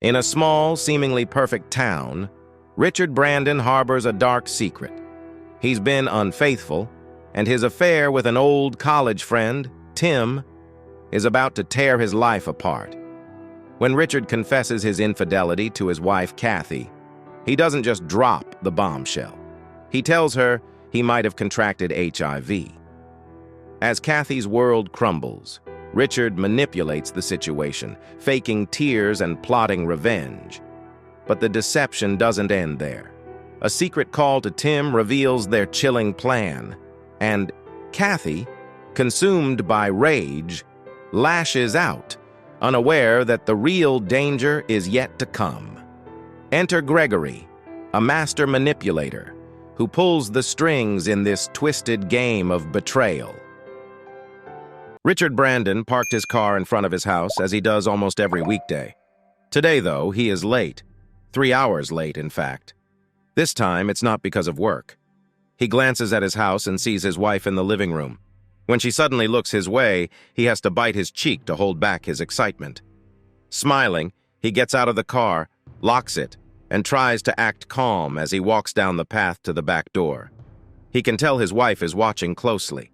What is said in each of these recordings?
In a small, seemingly perfect town, Richard Brandon harbors a dark secret. He's been unfaithful, and his affair with an old college friend, Tim, is about to tear his life apart. When Richard confesses his infidelity to his wife, Cathy, he doesn't just drop the bombshell. He tells her he might have contracted HIV. As Cathy's world crumbles, Richard manipulates the situation, faking tears and plotting revenge. But the deception doesn't end there. A secret call to Tim reveals their chilling plan, and Cathy, consumed by rage, lashes out, unaware that the real danger is yet to come. Enter Gregory, a master manipulator, who pulls the strings in this twisted game of betrayal. Richard Brandon parked his car in front of his house as he does almost every weekday. Today, though, he is late. 3 hours late, in fact. This time, it's not because of work. He glances at his house and sees his wife in the living room. When she suddenly looks his way, he has to bite his cheek to hold back his excitement. Smiling, he gets out of the car, locks it, and tries to act calm as he walks down the path to the back door. He can tell his wife is watching closely.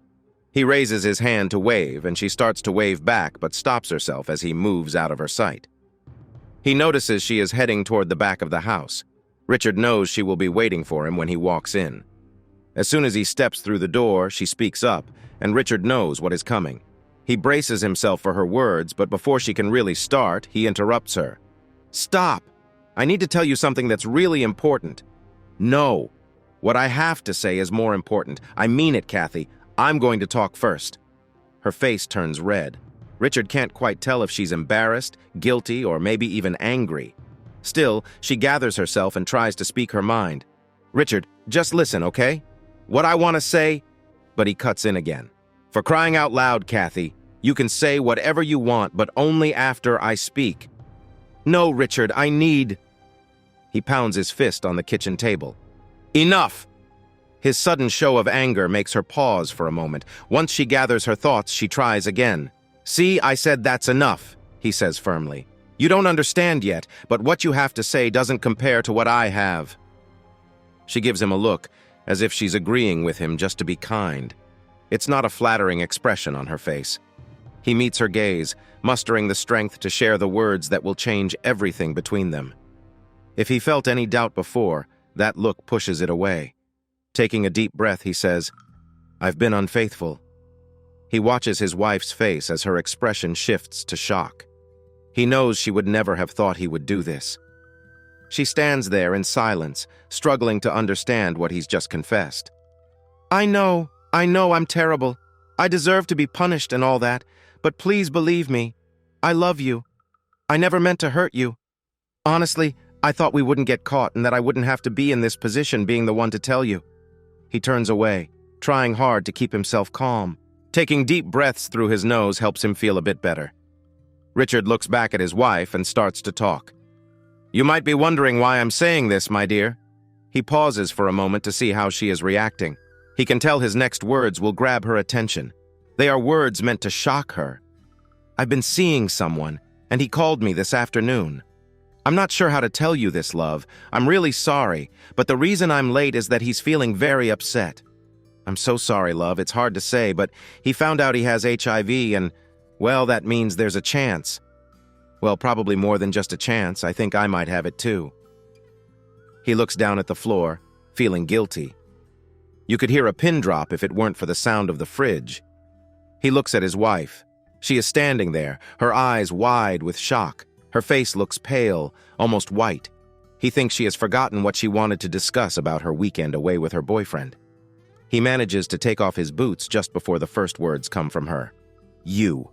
He raises his hand to wave, and she starts to wave back but stops herself as he moves out of her sight. He notices she is heading toward the back of the house. Richard knows she will be waiting for him when he walks in. As soon as he steps through the door, she speaks up, and Richard knows what is coming. He braces himself for her words, but before she can really start, he interrupts her. "Stop! I need to tell you something that's really important." "No. What I have to say is more important. I mean it, Cathy. I'm going to talk first." Her face turns red. Richard can't quite tell if she's embarrassed, guilty, or maybe even angry. Still, she gathers herself and tries to speak her mind. "Richard, just listen, okay? What I want to say—" But he cuts in again. "For crying out loud, Cathy, you can say whatever you want, but only after I speak." "No, Richard, I need—" He pounds his fist on the kitchen table. "Enough!" His sudden show of anger makes her pause for a moment. Once she gathers her thoughts, she tries again. "See, I said that's enough," he says firmly. "You don't understand yet, but what you have to say doesn't compare to what I have." She gives him a look, as if she's agreeing with him just to be kind. It's not a flattering expression on her face. He meets her gaze, mustering the strength to share the words that will change everything between them. If he felt any doubt before, that look pushes it away. Taking a deep breath, he says, "I've been unfaithful." He watches his wife's face as her expression shifts to shock. He knows she would never have thought he would do this. She stands there in silence, struggling to understand what he's just confessed. I know I'm terrible. I deserve to be punished and all that, but please believe me. I love you. I never meant to hurt you. Honestly, I thought we wouldn't get caught and that I wouldn't have to be in this position being the one to tell you." He turns away, trying hard to keep himself calm. Taking deep breaths through his nose helps him feel a bit better. Richard looks back at his wife and starts to talk. "You might be wondering why I'm saying this, my dear." He pauses for a moment to see how she is reacting. He can tell his next words will grab her attention. They are words meant to shock her. "I've been seeing someone, and he called me this afternoon. I'm not sure how to tell you this, love. I'm really sorry, but the reason I'm late is that he's feeling very upset." "I'm so sorry, love. It's hard to say, but he found out he has HIV and, well, that means there's a chance. Well, probably more than just a chance. I think I might have it too." He looks down at the floor, feeling guilty. You could hear a pin drop if it weren't for the sound of the fridge. He looks at his wife. She is standing there, her eyes wide with shock. Her face looks pale, almost white. He thinks she has forgotten what she wanted to discuss about her weekend away with her boyfriend. He manages to take off his boots just before the first words come from her. You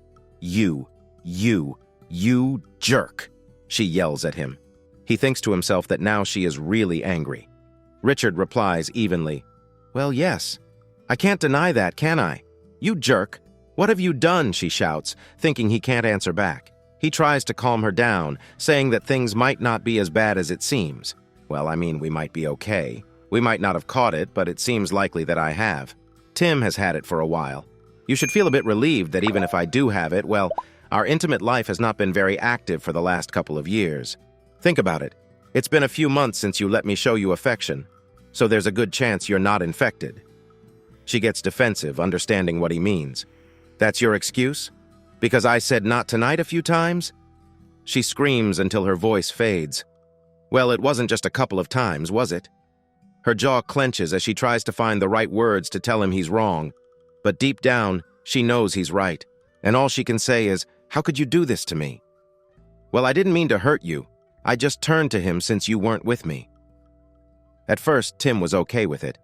jerk," she yells at him. He thinks to himself that now she is really angry. Richard replies evenly, "Well, yes. I can't deny that, can I? You jerk. What have you done?" she shouts, thinking he can't answer back. He tries to calm her down, saying that things might not be as bad as it seems. "Well, I mean, we might be okay. We might not have caught it, but it seems likely that I have. Tim has had it for a while. You should feel a bit relieved that even if I do have it, well, our intimate life has not been very active for the last couple of years. Think about it. It's been a few months since you let me show you affection, so there's a good chance you're not infected. She gets defensive, understanding what he means. That's your excuse? Because I said not tonight a few times? She screams until her voice fades. Well, it wasn't just a couple of times, was it? Her jaw clenches as she tries to find the right words to tell him he's wrong. But deep down, she knows he's right. And all she can say is, "How could you do this to me?" "Well, I didn't mean to hurt you. I just turned to him since you weren't with me." At first, Tim was okay with it,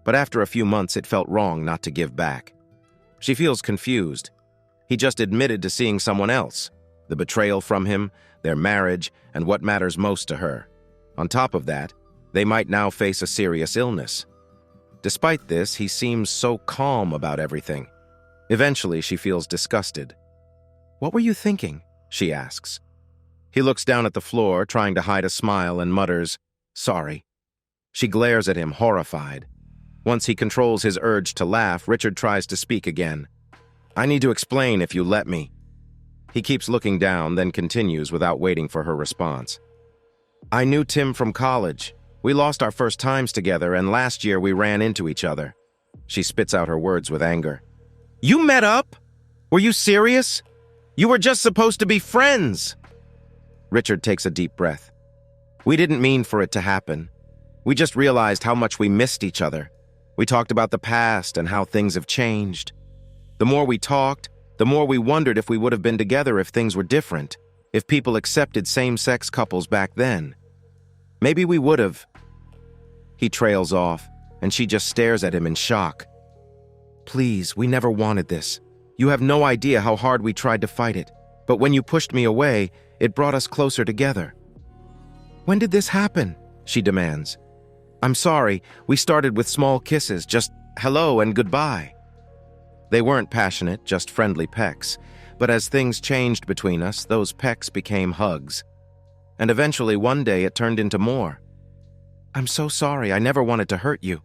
but after a few months it felt wrong not to give back. She feels confused. He just admitted to seeing someone else, the betrayal from him, their marriage, and what matters most to her. On top of that, they might now face a serious illness. Despite this, he seems so calm about everything. Eventually, she feels disgusted. "What were you thinking?" she asks. He looks down at the floor, trying to hide a smile, and mutters, "Sorry." She glares at him, horrified. Once he controls his urge to laugh, Richard tries to speak again. "I need to explain if you let me." He keeps looking down, then continues without waiting for her response. "I knew Tim from college. We lost our first times together, and last year we ran into each other." She spits out her words with anger. "You met up? Were you serious? You were just supposed to be friends." Richard takes a deep breath. "We didn't mean for it to happen. We just realized how much we missed each other. We talked about the past and how things have changed. The more we talked, the more we wondered if we would have been together if things were different, if people accepted same-sex couples back then. Maybe we would have." He trails off, and she just stares at him in shock. "Please, we never wanted this. You have no idea how hard we tried to fight it. But when you pushed me away, it brought us closer together." "When did this happen?" she demands. "I'm sorry, we started with small kisses, just hello and goodbye." They weren't passionate, just friendly pecks, but as things changed between us, those pecks became hugs. And eventually one day it turned into more. "I'm so sorry, I never wanted to hurt you."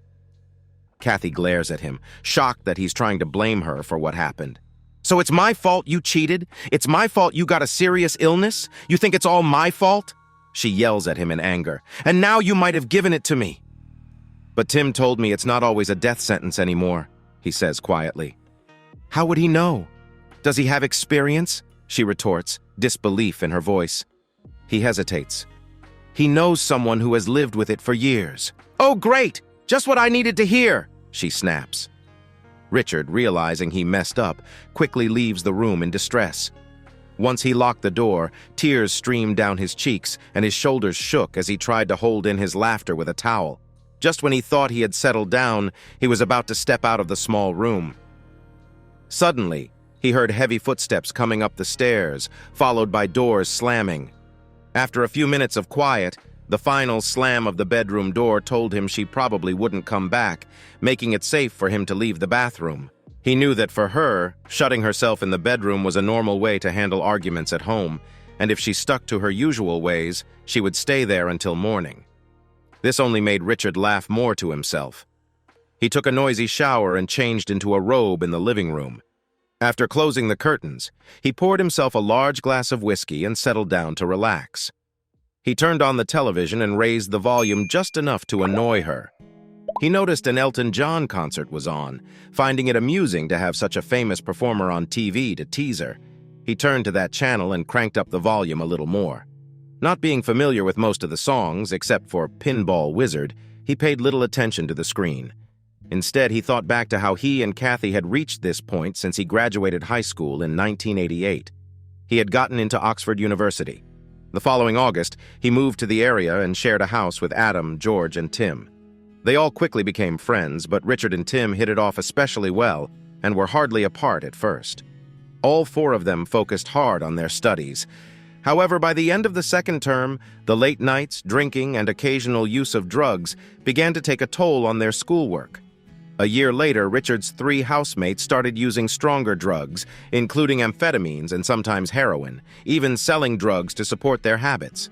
Cathy glares at him, shocked that he's trying to blame her for what happened. "So it's my fault you cheated? It's my fault you got a serious illness? You think it's all my fault?" She yells at him in anger. "And now you might have given it to me." "But Tim told me it's not always a death sentence anymore," he says quietly. "How would he know? Does he have experience?" she retorts, disbelief in her voice. He hesitates. "He knows someone who has lived with it for years." "Oh, great! Just what I needed to hear," she snaps. Richard, realizing he messed up, quickly leaves the room in distress. Once he locked the door, tears streamed down his cheeks and his shoulders shook as he tried to hold in his laughter with a towel. Just when he thought he had settled down, he was about to step out of the small room. Suddenly, he heard heavy footsteps coming up the stairs, followed by doors slamming. After a few minutes of quiet, the final slam of the bedroom door told him she probably wouldn't come back, making it safe for him to leave the bathroom. He knew that for her, shutting herself in the bedroom was a normal way to handle arguments at home, and if she stuck to her usual ways, she would stay there until morning. This only made Richard laugh more to himself. He took a noisy shower and changed into a robe in the living room. After closing the curtains, he poured himself a large glass of whiskey and settled down to relax. He turned on the television and raised the volume just enough to annoy her. He noticed an Elton John concert was on, finding it amusing to have such a famous performer on TV to tease her. He turned to that channel and cranked up the volume a little more. Not being familiar with most of the songs, except for Pinball Wizard, he paid little attention to the screen. Instead, he thought back to how he and Cathy had reached this point since he graduated high school in 1988. He had gotten into Oxford University. The following August, he moved to the area and shared a house with Adam, George, and Tim. They all quickly became friends, but Richard and Tim hit it off especially well and were hardly apart at first. All four of them focused hard on their studies. However, by the end of the second term, the late nights, drinking, and occasional use of drugs began to take a toll on their schoolwork. A year later, Richard's 3 housemates started using stronger drugs, including amphetamines and sometimes heroin, even selling drugs to support their habits.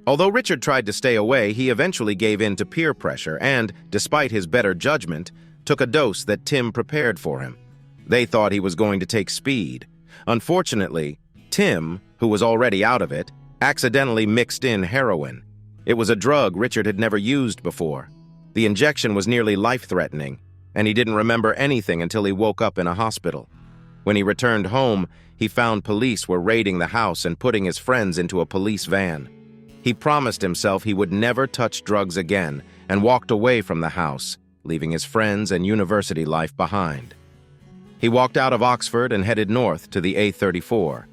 Although Richard tried to stay away, he eventually gave in to peer pressure and, despite his better judgment, took a dose that Tim prepared for him. They thought he was going to take speed. Unfortunately, Tim, who was already out of it, accidentally mixed in heroin. It was a drug Richard had never used before. The injection was nearly life-threatening, and he didn't remember anything until he woke up in a hospital. When he returned home, he found police were raiding the house and putting his friends into a police van. He promised himself he would never touch drugs again and walked away from the house, leaving his friends and university life behind. He walked out of Oxford and headed north to the A34.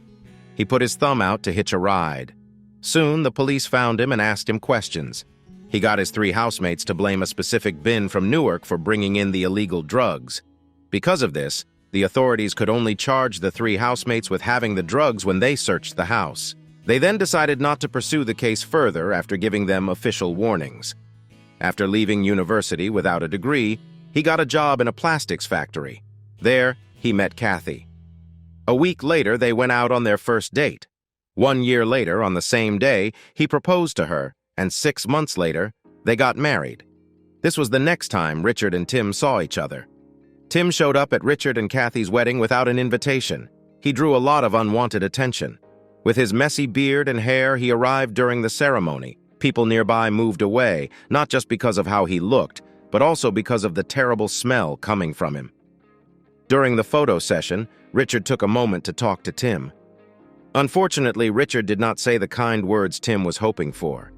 He put his thumb out to hitch a ride. Soon, the police found him and asked him questions. He got his 3 housemates to blame a specific bin from Newark for bringing in the illegal drugs. Because of this, the authorities could only charge the 3 housemates with having the drugs when they searched the house. They then decided not to pursue the case further after giving them official warnings. After leaving university without a degree, he got a job in a plastics factory. There, he met Cathy. A week later, they went out on their first date. 1 year later, on the same day, he proposed to her, and 6 months later, they got married. This was the next time Richard and Tim saw each other. Tim showed up at Richard and Cathy's wedding without an invitation. He drew a lot of unwanted attention. With his messy beard and hair, he arrived during the ceremony. People nearby moved away, not just because of how he looked, but also because of the terrible smell coming from him. During the photo session, Richard took a moment to talk to Tim. Unfortunately, Richard did not say the kind words Tim was hoping for.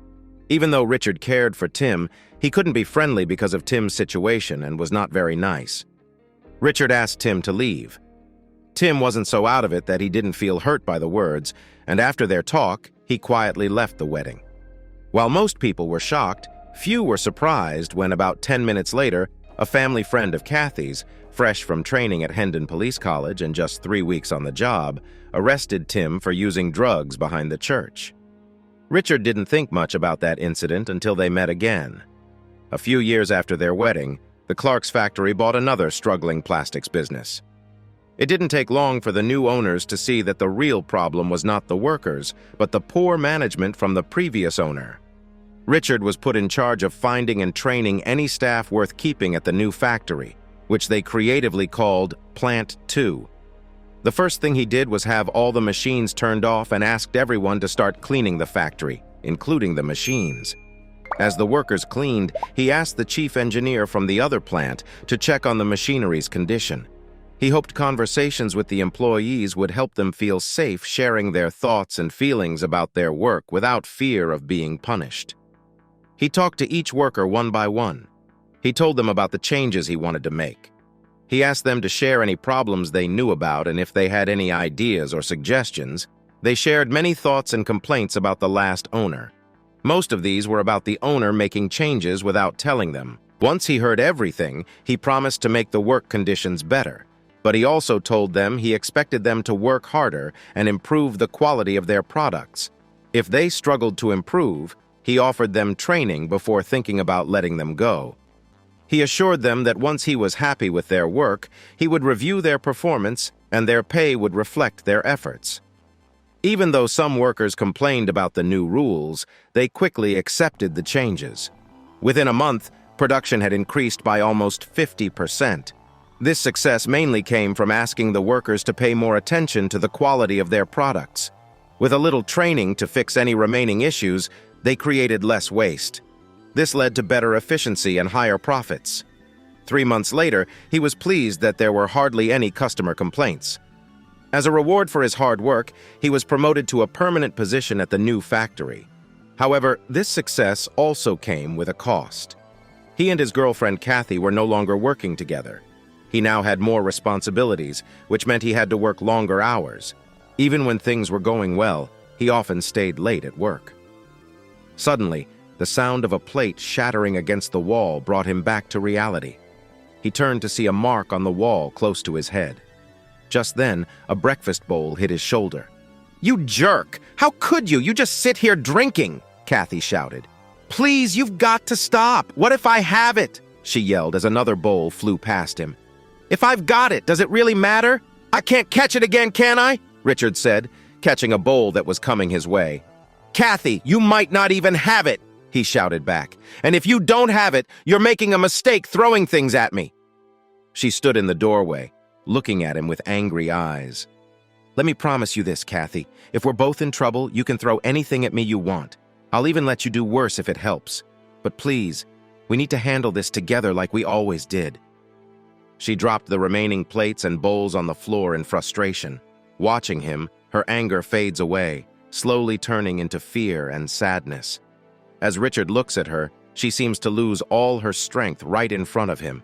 Even though Richard cared for Tim, he couldn't be friendly because of Tim's situation and was not very nice. Richard asked Tim to leave. Tim wasn't so out of it that he didn't feel hurt by the words, and after their talk, he quietly left the wedding. While most people were shocked, few were surprised when about 10 minutes later, a family friend of Cathy's, fresh from training at Hendon Police College and just 3 weeks on the job, arrested Tim for using drugs behind the church. Richard didn't think much about that incident until they met again. A few years after their wedding, the Clark's factory bought another struggling plastics business. It didn't take long for the new owners to see that the real problem was not the workers, but the poor management from the previous owner. Richard was put in charge of finding and training any staff worth keeping at the new factory, which they creatively called Plant 2. The first thing he did was have all the machines turned off and asked everyone to start cleaning the factory, including the machines. As the workers cleaned, he asked the chief engineer from the other plant to check on the machinery's condition. He hoped conversations with the employees would help them feel safe sharing their thoughts and feelings about their work without fear of being punished. He talked to each worker one by one. He told them about the changes he wanted to make. He asked them to share any problems they knew about, and if they had any ideas or suggestions. They shared many thoughts and complaints about the last owner. Most of these were about the owner making changes without telling them. Once he heard everything, he promised to make the work conditions better. But he also told them he expected them to work harder and improve the quality of their products. If they struggled to improve, he offered them training before thinking about letting them go. He assured them that once he was happy with their work, he would review their performance and their pay would reflect their efforts. Even though some workers complained about the new rules, they quickly accepted the changes. Within a month, production had increased by almost 50%. This success mainly came from asking the workers to pay more attention to the quality of their products. With a little training to fix any remaining issues, they created less waste. This led to better efficiency and higher profits. 3 months later, he was pleased that there were hardly any customer complaints. As a reward for his hard work, he was promoted to a permanent position at the new factory. However, this success also came with a cost. He and his girlfriend Cathy were no longer working together. He now had more responsibilities, which meant he had to work longer hours. Even when things were going well, he often stayed late at work. Suddenly, the sound of a plate shattering against the wall brought him back to reality. He turned to see a mark on the wall close to his head. Just then, a breakfast bowl hit his shoulder. "You jerk! How could you? You just sit here drinking!" Cathy shouted. "Please, you've got to stop! What if I have it?" she yelled as another bowl flew past him. "If I've got it, does it really matter? I can't catch it again, can I?" Richard said, catching a bowl that was coming his way. "Cathy, you might not even have it," he shouted back. "And if you don't have it, you're making a mistake throwing things at me." She stood in the doorway, looking at him with angry eyes. Let me promise you this, Cathy. If we're both in trouble, you can throw anything at me you want. I'll even let you do worse if it helps. But please, we need to handle this together like we always did." She dropped the remaining plates and bowls on the floor in frustration. Watching him, her anger fades away, slowly turning into fear and sadness. As Richard looks at her, she seems to lose all her strength right in front of him.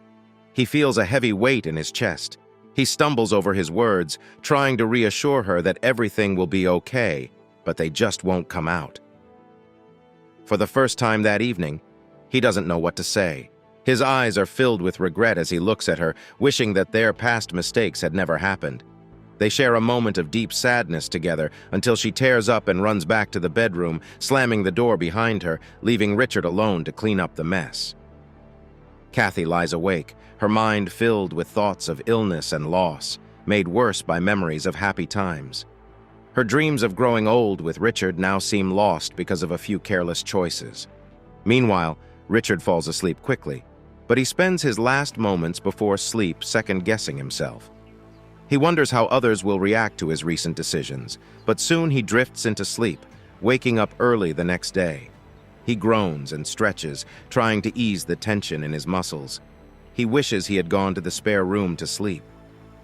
He feels a heavy weight in his chest. He stumbles over his words, trying to reassure her that everything will be okay, but they just won't come out. For the first time that evening, he doesn't know what to say. His eyes are filled with regret as he looks at her, wishing that their past mistakes had never happened. They share a moment of deep sadness together until she tears up and runs back to the bedroom, slamming the door behind her, leaving Richard alone to clean up the mess. Cathy lies awake, her mind filled with thoughts of illness and loss, made worse by memories of happy times. Her dreams of growing old with Richard now seem lost because of a few careless choices. Meanwhile, Richard falls asleep quickly, but he spends his last moments before sleep second-guessing himself. He wonders how others will react to his recent decisions, but soon he drifts into sleep, waking up early the next day. He groans and stretches, trying to ease the tension in his muscles. He wishes he had gone to the spare room to sleep.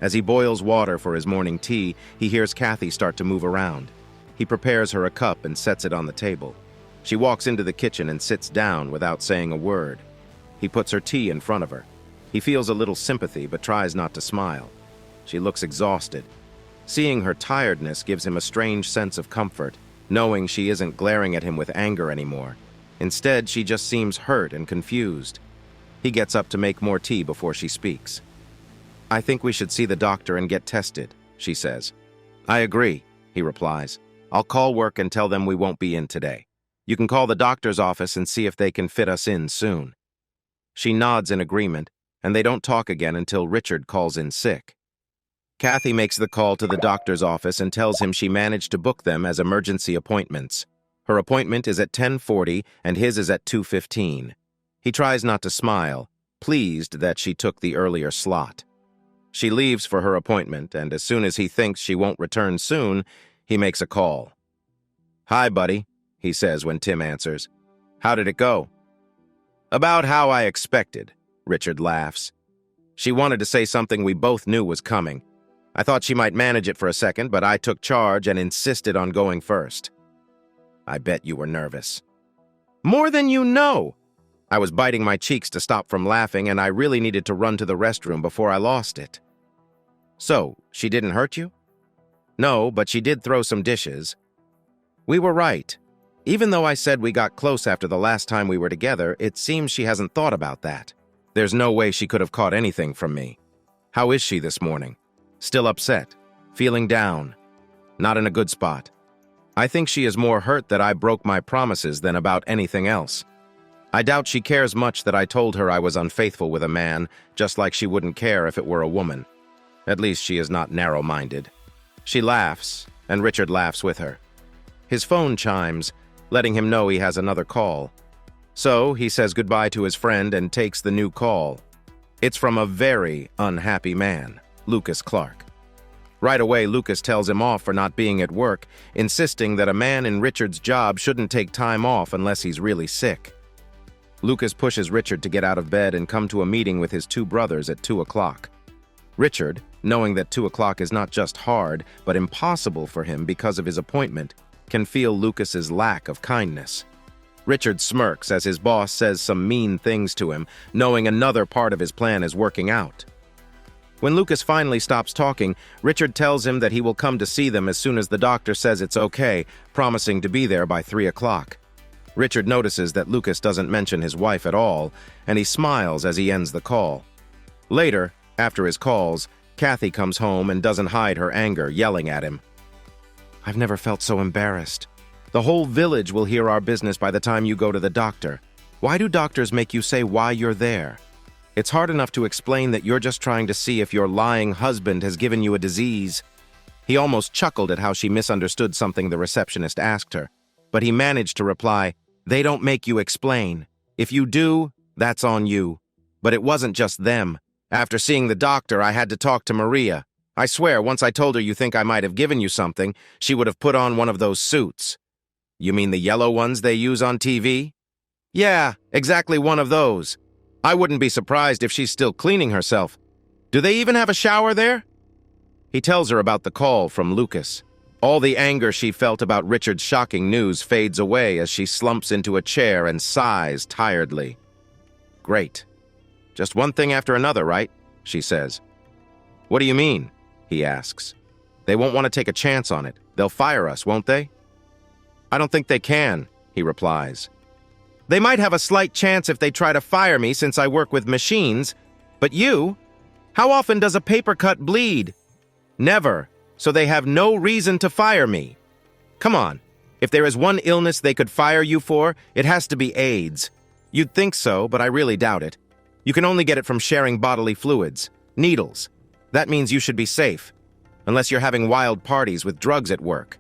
As he boils water for his morning tea, he hears Cathy start to move around. He prepares her a cup and sets it on the table. She walks into the kitchen and sits down without saying a word. He puts her tea in front of her. He feels a little sympathy but tries not to smile. She looks exhausted. Seeing her tiredness gives him a strange sense of comfort, knowing she isn't glaring at him with anger anymore. Instead, she just seems hurt and confused. He gets up to make more tea before she speaks. "I think we should see the doctor and get tested," she says. "I agree," he replies. "I'll call work and tell them we won't be in today. You can call the doctor's office and see if they can fit us in soon." She nods in agreement, and they don't talk again until Richard calls in sick. Cathy makes the call to the doctor's office and tells him she managed to book them as emergency appointments. Her appointment is at 10:40 and his is at 2:15. He tries not to smile, pleased that she took the earlier slot. She leaves for her appointment, and as soon as he thinks she won't return soon, he makes a call. "Hi, buddy," he says when Tim answers. "How did it go?" "About how I expected," Richard laughs. "She wanted to say something we both knew was coming. I thought she might manage it for a second, but I took charge and insisted on going first." "I bet you were nervous." "More than you know!" I was biting my cheeks to stop from laughing, and I really needed to run to the restroom before I lost it. "So, she didn't hurt you?" "No, but she did throw some dishes." "We were right. Even though I said we got close after the last time we were together, it seems she hasn't thought about that. There's no way she could have caught anything from me. How is she this morning? Still upset? Feeling down? Not in a good spot? I think she is more hurt that I broke my promises than about anything else. I doubt she cares much that I told her I was unfaithful with a man, just like she wouldn't care if it were a woman. At least she is not narrow-minded." She laughs, and Richard laughs with her. His phone chimes, letting him know he has another call. So he says goodbye to his friend and takes the new call. It's from a very unhappy man, Lucas Clark. Right away, Lucas tells him off for not being at work, insisting that a man in Richard's job shouldn't take time off unless he's really sick. Lucas pushes Richard to get out of bed and come to a meeting with his two brothers at 2 o'clock. Richard, knowing that 2 o'clock is not just hard, but impossible for him because of his appointment, can feel Lucas's lack of kindness. Richard smirks as his boss says some mean things to him, knowing another part of his plan is working out. When Lucas finally stops talking, Richard tells him that he will come to see them as soon as the doctor says it's okay, promising to be there by 3 o'clock. Richard notices that Lucas doesn't mention his wife at all, and he smiles as he ends the call. Later, after his calls, Cathy comes home and doesn't hide her anger, yelling at him. "I've never felt so embarrassed. The whole village will hear our business by the time you go to the doctor. Why do doctors make you say why you're there? It's hard enough to explain that you're just trying to see if your lying husband has given you a disease." He almost chuckled at how she misunderstood something the receptionist asked her, but he managed to reply, "They don't make you explain. If you do, that's on you. But it wasn't just them. After seeing the doctor, I had to talk to Maria. I swear, once I told her you think I might have given you something, she would have put on one of those suits. You mean the yellow ones they use on TV? Yeah, exactly one of those. I wouldn't be surprised if she's still cleaning herself. Do they even have a shower there? He tells her about the call from Lucas. All the anger she felt about Richard's shocking news fades away as she slumps into a chair and sighs tiredly. Great. Just one thing after another, right? She says. What do you mean? He asks. They won't want to take a chance on it. They'll fire us, won't they? I don't think they can, he replies. They might have a slight chance if they try to fire me since I work with machines, but you? How often does a paper cut bleed? Never, so they have no reason to fire me. Come on, if there is one illness they could fire you for, it has to be AIDS. You'd think so, but I really doubt it. You can only get it from sharing bodily fluids, needles. That means you should be safe, unless you're having wild parties with drugs at work.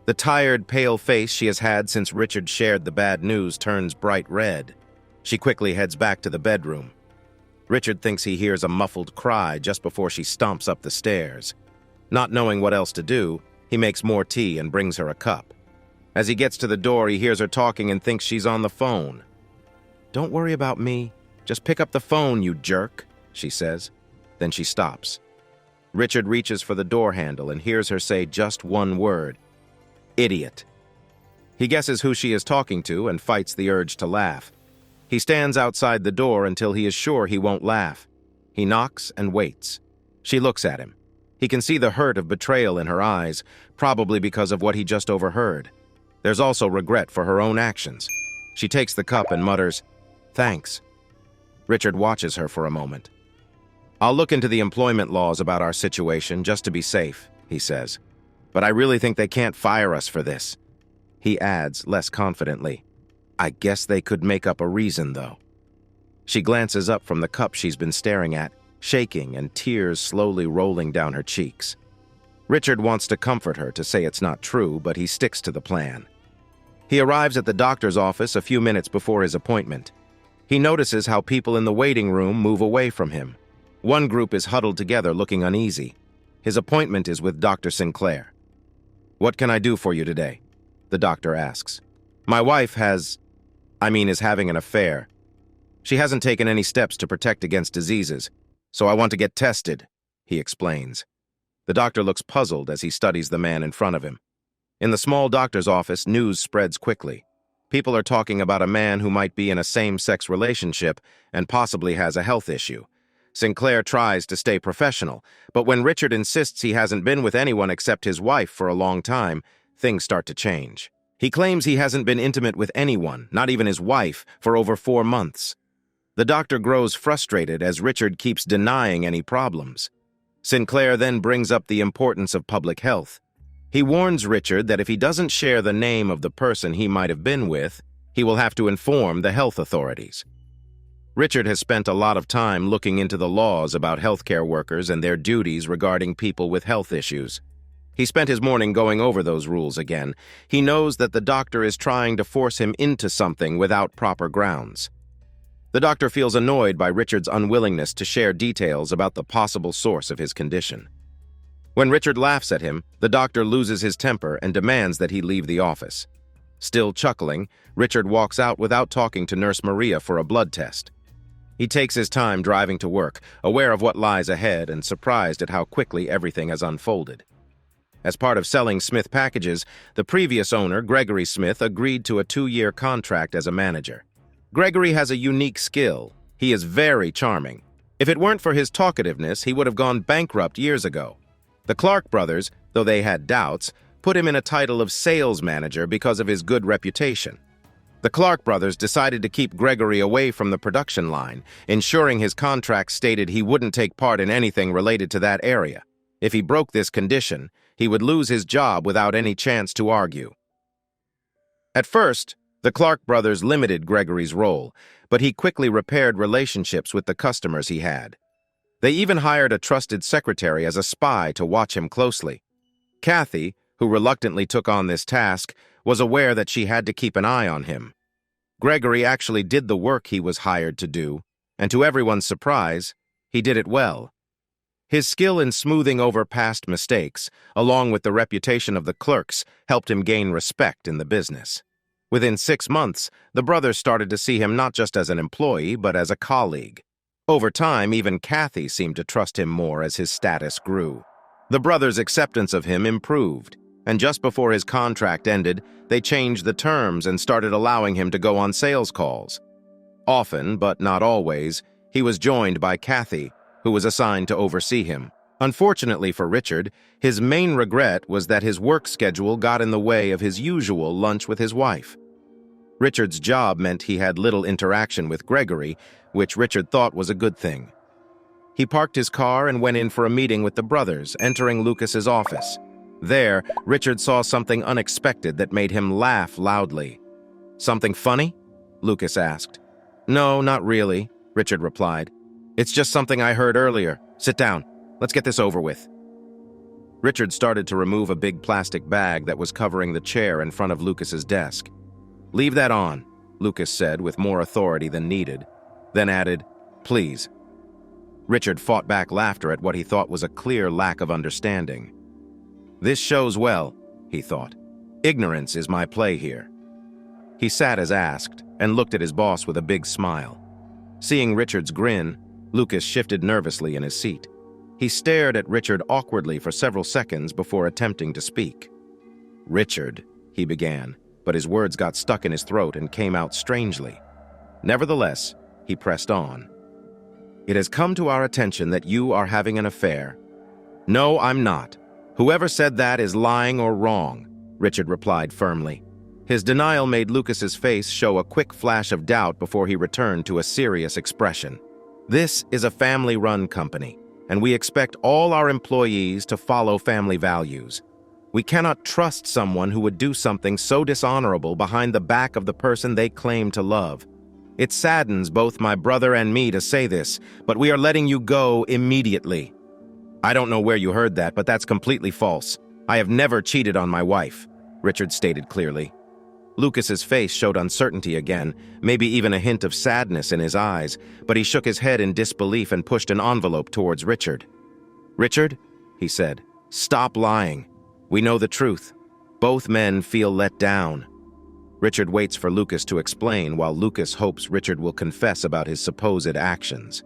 The tired, pale face she has had since Richard shared the bad news turns bright red. She quickly heads back to the bedroom. Richard thinks he hears a muffled cry just before she stomps up the stairs. Not knowing what else to do, he makes more tea and brings her a cup. As he gets to the door, he hears her talking and thinks she's on the phone. Don't worry about me. Just pick up the phone, you jerk, she says. Then she stops. Richard reaches for the door handle and hears her say just one word. Idiot. He guesses who she is talking to and fights the urge to laugh. He stands outside the door until he is sure he won't laugh. He knocks and waits. She looks at him. He can see the hurt of betrayal in her eyes, probably because of what he just overheard. There's also regret for her own actions. She takes the cup and mutters, "Thanks." Richard watches her for a moment. "I'll look into the employment laws about our situation just to be safe," he says. "But I really think they can't fire us for this." He adds, less confidently, "I guess they could make up a reason, though." She glances up from the cup she's been staring at, shaking and tears slowly rolling down her cheeks. Richard wants to comfort her to say it's not true, but he sticks to the plan. He arrives at the doctor's office a few minutes before his appointment. He notices how people in the waiting room move away from him. One group is huddled together looking uneasy. His appointment is with Dr. Sinclair. "What can I do for you today?" the doctor asks. "My wife is having an affair. She hasn't taken any steps to protect against diseases, so I want to get tested," he explains. The doctor looks puzzled as he studies the man in front of him. In the small doctor's office, news spreads quickly. People are talking about a man who might be in a same-sex relationship and possibly has a health issue. Sinclair tries to stay professional, but when Richard insists he hasn't been with anyone except his wife for a long time, things start to change. He claims he hasn't been intimate with anyone, not even his wife, for over 4 months. The doctor grows frustrated as Richard keeps denying any problems. Sinclair then brings up the importance of public health. He warns Richard that if he doesn't share the name of the person he might have been with, he will have to inform the health authorities. Richard has spent a lot of time looking into the laws about healthcare workers and their duties regarding people with health issues. He spent his morning going over those rules again. He knows that the doctor is trying to force him into something without proper grounds. The doctor feels annoyed by Richard's unwillingness to share details about the possible source of his condition. When Richard laughs at him, the doctor loses his temper and demands that he leave the office. Still chuckling, Richard walks out without talking to Nurse Maria for a blood test. He takes his time driving to work, aware of what lies ahead and surprised at how quickly everything has unfolded. As part of selling Smith packages, the previous owner, Gregory Smith, agreed to a 2-year contract as a manager. Gregory has a unique skill. He is very charming. If it weren't for his talkativeness, he would have gone bankrupt years ago. The Clark brothers, though they had doubts, put him in a title of sales manager because of his good reputation. The Clark brothers decided to keep Gregory away from the production line, ensuring his contract stated he wouldn't take part in anything related to that area. If he broke this condition, he would lose his job without any chance to argue. At first, the Clark brothers limited Gregory's role, but he quickly repaired relationships with the customers he had. They even hired a trusted secretary as a spy to watch him closely. Cathy, who reluctantly took on this task, was aware that she had to keep an eye on him. Gregory actually did the work he was hired to do, and to everyone's surprise, he did it well. His skill in smoothing over past mistakes, along with the reputation of the clerks, helped him gain respect in the business. Within 6 months, the brothers started to see him not just as an employee, but as a colleague. Over time, even Cathy seemed to trust him more as his status grew. The brothers' acceptance of him improved, and just before his contract ended, they changed the terms and started allowing him to go on sales calls. Often, but not always, he was joined by Cathy, who was assigned to oversee him. Unfortunately for Richard, his main regret was that his work schedule got in the way of his usual lunch with his wife. Richard's job meant he had little interaction with Gregory, which Richard thought was a good thing. He parked his car and went in for a meeting with the brothers, entering Lucas's office. There, Richard saw something unexpected that made him laugh loudly. "Something funny?" Lucas asked. "No, not really," Richard replied. "It's just something I heard earlier. Sit down. Let's get this over with." Richard started to remove a big plastic bag that was covering the chair in front of Lucas's desk. "Leave that on," Lucas said with more authority than needed, then added, "Please." Richard fought back laughter at what he thought was a clear lack of understanding. "This shows well," he thought. "Ignorance is my play here." He sat as asked and looked at his boss with a big smile. Seeing Richard's grin, Lucas shifted nervously in his seat. He stared at Richard awkwardly for several seconds before attempting to speak. "Richard," he began, but his words got stuck in his throat and came out strangely. Nevertheless, he pressed on. "It has come to our attention that you are having an affair." "No, I'm not. Whoever said that is lying or wrong," Richard replied firmly. His denial made Lucas's face show a quick flash of doubt before he returned to a serious expression. "This is a family-run company, and we expect all our employees to follow family values. We cannot trust someone who would do something so dishonorable behind the back of the person they claim to love. It saddens both my brother and me to say this, but we are letting you go immediately." "I don't know where you heard that, but that's completely false. I have never cheated on my wife," Richard stated clearly. Lucas's face showed uncertainty again, maybe even a hint of sadness in his eyes, but he shook his head in disbelief and pushed an envelope towards Richard. "Richard," he said, "stop lying. We know the truth. Both men feel let down." Richard waits for Lucas to explain while Lucas hopes Richard will confess about his supposed actions.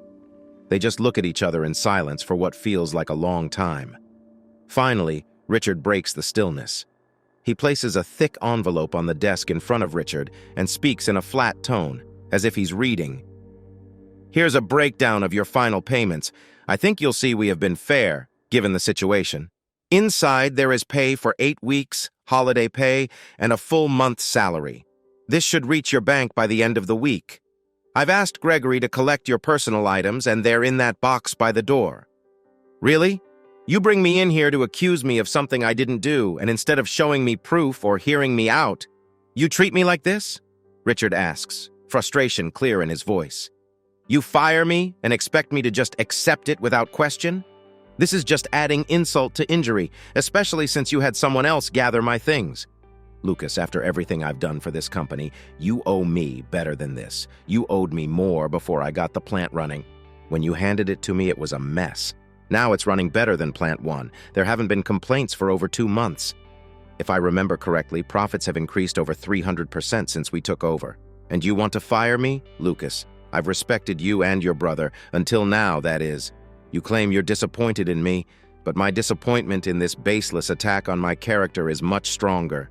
They just look at each other in silence for what feels like a long time. Finally, Richard breaks the stillness. He places a thick envelope on the desk in front of Richard and speaks in a flat tone, as if he's reading. "Here's a breakdown of your final payments. I think you'll see we have been fair, given the situation. Inside, there is pay for 8 weeks, holiday pay, and a full month's salary. This should reach your bank by the end of the week. I've asked Gregory to collect your personal items, and they're in that box by the door." "Really? You bring me in here to accuse me of something I didn't do, and instead of showing me proof or hearing me out, you treat me like this?" Richard asks, frustration clear in his voice. "You fire me and expect me to just accept it without question? This is just adding insult to injury, especially since you had someone else gather my things. Lucas, after everything I've done for this company, you owe me better than this. You owed me more before I got the plant running. When you handed it to me, it was a mess. Now it's running better than Plant 1. There haven't been complaints for over 2 months. If I remember correctly, profits have increased over 300% since we took over. And you want to fire me? Lucas, I've respected you and your brother, until now, that is. You claim you're disappointed in me, but my disappointment in this baseless attack on my character is much stronger.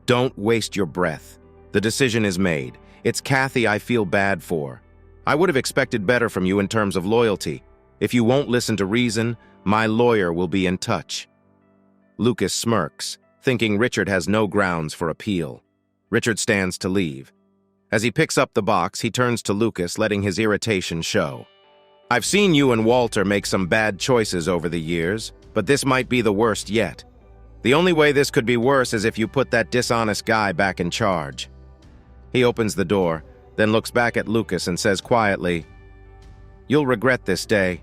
Don't waste your breath. The decision is made. It's Cathy I feel bad for. I would have expected better from you in terms of loyalty. If you won't listen to reason, my lawyer will be in touch." Lucas smirks, thinking Richard has no grounds for appeal. Richard stands to leave. As he picks up the box, he turns to Lucas, letting his irritation show. "I've seen you and Walter make some bad choices over the years, but this might be the worst yet. The only way this could be worse is if you put that dishonest guy back in charge." He opens the door, then looks back at Lucas and says quietly, "You'll regret this day.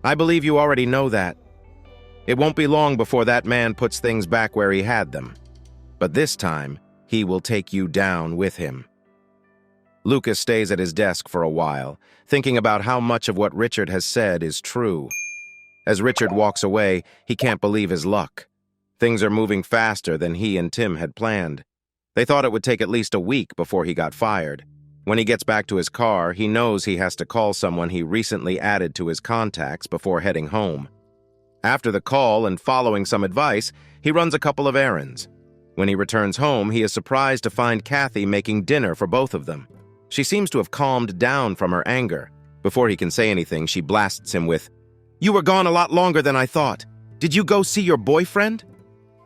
I believe you already know that. It won't be long before that man puts things back where he had them. But this time, he will take you down with him." Lucas stays at his desk for a while, thinking about how much of what Richard has said is true. As Richard walks away, he can't believe his luck. Things are moving faster than he and Tim had planned. They thought it would take at least a week before he got fired. When he gets back to his car, he knows he has to call someone he recently added to his contacts before heading home. After the call and following some advice, he runs a couple of errands. When he returns home, he is surprised to find Cathy making dinner for both of them. She seems to have calmed down from her anger. Before he can say anything, she blasts him with, "You were gone a lot longer than I thought. Did you go see your boyfriend?"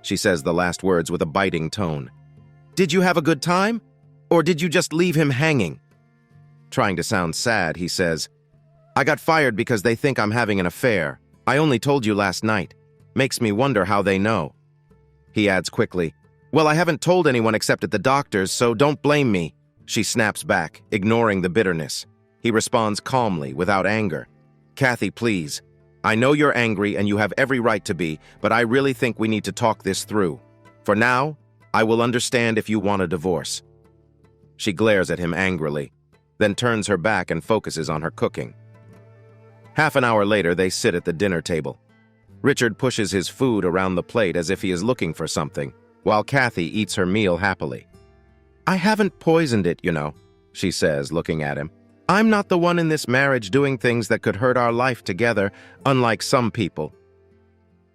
She says the last words with a biting tone. "Did you have a good time? Or did you just leave him hanging?" Trying to sound sad, he says, "I got fired because they think I'm having an affair. I only told you last night. Makes me wonder how they know." He adds quickly, "Well, I haven't told anyone except at the doctor's, so don't blame me." She snaps back, ignoring the bitterness. He responds calmly, without anger. "Cathy, please. I know you're angry and you have every right to be, but I really think we need to talk this through. For now, I will understand if you want a divorce." She glares at him angrily, then turns her back and focuses on her cooking. Half an hour later, they sit at the dinner table. Richard pushes his food around the plate as if he is looking for something, while Cathy eats her meal happily. "I haven't poisoned it, you know," she says, looking at him. "I'm not the one in this marriage doing things that could hurt our life together, unlike some people."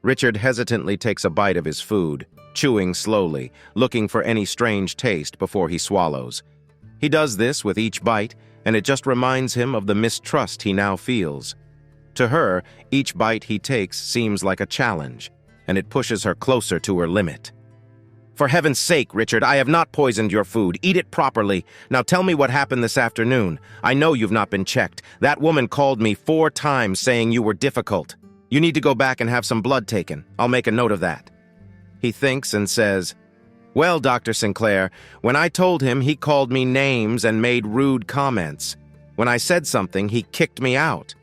Richard hesitantly takes a bite of his food, chewing slowly, looking for any strange taste before he swallows. He does this with each bite, and it just reminds him of the mistrust he now feels. To her, each bite he takes seems like a challenge, and it pushes her closer to her limit. "For heaven's sake, Richard, I have not poisoned your food. Eat it properly. Now tell me what happened this afternoon. I know you've not been checked. That woman called me 4 times saying you were difficult. You need to go back and have some blood taken. I'll make a note of that." He thinks and says, "Well, Dr. Sinclair, when I told him, he called me names and made rude comments. When I said something, he kicked me out."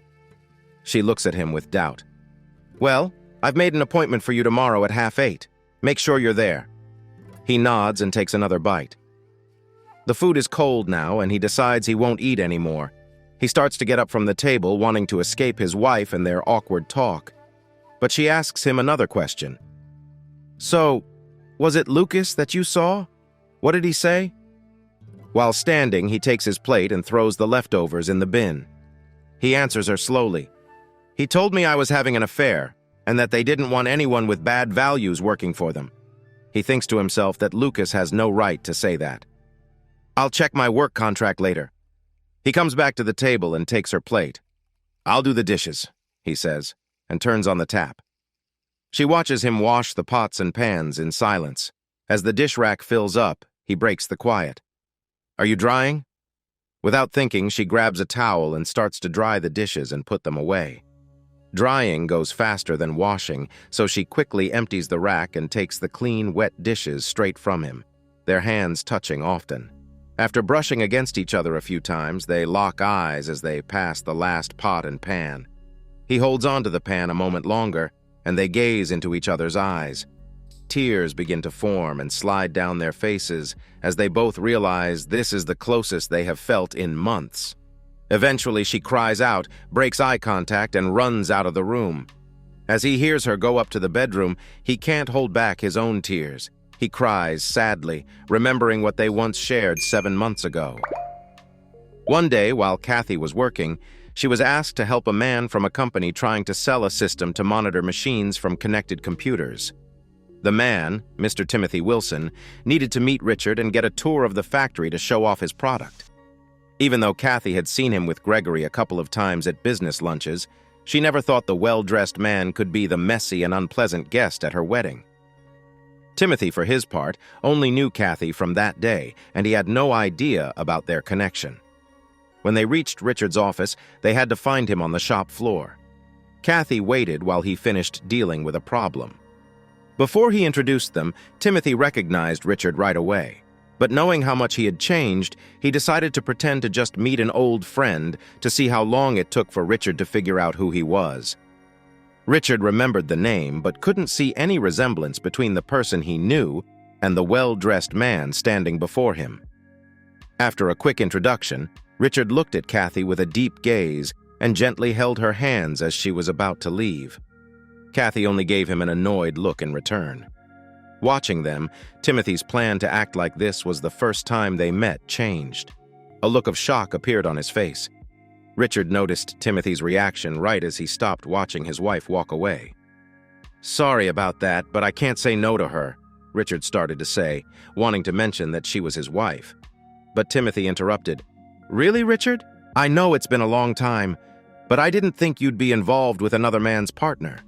She looks at him with doubt. "Well, I've made an appointment for you tomorrow at 7:30. Make sure you're there." He nods and takes another bite. The food is cold now, and he decides he won't eat anymore. He starts to get up from the table, wanting to escape his wife and their awkward talk. But she asks him another question. "So, was it Lucas that you saw? What did he say?" While standing, he takes his plate and throws the leftovers in the bin. He answers her slowly. "He told me I was having an affair, and that they didn't want anyone with bad values working for them." He thinks to himself that Lucas has no right to say that. "I'll check my work contract later." He comes back to the table and takes her plate. "I'll do the dishes," he says, and turns on the tap. She watches him wash the pots and pans in silence. As the dish rack fills up, he breaks the quiet. "Are you drying?" Without thinking, she grabs a towel and starts to dry the dishes and put them away. Drying goes faster than washing, so she quickly empties the rack and takes the clean, wet dishes straight from him, their hands touching often. After brushing against each other a few times, they lock eyes as they pass the last pot and pan. He holds onto the pan a moment longer, and they gaze into each other's eyes. Tears begin to form and slide down their faces as they both realize this is the closest they have felt in months. Eventually, she cries out, breaks eye contact, and runs out of the room. As he hears her go up to the bedroom, he can't hold back his own tears. He cries sadly, remembering what they once shared 7 months ago. One day, while Cathy was working, she was asked to help a man from a company trying to sell a system to monitor machines from connected computers. The man, Mr. Timothy Wilson, needed to meet Richard and get a tour of the factory to show off his product. Even though Cathy had seen him with Gregory a couple of times at business lunches, she never thought the well-dressed man could be the messy and unpleasant guest at her wedding. Timothy, for his part, only knew Cathy from that day, and he had no idea about their connection. When they reached Richard's office, they had to find him on the shop floor. Cathy waited while he finished dealing with a problem. Before he introduced them, Timothy recognized Richard right away. But knowing how much he had changed, he decided to pretend to just meet an old friend to see how long it took for Richard to figure out who he was. Richard remembered the name, but couldn't see any resemblance between the person he knew and the well-dressed man standing before him. After a quick introduction, Richard looked at Cathy with a deep gaze and gently held her hands as she was about to leave. Cathy only gave him an annoyed look in return. Watching them, Timothy's plan to act like this was the first time they met changed. A look of shock appeared on his face. Richard noticed Timothy's reaction right as he stopped watching his wife walk away. "Sorry about that, but I can't say no to her," Richard started to say, wanting to mention that she was his wife. But Timothy interrupted. "Really, Richard? I know it's been a long time, but I didn't think you'd be involved with another man's partner."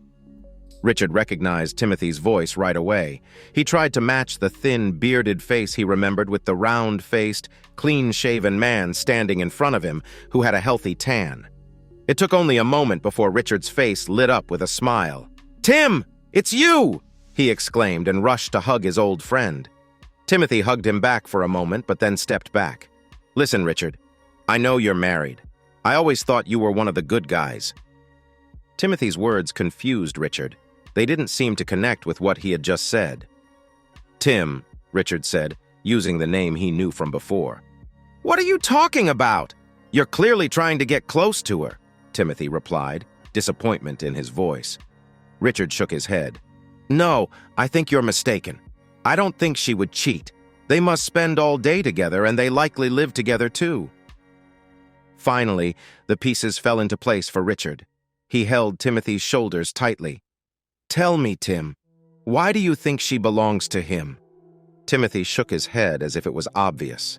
Richard recognized Timothy's voice right away. He tried to match the thin, bearded face he remembered with the round-faced, clean-shaven man standing in front of him who had a healthy tan. It took only a moment before Richard's face lit up with a smile. "Tim, it's you!" he exclaimed and rushed to hug his old friend. Timothy hugged him back for a moment but then stepped back. "Listen, Richard, I know you're married. I always thought you were one of the good guys." Timothy's words confused Richard. They didn't seem to connect with what he had just said. "Tim," Richard said, using the name he knew from before. "What are you talking about? You're clearly trying to get close to her," Timothy replied, disappointment in his voice. Richard shook his head. "No, I think you're mistaken. I don't think she would cheat. They must spend all day together, and they likely live together too." Finally, the pieces fell into place for Richard. He held Timothy's shoulders tightly. "Tell me, Tim, why do you think she belongs to him?" Timothy shook his head as if it was obvious.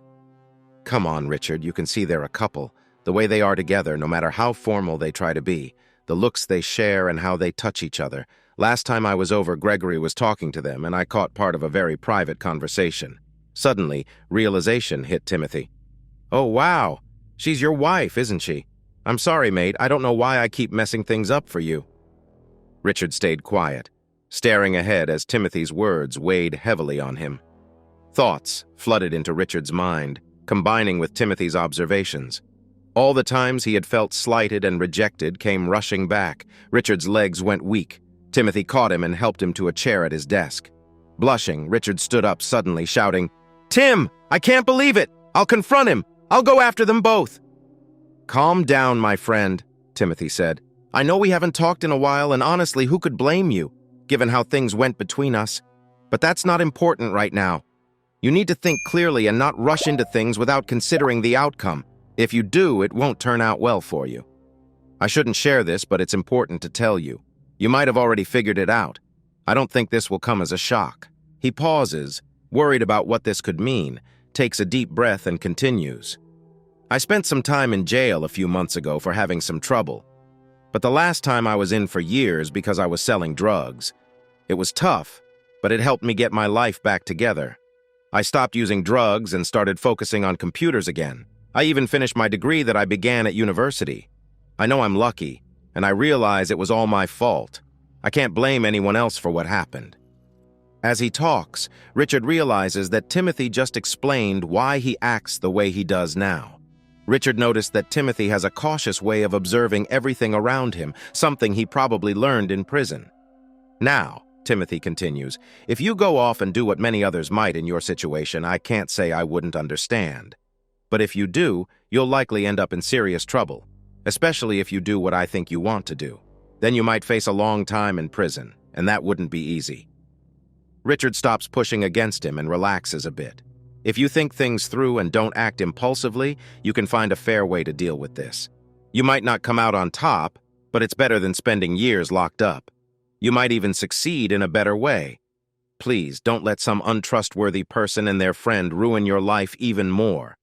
"Come on, Richard, you can see they're a couple. The way they are together, no matter how formal they try to be, the looks they share and how they touch each other. Last time I was over, Gregory was talking to them, and I caught part of a very private conversation." Suddenly, realization hit Timothy. "Oh, wow. She's your wife, isn't she? I'm sorry, mate. I don't know why I keep messing things up for you." Richard stayed quiet, staring ahead as Timothy's words weighed heavily on him. Thoughts flooded into Richard's mind, combining with Timothy's observations. All the times he had felt slighted and rejected came rushing back. Richard's legs went weak. Timothy caught him and helped him to a chair at his desk. Blushing, Richard stood up suddenly, shouting, "Tim, I can't believe it! I'll confront him! I'll go after them both!" "Calm down, my friend," Timothy said. "I know we haven't talked in a while, and honestly, who could blame you, given how things went between us? But that's not important right now. You need to think clearly and not rush into things without considering the outcome. If you do, it won't turn out well for you. I shouldn't share this, but it's important to tell you. You might have already figured it out. I don't think this will come as a shock." He pauses, worried about what this could mean, takes a deep breath and continues. "I spent some time in jail a few months ago for having some trouble. But the last time I was in for years because I was selling drugs. It was tough, but it helped me get my life back together. I stopped using drugs and started focusing on computers again. I even finished my degree that I began at university. I know I'm lucky, and I realize it was all my fault. I can't blame anyone else for what happened." As he talks, Richard realizes that Timothy just explained why he acts the way he does now. Richard noticed that Timothy has a cautious way of observing everything around him, something he probably learned in prison. "Now," Timothy continues, "if you go off and do what many others might in your situation, I can't say I wouldn't understand. But if you do, you'll likely end up in serious trouble, especially if you do what I think you want to do. Then you might face a long time in prison, and that wouldn't be easy." Richard stops pushing against him and relaxes a bit. If you think things through and don't act impulsively, you can find a fair way to deal with this. You might not come out on top, but it's better than spending years locked up. You might even succeed in a better way. Please, don't let some untrustworthy person and their friend ruin your life even more.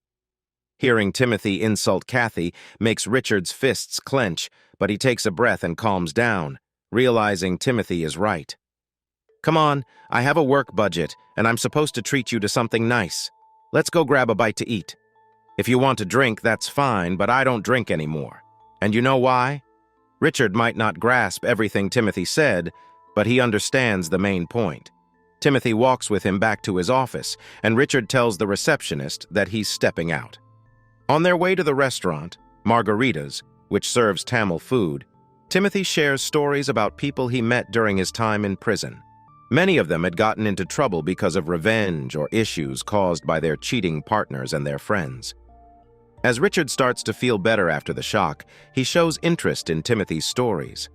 Hearing Timothy insult Cathy makes Richard's fists clench, but he takes a breath and calms down, realizing Timothy is right. "Come on, I have a work budget, and I'm supposed to treat you to something nice. Let's go grab a bite to eat. If you want to drink, that's fine, but I don't drink anymore. And you know why?" Richard might not grasp everything Timothy said, but he understands the main point. Timothy walks with him back to his office, and Richard tells the receptionist that he's stepping out. On their way to the restaurant, Margarita's, which serves Tamil food, Timothy shares stories about people he met during his time in prison. Many of them had gotten into trouble because of revenge or issues caused by their cheating partners and their friends. As Richard starts to feel better after the shock, he shows interest in Timothy's stories.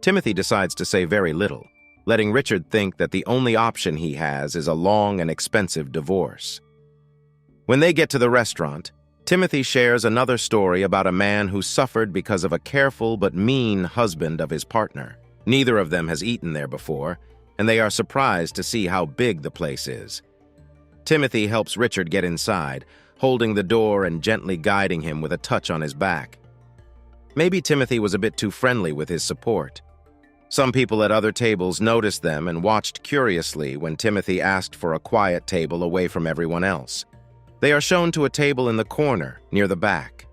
Timothy decides to say very little, letting Richard think that the only option he has is a long and expensive divorce. When they get to the restaurant, Timothy shares another story about a man who suffered because of a careful but mean husband of his partner. Neither of them has eaten there before, and they are surprised to see how big the place is. Timothy helps Richard get inside, holding the door and gently guiding him with a touch on his back. Maybe Timothy was a bit too friendly with his support. Some people at other tables noticed them and watched curiously when Timothy asked for a quiet table away from everyone else. They are shown to a table in the corner, near the back.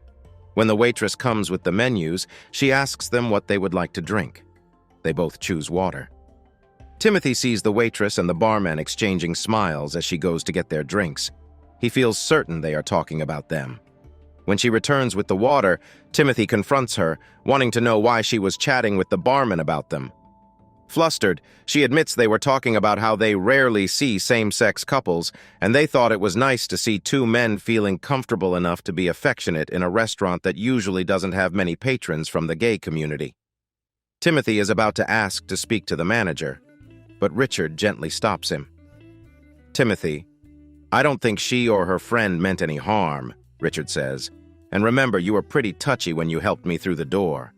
When the waitress comes with the menus, she asks them what they would like to drink. They both choose water. Timothy sees the waitress and the barman exchanging smiles as she goes to get their drinks. He feels certain they are talking about them. When she returns with the water, Timothy confronts her, wanting to know why she was chatting with the barman about them. Flustered, she admits they were talking about how they rarely see same-sex couples, and they thought it was nice to see two men feeling comfortable enough to be affectionate in a restaurant that usually doesn't have many patrons from the gay community. Timothy is about to ask to speak to the manager, but Richard gently stops him. "Timothy, I don't think she or her friend meant any harm," Richard says, "and remember, you were pretty touchy when you helped me through the door."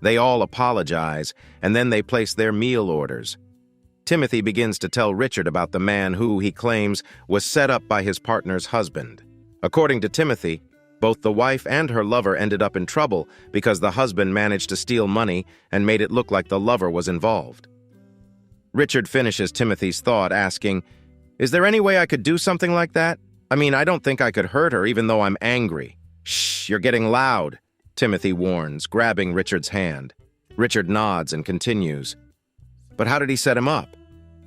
They all apologize, and then they place their meal orders. Timothy begins to tell Richard about the man who, he claims, was set up by his partner's husband. According to Timothy, both the wife and her lover ended up in trouble because the husband managed to steal money and made it look like the lover was involved. Richard finishes Timothy's thought, asking, "Is there any way I could do something like that? I mean, I don't think I could hurt her even though I'm angry." "Shh, you're getting loud," Timothy warns, grabbing Richard's hand. Richard nods and continues. "But how did he set him up?"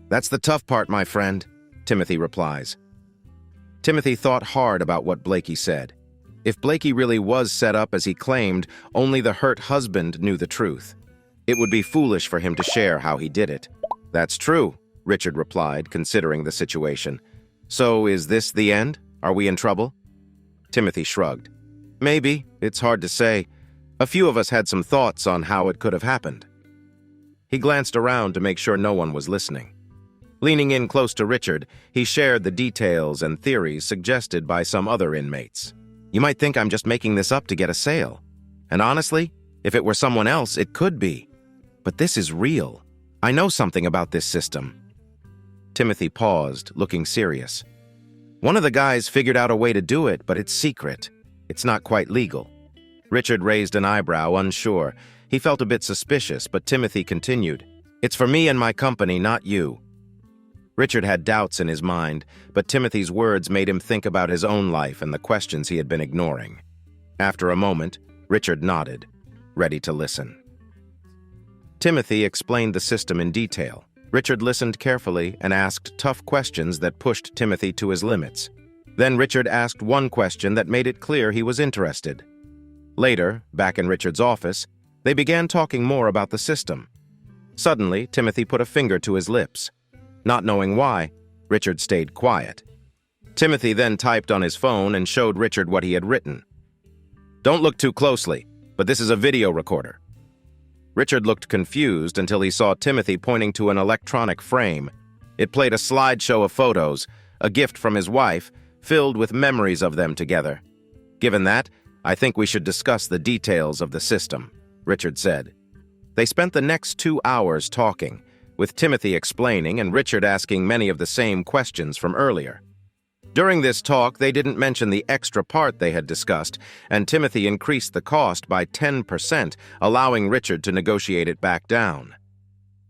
"That's the tough part, my friend," Timothy replies. Timothy thought hard about what Blakey said. If Blakey really was set up as he claimed, only the hurt husband knew the truth. It would be foolish for him to share how he did it. "That's true," Richard replied, considering the situation. "So is this the end? Are we in trouble?" Timothy shrugged. "Maybe. It's hard to say. A few of us had some thoughts on how it could have happened." He glanced around to make sure no one was listening. Leaning in close to Richard, he shared the details and theories suggested by some other inmates. "You might think I'm just making this up to get a sale. And honestly, if it were someone else, it could be. But this is real. I know something about this system." Timothy paused, looking serious. "One of the guys figured out a way to do it, but it's secret. It's not quite legal." Richard raised an eyebrow, unsure. He felt a bit suspicious, but Timothy continued, "It's for me and my company, not you." Richard had doubts in his mind, but Timothy's words made him think about his own life and the questions he had been ignoring. After a moment, Richard nodded, ready to listen. Timothy explained the system in detail. Richard listened carefully and asked tough questions that pushed Timothy to his limits. Then Richard asked one question that made it clear he was interested. Later, back in Richard's office, they began talking more about the system. Suddenly, Timothy put a finger to his lips. Not knowing why, Richard stayed quiet. Timothy then typed on his phone and showed Richard what he had written. "Don't look too closely, but this is a video recorder." Richard looked confused until he saw Timothy pointing to an electronic frame. It played a slideshow of photos, a gift from his wife, filled with memories of them together. "Given that, I think we should discuss the details of the system," Richard said. They spent the next 2 hours talking, with Timothy explaining and Richard asking many of the same questions from earlier. During this talk, they didn't mention the extra part they had discussed, and Timothy increased the cost by 10%, allowing Richard to negotiate it back down.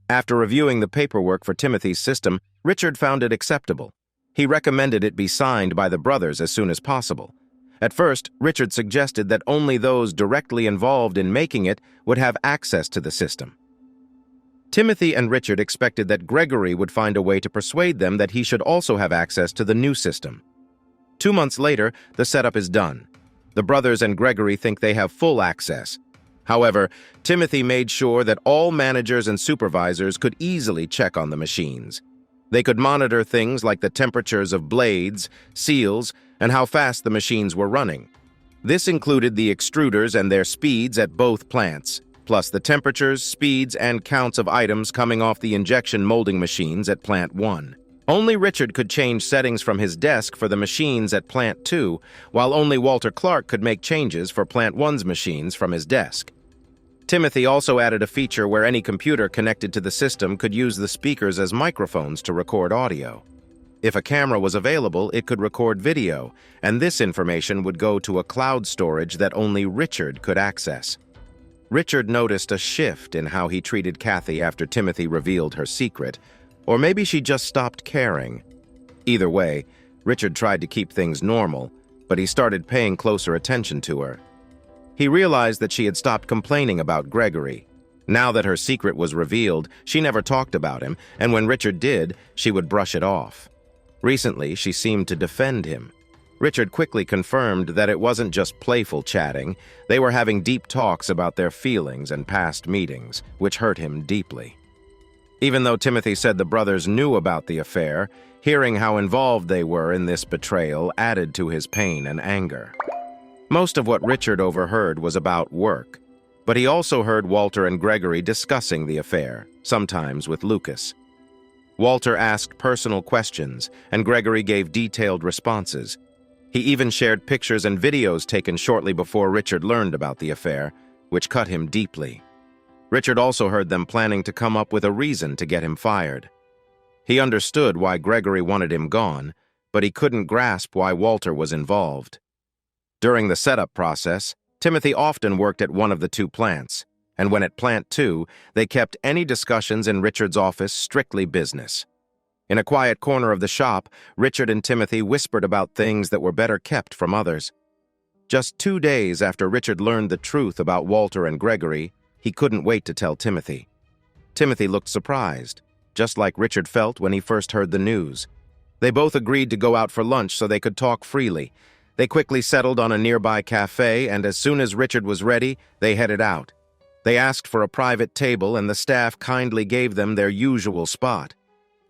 After reviewing the paperwork for Timothy's system, Richard found it acceptable. He recommended it be signed by the brothers as soon as possible. At first, Richard suggested that only those directly involved in making it would have access to the system. Timothy and Richard expected that Gregory would find a way to persuade them that he should also have access to the new system. 2 months later, the setup is done. The brothers and Gregory think they have full access. However, Timothy made sure that all managers and supervisors could easily check on the machines. They could monitor things like the temperatures of blades, seals, and how fast the machines were running. This included the extruders and their speeds at both plants. plus the temperatures, speeds, and counts of items coming off the injection molding machines at Plant 1. Only Richard could change settings from his desk for the machines at Plant 2, while only Walter Clark could make changes for Plant 1's machines from his desk. Timothy also added a feature where any computer connected to the system could use the speakers as microphones to record audio. If a camera was available, it could record video, and this information would go to a cloud storage that only Richard could access. Richard noticed a shift in how he treated Cathy after Timothy revealed her secret, or maybe she just stopped caring. Either way, Richard tried to keep things normal, but he started paying closer attention to her. He realized that she had stopped complaining about Gregory. Now that her secret was revealed, she never talked about him, and when Richard did, she would brush it off. Recently, she seemed to defend him. Richard quickly confirmed that it wasn't just playful chatting. They were having deep talks about their feelings and past meetings, which hurt him deeply. Even though Timothy said the brothers knew about the affair, hearing how involved they were in this betrayal added to his pain and anger. Most of what Richard overheard was about work, but he also heard Walter and Gregory discussing the affair, sometimes with Lucas. Walter asked personal questions, and Gregory gave detailed responses. He even shared pictures and videos taken shortly before Richard learned about the affair, which cut him deeply. Richard also heard them planning to come up with a reason to get him fired. He understood why Gregory wanted him gone, but he couldn't grasp why Walter was involved. During the setup process, Timothy often worked at one of the two plants, and when at Plant 2, they kept any discussions in Richard's office strictly business. In a quiet corner of the shop, Richard and Timothy whispered about things that were better kept from others. Just 2 days after Richard learned the truth about Walter and Gregory, he couldn't wait to tell Timothy. Timothy looked surprised, just like Richard felt when he first heard the news. They both agreed to go out for lunch so they could talk freely. They quickly settled on a nearby cafe, and as soon as Richard was ready, they headed out. They asked for a private table, and the staff kindly gave them their usual spot.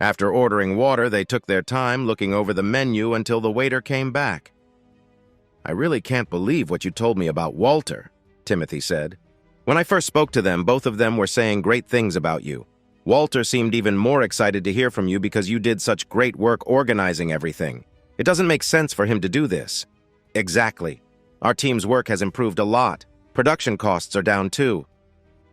After ordering water, they took their time looking over the menu until the waiter came back. "I really can't believe what you told me about Walter," Timothy said. "When I first spoke to them, both of them were saying great things about you. Walter seemed even more excited to hear from you because you did such great work organizing everything. It doesn't make sense for him to do this." "Exactly. Our team's work has improved a lot. Production costs are down too.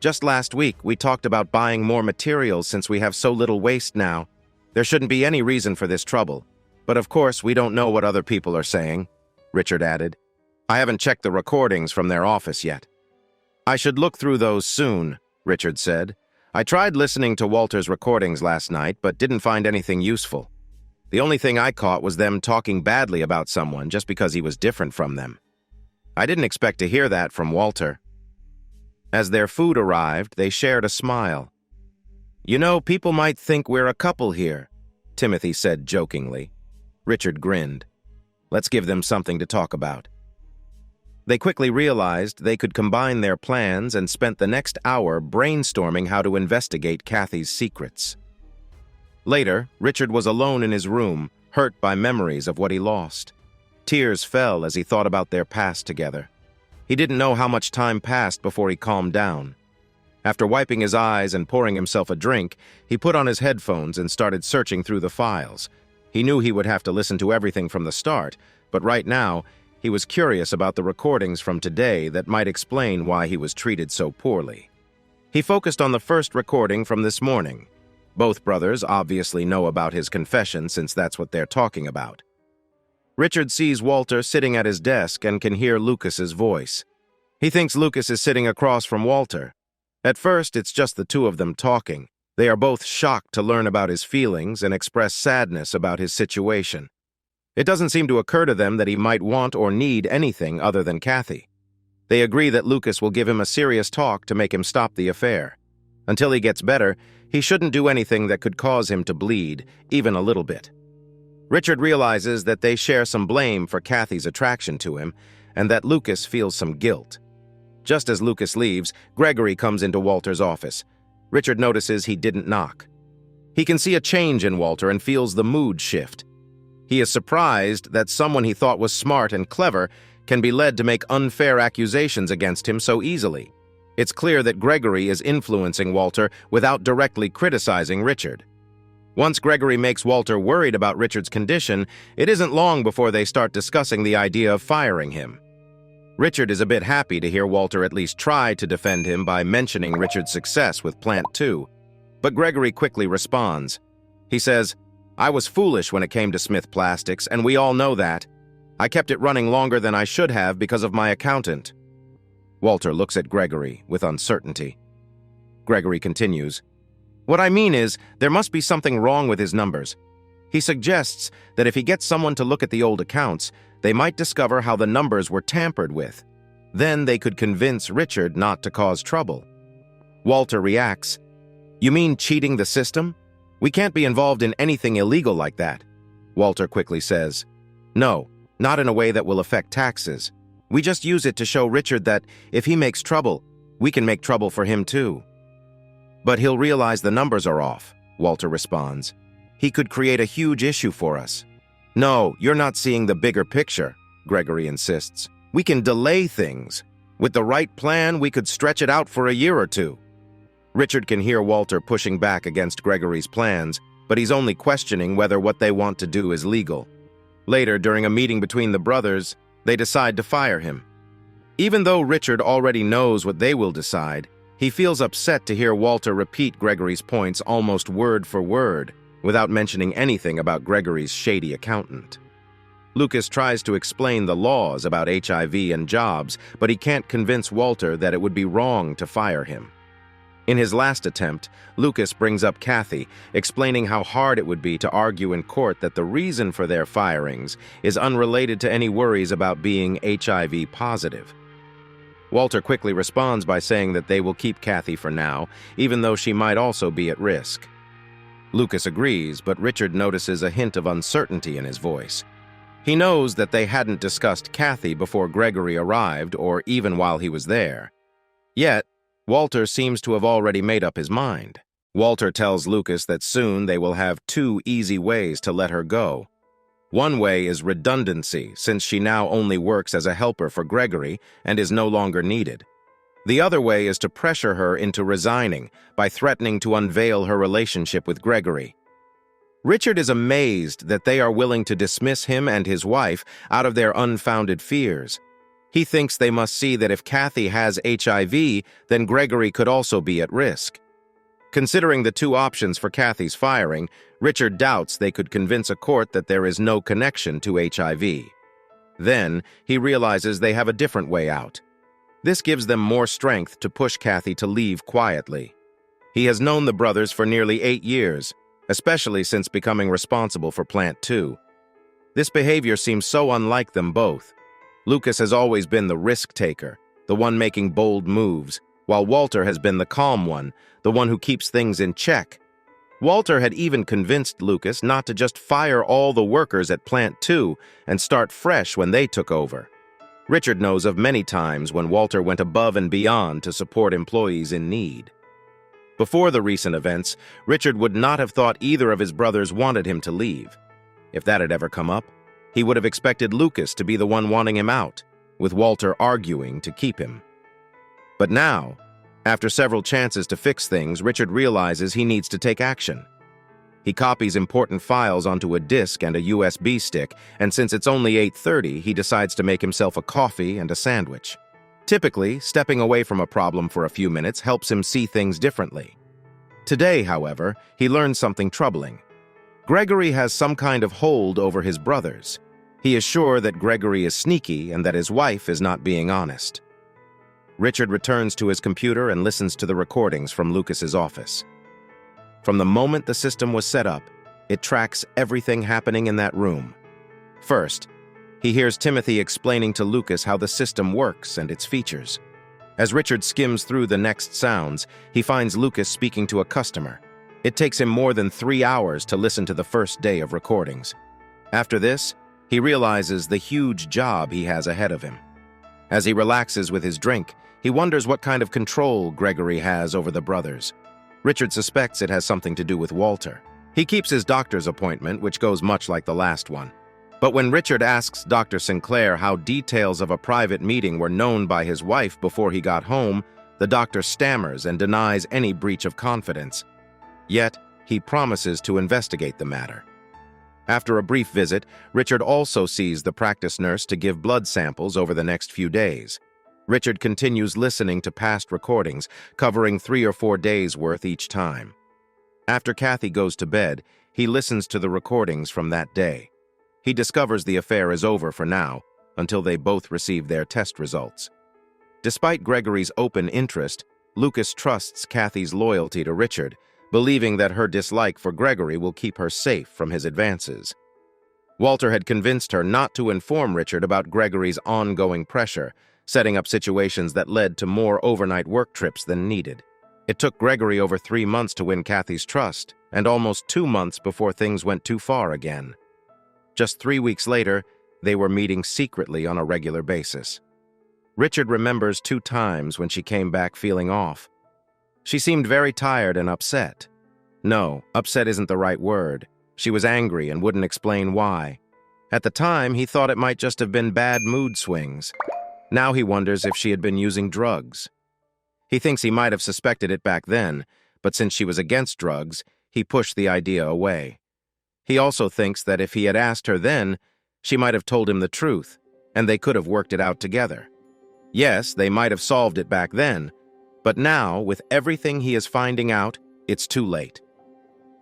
Just last week, we talked about buying more materials since we have so little waste now. There shouldn't be any reason for this trouble. But of course, we don't know what other people are saying," Richard added. "I haven't checked the recordings from their office yet." "I should look through those soon," Richard said. "I tried listening to Walter's recordings last night, but didn't find anything useful. The only thing I caught was them talking badly about someone just because he was different from them. I didn't expect to hear that from Walter." As their food arrived, they shared a smile. "You know, people might think we're a couple here," Timothy said jokingly. Richard grinned. "Let's give them something to talk about." They quickly realized they could combine their plans and spent the next hour brainstorming how to investigate Cathy's secrets. Later, Richard was alone in his room, hurt by memories of what he lost. Tears fell as he thought about their past together. He didn't know how much time passed before he calmed down. After wiping his eyes and pouring himself a drink, he put on his headphones and started searching through the files. He knew he would have to listen to everything from the start, but right now, he was curious about the recordings from today that might explain why he was treated so poorly. He focused on the first recording from this morning. Both brothers obviously know about his confession since that's what they're talking about. Richard sees Walter sitting at his desk and can hear Lucas's voice. He thinks Lucas is sitting across from Walter. At first, it's just the two of them talking. They are both shocked to learn about his feelings and express sadness about his situation. It doesn't seem to occur to them that he might want or need anything other than Cathy. They agree that Lucas will give him a serious talk to make him stop the affair. Until he gets better, he shouldn't do anything that could cause him to bleed, even a little bit. Richard realizes that they share some blame for Cathy's attraction to him, and that Lucas feels some guilt. Just as Lucas leaves, Gregory comes into Walter's office. Richard notices he didn't knock. He can see a change in Walter and feels the mood shift. He is surprised that someone he thought was smart and clever can be led to make unfair accusations against him so easily. It's clear that Gregory is influencing Walter without directly criticizing Richard. Once Gregory makes Walter worried about Richard's condition, it isn't long before they start discussing the idea of firing him. Richard is a bit happy to hear Walter at least try to defend him by mentioning Richard's success with Plant 2, but Gregory quickly responds. He says, "I was foolish when it came to Smith Plastics, and we all know that. I kept it running longer than I should have because of my accountant." Walter looks at Gregory with uncertainty. Gregory continues, "What I mean is, there must be something wrong with his numbers. He suggests that if he gets someone to look at the old accounts, they might discover how the numbers were tampered with. Then they could convince Richard not to cause trouble." Walter reacts, "You mean cheating the system? We can't be involved in anything illegal like that." Walter quickly says, "No, not in a way that will affect taxes. We just use it to show Richard that if he makes trouble, we can make trouble for him too." "But he'll realize the numbers are off," Walter responds. "He could create a huge issue for us." "No, you're not seeing the bigger picture," Gregory insists. "We can delay things. With the right plan, we could stretch it out for a year or two." Richard can hear Walter pushing back against Gregory's plans, but he's only questioning whether what they want to do is legal. Later, during a meeting between the brothers, they decide to fire him. Even though Richard already knows what they will decide, he feels upset to hear Walter repeat Gregory's points almost word for word, without mentioning anything about Gregory's shady accountant. Lucas tries to explain the laws about HIV and jobs, but he can't convince Walter that it would be wrong to fire him. In his last attempt, Lucas brings up Cathy, explaining how hard it would be to argue in court that the reason for their firings is unrelated to any worries about being HIV positive. Walter quickly responds by saying that they will keep Cathy for now, even though she might also be at risk. Lucas agrees, but Richard notices a hint of uncertainty in his voice. He knows that they hadn't discussed Cathy before Gregory arrived or even while he was there. Yet, Walter seems to have already made up his mind. Walter tells Lucas that soon they will have two easy ways to let her go. One way is redundancy, since she now only works as a helper for Gregory and is no longer needed. The other way is to pressure her into resigning by threatening to unveil her relationship with Gregory. Richard is amazed that they are willing to dismiss him and his wife out of their unfounded fears. He thinks they must see that if Cathy has HIV, then Gregory could also be at risk. Considering the two options for Cathy's firing, Richard doubts they could convince a court that there is no connection to HIV. Then, he realizes they have a different way out. This gives them more strength to push Cathy to leave quietly. He has known the brothers for nearly 8 years, especially since becoming responsible for Plant 2. This behavior seems so unlike them both. Lucas has always been the risk-taker, the one making bold moves, while Walter has been the calm one, the one who keeps things in check. Walter had even convinced Lucas not to just fire all the workers at Plant 2 and start fresh when they took over. Richard knows of many times when Walter went above and beyond to support employees in need. Before the recent events, Richard would not have thought either of his brothers wanted him to leave. If that had ever come up, he would have expected Lucas to be the one wanting him out, with Walter arguing to keep him. But now, after several chances to fix things, Richard realizes he needs to take action. He copies important files onto a disk and a USB stick, and since it's only 8:30, he decides to make himself a coffee and a sandwich. Typically, stepping away from a problem for a few minutes helps him see things differently. Today, however, he learns something troubling. Gregory has some kind of hold over his brothers. He is sure that Gregory is sneaky and that his wife is not being honest. Richard returns to his computer and listens to the recordings from Lucas's office. From the moment the system was set up, it tracks everything happening in that room. First, he hears Timothy explaining to Lucas how the system works and its features. As Richard skims through the next sounds, he finds Lucas speaking to a customer. It takes him more than 3 hours to listen to the first day of recordings. After this, he realizes the huge job he has ahead of him. As he relaxes with his drink, he wonders what kind of control Gregory has over the brothers. Richard suspects it has something to do with Walter. He keeps his doctor's appointment, which goes much like the last one. But when Richard asks Dr. Sinclair how details of a private meeting were known by his wife before he got home, The doctor stammers and denies any breach of confidence. Yet, he promises to investigate the matter. After a brief visit, Richard also sees the practice nurse to give blood samples over the next few days. Richard continues listening to past recordings, covering 3 or 4 days' worth each time. After Cathy goes to bed, he listens to the recordings from that day. He discovers the affair is over for now, until they both receive their test results. Despite Gregory's open interest, Lucas trusts Cathy's loyalty to Richard, believing that her dislike for Gregory will keep her safe from his advances. Walter had convinced her not to inform Richard about Gregory's ongoing pressure, setting up situations that led to more overnight work trips than needed. It took Gregory over 3 months to win Cathy's trust, and almost 2 months before things went too far again. Just 3 weeks later, they were meeting secretly on a regular basis. Richard remembers 2 times when she came back feeling off. She seemed very tired and upset. No, upset isn't the right word. She was angry and wouldn't explain why. At the time, he thought it might just have been bad mood swings. Now he wonders if she had been using drugs. He thinks he might have suspected it back then, but since she was against drugs, he pushed the idea away. He also thinks that if he had asked her then, she might have told him the truth, and they could have worked it out together. Yes, they might have solved it back then, but now, with everything he is finding out, it's too late.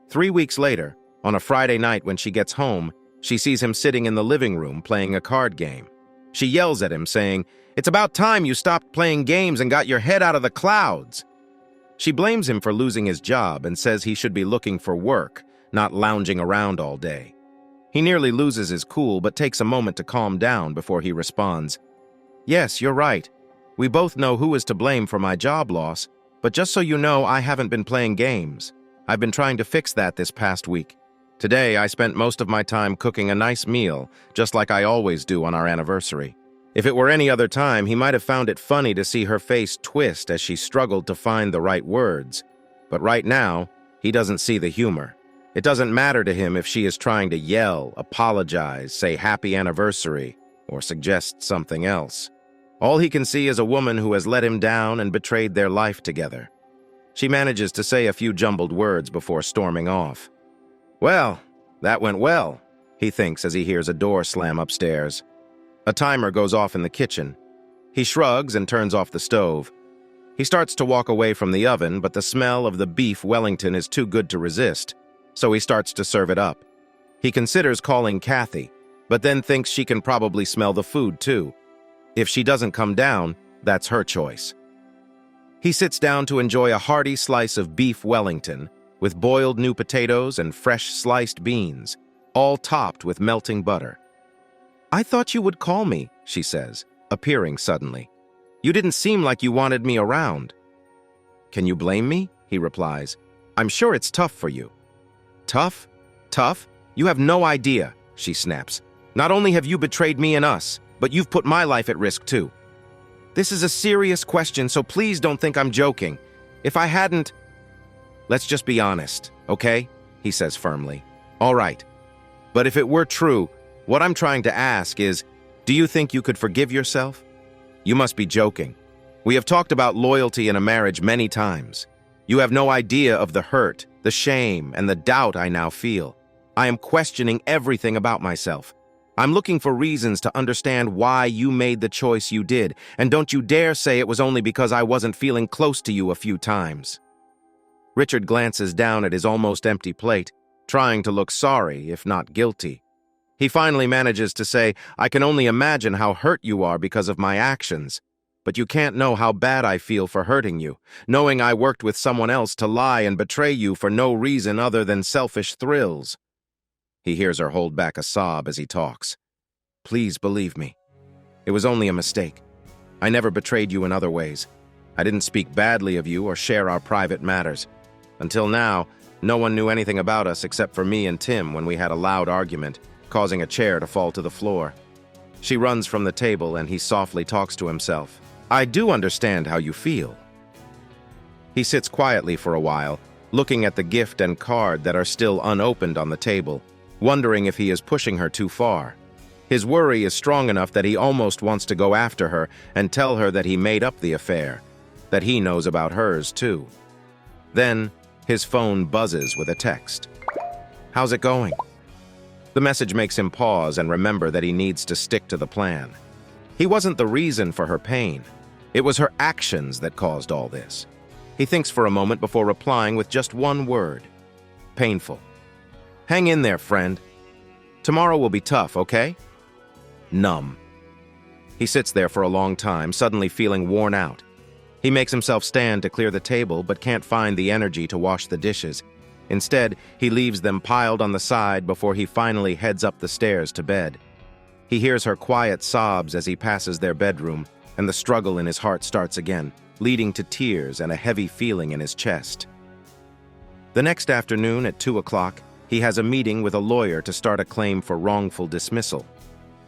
3 weeks later, on a Friday night when she gets home, she sees him sitting in the living room playing a card game. She yells at him, saying, "It's about time you stopped playing games and got your head out of the clouds." She blames him for losing his job and says he should be looking for work, not lounging around all day. He nearly loses his cool, but takes a moment to calm down before he responds, "Yes, you're right. We both know who is to blame for my job loss, but just so you know, I haven't been playing games. I've been trying to fix that this past week. Today, I spent most of my time cooking a nice meal, just like I always do on our anniversary." If it were any other time, he might have found it funny to see her face twist as she struggled to find the right words. But right now, he doesn't see the humor. It doesn't matter to him if she is trying to yell, apologize, say happy anniversary, or suggest something else. All he can see is a woman who has let him down and betrayed their life together. She manages to say a few jumbled words before storming off. "Well, that went well," he thinks as he hears a door slam upstairs. A timer goes off in the kitchen. He shrugs and turns off the stove. He starts to walk away from the oven, but the smell of the beef Wellington is too good to resist, so he starts to serve it up. He considers calling Cathy, but then thinks she can probably smell the food too. If she doesn't come down, that's her choice. He sits down to enjoy a hearty slice of beef Wellington with boiled new potatoes and fresh sliced beans, all topped with melting butter. "I thought you would call me," she says, appearing suddenly. "You didn't seem like you wanted me around." "Can you blame me?" he replies. "I'm sure it's tough for you." "Tough? Tough? You have no idea," she snaps. "Not only have you betrayed me and us, but you've put my life at risk too. This is a serious question, so please don't think I'm joking. If I hadn't—" "Let's just be honest, okay?" he says firmly. "All right. But if it were true, what I'm trying to ask is, do you think you could forgive yourself? You must be joking. We have talked about loyalty in a marriage many times. You have no idea of the hurt, the shame, and the doubt I now feel. I am questioning everything about myself. I'm looking for reasons to understand why you made the choice you did, and don't you dare say it was only because I wasn't feeling close to you a few times." Richard glances down at his almost empty plate, trying to look sorry, if not guilty. He finally manages to say, "I can only imagine how hurt you are because of my actions, but you can't know how bad I feel for hurting you, knowing I worked with someone else to lie and betray you for no reason other than selfish thrills." He hears her hold back a sob as he talks. "Please believe me. It was only a mistake. I never betrayed you in other ways. I didn't speak badly of you or share our private matters. Until now, no one knew anything about us except for me and Tim when we had a loud argument, causing a chair to fall to the floor." She runs from the table and he softly talks to himself. "I do understand how you feel." He sits quietly for a while, looking at the gift and card that are still unopened on the table, wondering if he is pushing her too far. His worry is strong enough that he almost wants to go after her and tell her that he made up the affair. that he knows about hers too. Then, his phone buzzes with a text. "How's it going?" The message makes him pause and remember that he needs to stick to the plan. He wasn't the reason for her pain. It was her actions that caused all this. He thinks for a moment before replying with just one word. Painful. "Hang in there, friend. Tomorrow will be tough, okay?" Numb. He sits there for a long time, suddenly feeling worn out. He makes himself stand to clear the table, but can't find the energy to wash the dishes. Instead, he leaves them piled on the side before he finally heads up the stairs to bed. He hears her quiet sobs as he passes their bedroom, and the struggle in his heart starts again, leading to tears and a heavy feeling in his chest. The next afternoon at 2 o'clock, he has a meeting with a lawyer to start a claim for wrongful dismissal.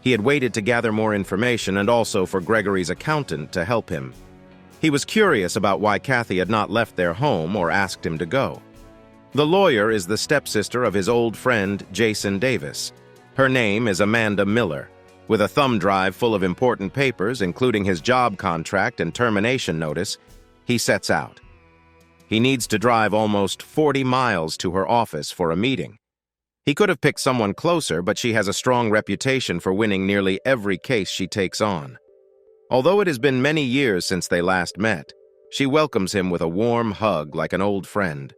He had waited to gather more information and also for Gregory's accountant to help him. He was curious about why Cathy had not left their home or asked him to go. The lawyer is the stepsister of his old friend, Jason Davis. Her name is Amanda Miller. With a thumb drive full of important papers, including his job contract and termination notice, he sets out. He needs to drive almost 40 miles to her office for a meeting. He could have picked someone closer, but she has a strong reputation for winning nearly every case she takes on. Although it has been many years since they last met, she welcomes him with a warm hug like an old friend.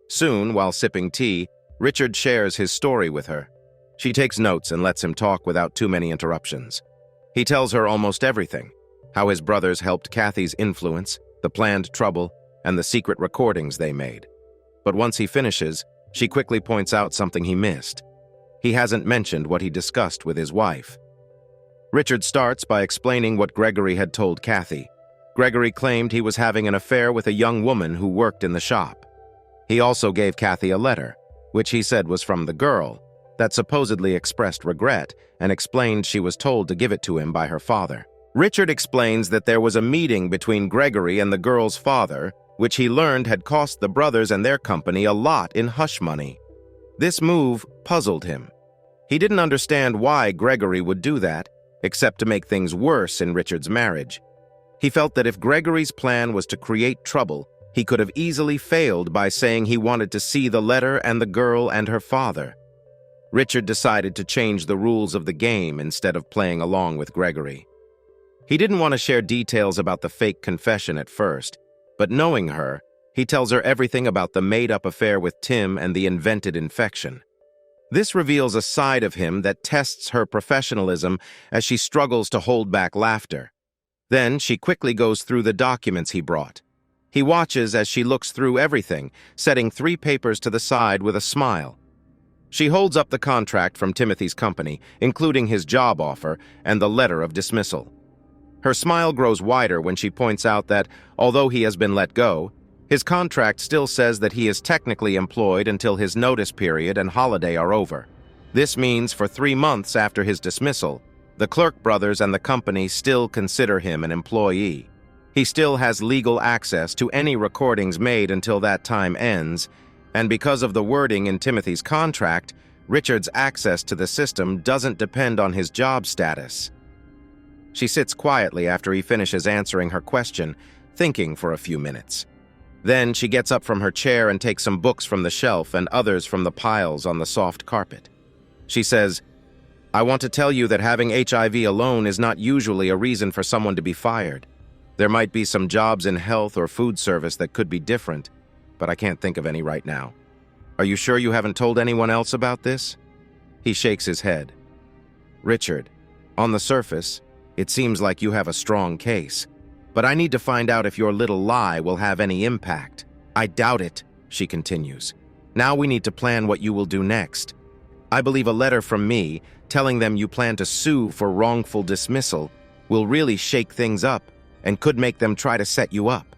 Soon, while sipping tea, Richard shares his story with her. She takes notes and lets him talk without too many interruptions. He tells her almost everything, how his brothers helped Cathy's influence, the planned trouble, and the secret recordings they made. But once he finishes, she quickly points out something he missed. He hasn't mentioned what he discussed with his wife. Richard starts by explaining what Gregory had told Cathy. Gregory claimed he was having an affair with a young woman who worked in the shop. He also gave Cathy a letter, which he said was from the girl, that supposedly expressed regret and explained she was told to give it to him by her father. Richard explains that there was a meeting between Gregory and the girl's father, which he learned had cost the brothers and their company a lot in hush money. This move puzzled him. He didn't understand why Gregory would do that, except to make things worse in Richard's marriage. He felt that if Gregory's plan was to create trouble, he could have easily failed by saying he wanted to see the letter and the girl and her father. Richard decided to change the rules of the game instead of playing along with Gregory. He didn't want to share details about the fake confession at first, but knowing her, he tells her everything about the made-up affair with Tim and the invented infection. This reveals a side of him that tests her professionalism as she struggles to hold back laughter. Then she quickly goes through the documents he brought. He watches as she looks through everything, setting 3 papers to the side with a smile. She holds up the contract from Timothy's company, including his job offer and the letter of dismissal. Her smile grows wider when she points out that, although he has been let go, his contract still says that he is technically employed until his notice period and holiday are over. This means for 3 months after his dismissal, the Clerk brothers and the company still consider him an employee. He still has legal access to any recordings made until that time ends, and because of the wording in Timothy's contract, Richard's access to the system doesn't depend on his job status. She sits quietly after he finishes answering her question, thinking for a few minutes. Then she gets up from her chair and takes some books from the shelf and others from the piles on the soft carpet. She says, "I want to tell you that having HIV alone is not usually a reason for someone to be fired. There might be some jobs in health or food service that could be different, but I can't think of any right now. Are you sure you haven't told anyone else about this?" He shakes his head. "Richard, on the surface, it seems like you have a strong case, but I need to find out if your little lie will have any impact." "I doubt it," she continues. "Now we need to plan what you will do next. I believe a letter from me, telling them you plan to sue for wrongful dismissal, will really shake things up and could make them try to set you up."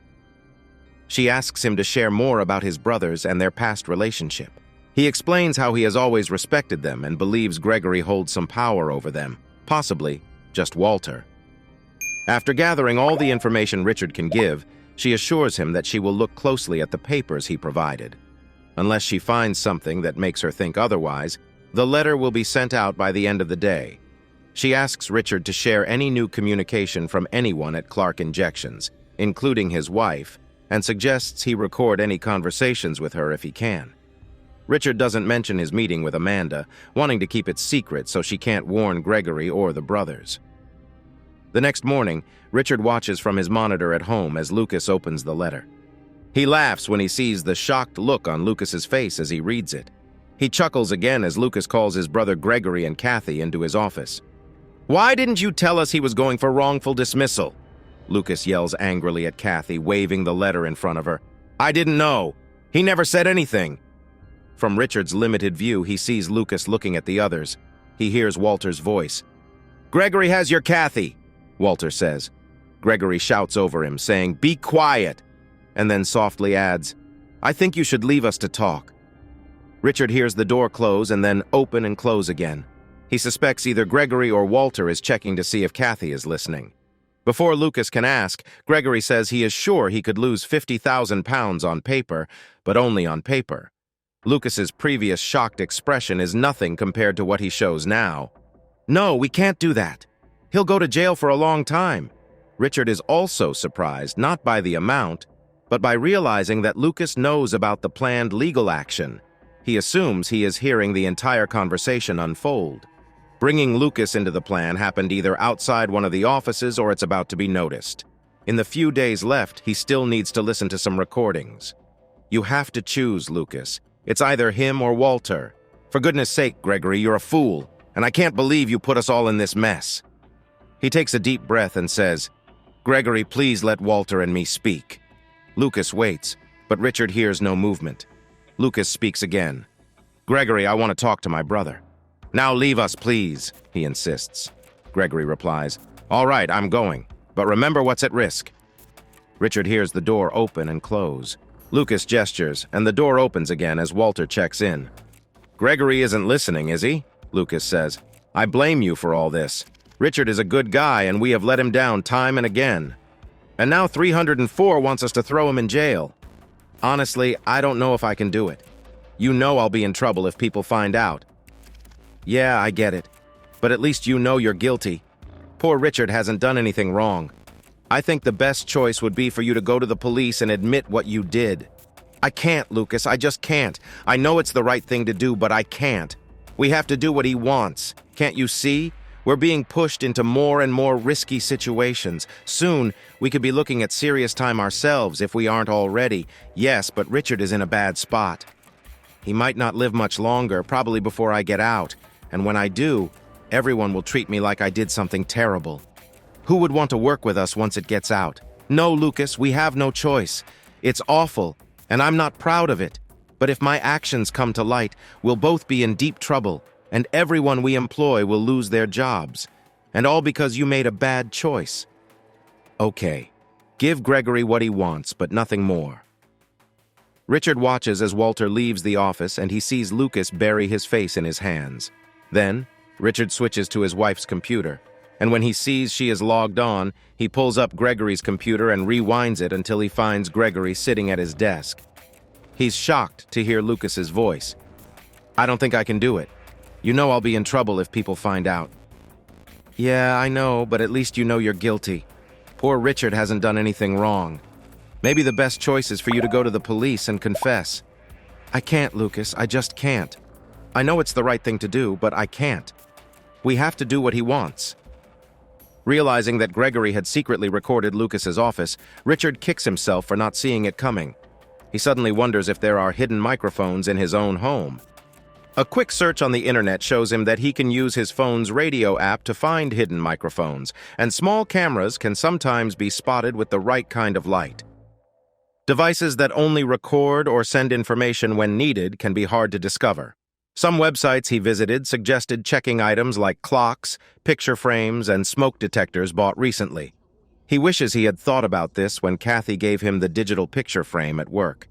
She asks him to share more about his brothers and their past relationship. He explains how he has always respected them and believes Gregory holds some power over them, possibly just Walter. After gathering all the information Richard can give, she assures him that she will look closely at the papers he provided. Unless she finds something that makes her think otherwise, the letter will be sent out by the end of the day. She asks Richard to share any new communication from anyone at Clark Injections, including his wife, and suggests he record any conversations with her if he can. Richard doesn't mention his meeting with Amanda, wanting to keep it secret so she can't warn Gregory or the brothers. The next morning, Richard watches from his monitor at home as Lucas opens the letter. He laughs when he sees the shocked look on Lucas's face as he reads it. He chuckles again as Lucas calls his brother Gregory and Cathy into his office. "Why didn't you tell us he was going for wrongful dismissal?" Lucas yells angrily at Cathy, waving the letter in front of her. "I didn't know. He never said anything." From Richard's limited view, he sees Lucas looking at the others. He hears Walter's voice. "Gregory has your Cathy," Walter says. Gregory shouts over him, saying, "Be quiet," and then softly adds, "I think you should leave us to talk." Richard hears the door close and then open and close again. He suspects either Gregory or Walter is checking to see if Cathy is listening. Before Lucas can ask, Gregory says he is sure he could lose £50,000 on paper, but only on paper. Lucas's previous shocked expression is nothing compared to what he shows now. "No, we can't do that. He'll go to jail for a long time." Richard is also surprised, not by the amount, but by realizing that Lucas knows about the planned legal action. He assumes he is hearing the entire conversation unfold. Bringing Lucas into the plan happened either outside one of the offices or it's about to be noticed. In the few days left, he still needs to listen to some recordings. You have to choose, Lucas. It's either him or Walter. For goodness sake, Gregory, you're a fool, and I can't believe you put us all in this mess. He takes a deep breath and says, "Gregory, please let Walter and me speak." Lucas waits, but Richard hears no movement. Lucas speaks again. "Gregory, I want to talk to my brother." "Now leave us, please," he insists. Gregory replies, "All right, I'm going, but remember what's at risk." Richard hears the door open and close. Lucas gestures, and the door opens again as Walter checks in. "Gregory isn't listening, is he?" Lucas says. "I blame you for all this. Richard is a good guy, and we have let him down time and again. And now 304 wants us to throw him in jail. Honestly, I don't know if I can do it. You know I'll be in trouble if people find out." "Yeah, I get it. But at least you know you're guilty. Poor Richard hasn't done anything wrong. I think the best choice would be for you to go to the police and admit what you did." "I can't, Lucas. I just can't. I know it's the right thing to do, but I can't. We have to do what he wants. Can't you see? We're being pushed into more and more risky situations. Soon, we could be looking at serious time ourselves if we aren't already. Yes, but Richard is in a bad spot. He might not live much longer, probably before I get out. And when I do, everyone will treat me like I did something terrible. Who would want to work with us once it gets out? No, Lucas, we have no choice. It's awful, and I'm not proud of it. But if my actions come to light, we'll both be in deep trouble, and everyone we employ will lose their jobs. And all because you made a bad choice. Okay, give Gregory what he wants, but nothing more." Richard watches as Walter leaves the office, and he sees Lucas bury his face in his hands. Then, Richard switches to his wife's computer. And when he sees she is logged on, he pulls up Gregory's computer and rewinds it until he finds Gregory sitting at his desk. He's shocked to hear Lucas's voice. "I don't think I can do it. You know I'll be in trouble if people find out." "Yeah, I know, but at least you know you're guilty. Poor Richard hasn't done anything wrong. Maybe the best choice is for you to go to the police and confess." "I can't, Lucas. I just can't. I know it's the right thing to do, but I can't. We have to do what he wants." Realizing that Gregory had secretly recorded Lucas's office, Richard kicks himself for not seeing it coming. He suddenly wonders if there are hidden microphones in his own home. A quick search on the internet shows him that he can use his phone's radio app to find hidden microphones, and small cameras can sometimes be spotted with the right kind of light. Devices that only record or send information when needed can be hard to discover. Some websites he visited suggested checking items like clocks, picture frames, and smoke detectors bought recently. He wishes he had thought about this when Cathy gave him the digital picture frame at work.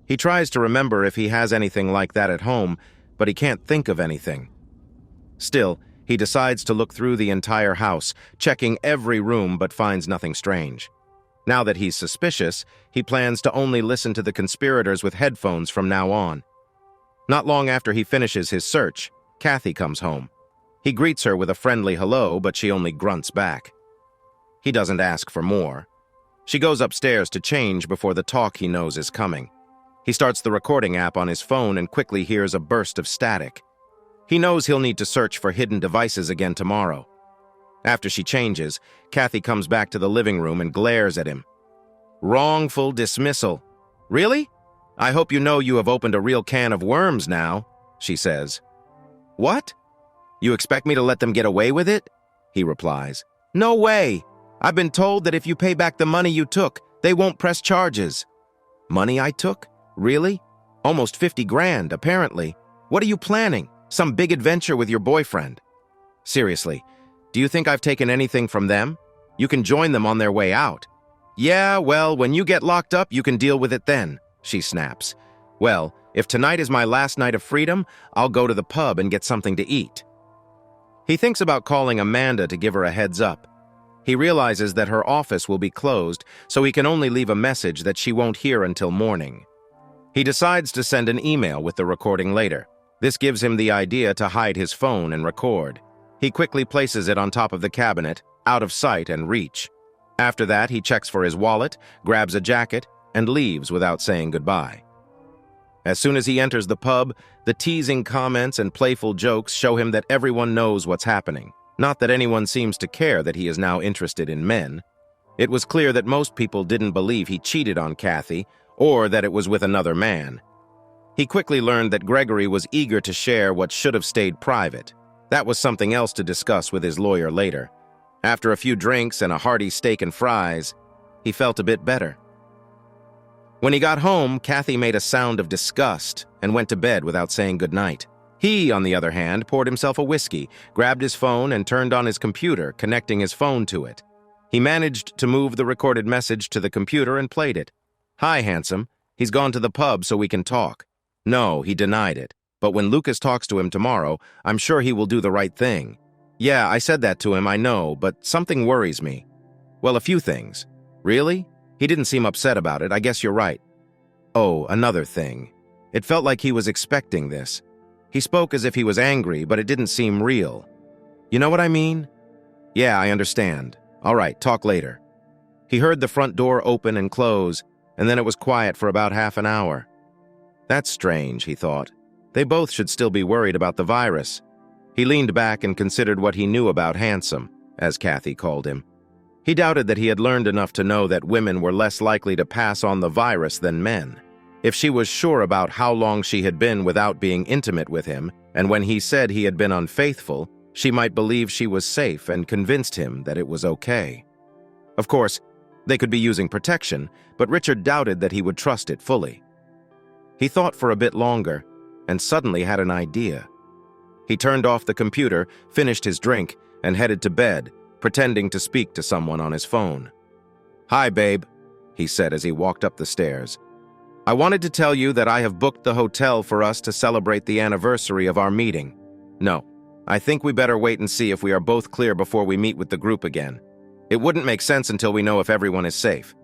He tries to remember if he has anything like that at home, but he can't think of anything. Still, he decides to look through the entire house, checking every room but finds nothing strange. Now that he's suspicious, he plans to only listen to the conspirators with headphones from now on. Not long after he finishes his search, Cathy comes home. He greets her with a friendly hello, but she only grunts back. He doesn't ask for more. She goes upstairs to change before the talk he knows is coming. He starts the recording app on his phone and quickly hears a burst of static. He knows he'll need to search for hidden devices again tomorrow. After she changes, Cathy comes back to the living room and glares at him. Wrongful dismissal. Really? I hope you know you have opened a real can of worms now, she says. What? You expect me to let them get away with it? He replies. No way. I've been told that if you pay back the money you took, they won't press charges. Money I took? Really? Almost 50 grand, apparently. What are you planning? Some big adventure with your boyfriend? Seriously, do you think I've taken anything from them? You can join them on their way out. Yeah, well, when you get locked up, you can deal with it then, she snaps. Well, if tonight is my last night of freedom, I'll go to the pub and get something to eat. He thinks about calling Amanda to give her a heads up. He realizes that her office will be closed, so he can only leave a message that she won't hear until morning. He decides to send an email with the recording later. This gives him the idea to hide his phone and record. He quickly places it on top of the cabinet, out of sight and reach. After that, he checks for his wallet, grabs a jacket, and leaves without saying goodbye. As soon as he enters the pub, the teasing comments and playful jokes show him that everyone knows what's happening. Not that anyone seems to care that he is now interested in men. It was clear that most people didn't believe he cheated on Cathy, or that it was with another man. He quickly learned that Gregory was eager to share what should have stayed private. That was something else to discuss with his lawyer later. After a few drinks and a hearty steak and fries, he felt a bit better. When he got home, Cathy made a sound of disgust and went to bed without saying goodnight. He, on the other hand, poured himself a whiskey, grabbed his phone, and turned on his computer, connecting his phone to it. He managed to move the recorded message to the computer and played it. Hi, handsome. He's gone to the pub so we can talk. No, he denied it. But when Lucas talks to him tomorrow, I'm sure he will do the right thing. Yeah, I said that to him, I know, but something worries me. Well, a few things. Really? He didn't seem upset about it. I guess you're right. Oh, another thing. It felt like he was expecting this. He spoke as if he was angry, but it didn't seem real. You know what I mean? Yeah, I understand. All right, talk later. He heard the front door open and close, and then it was quiet for about half an hour. That's strange, he thought. They both should still be worried about the virus. He leaned back and considered what he knew about Handsome, as Cathy called him. He doubted that he had learned enough to know that women were less likely to pass on the virus than men. If she was sure about how long she had been without being intimate with him, and when he said he had been unfaithful, she might believe she was safe and convinced him that it was okay. Of course, they could be using protection, but Richard doubted that he would trust it fully. He thought for a bit longer, and suddenly had an idea. He turned off the computer, finished his drink, and headed to bed, pretending to speak to someone on his phone. Hi, babe, he said as he walked up the stairs. I wanted to tell you that I have booked the hotel for us to celebrate the anniversary of our meeting. No, I think we better wait and see if we are both clear before we meet with the group again. It wouldn't make sense until we know if everyone is safe.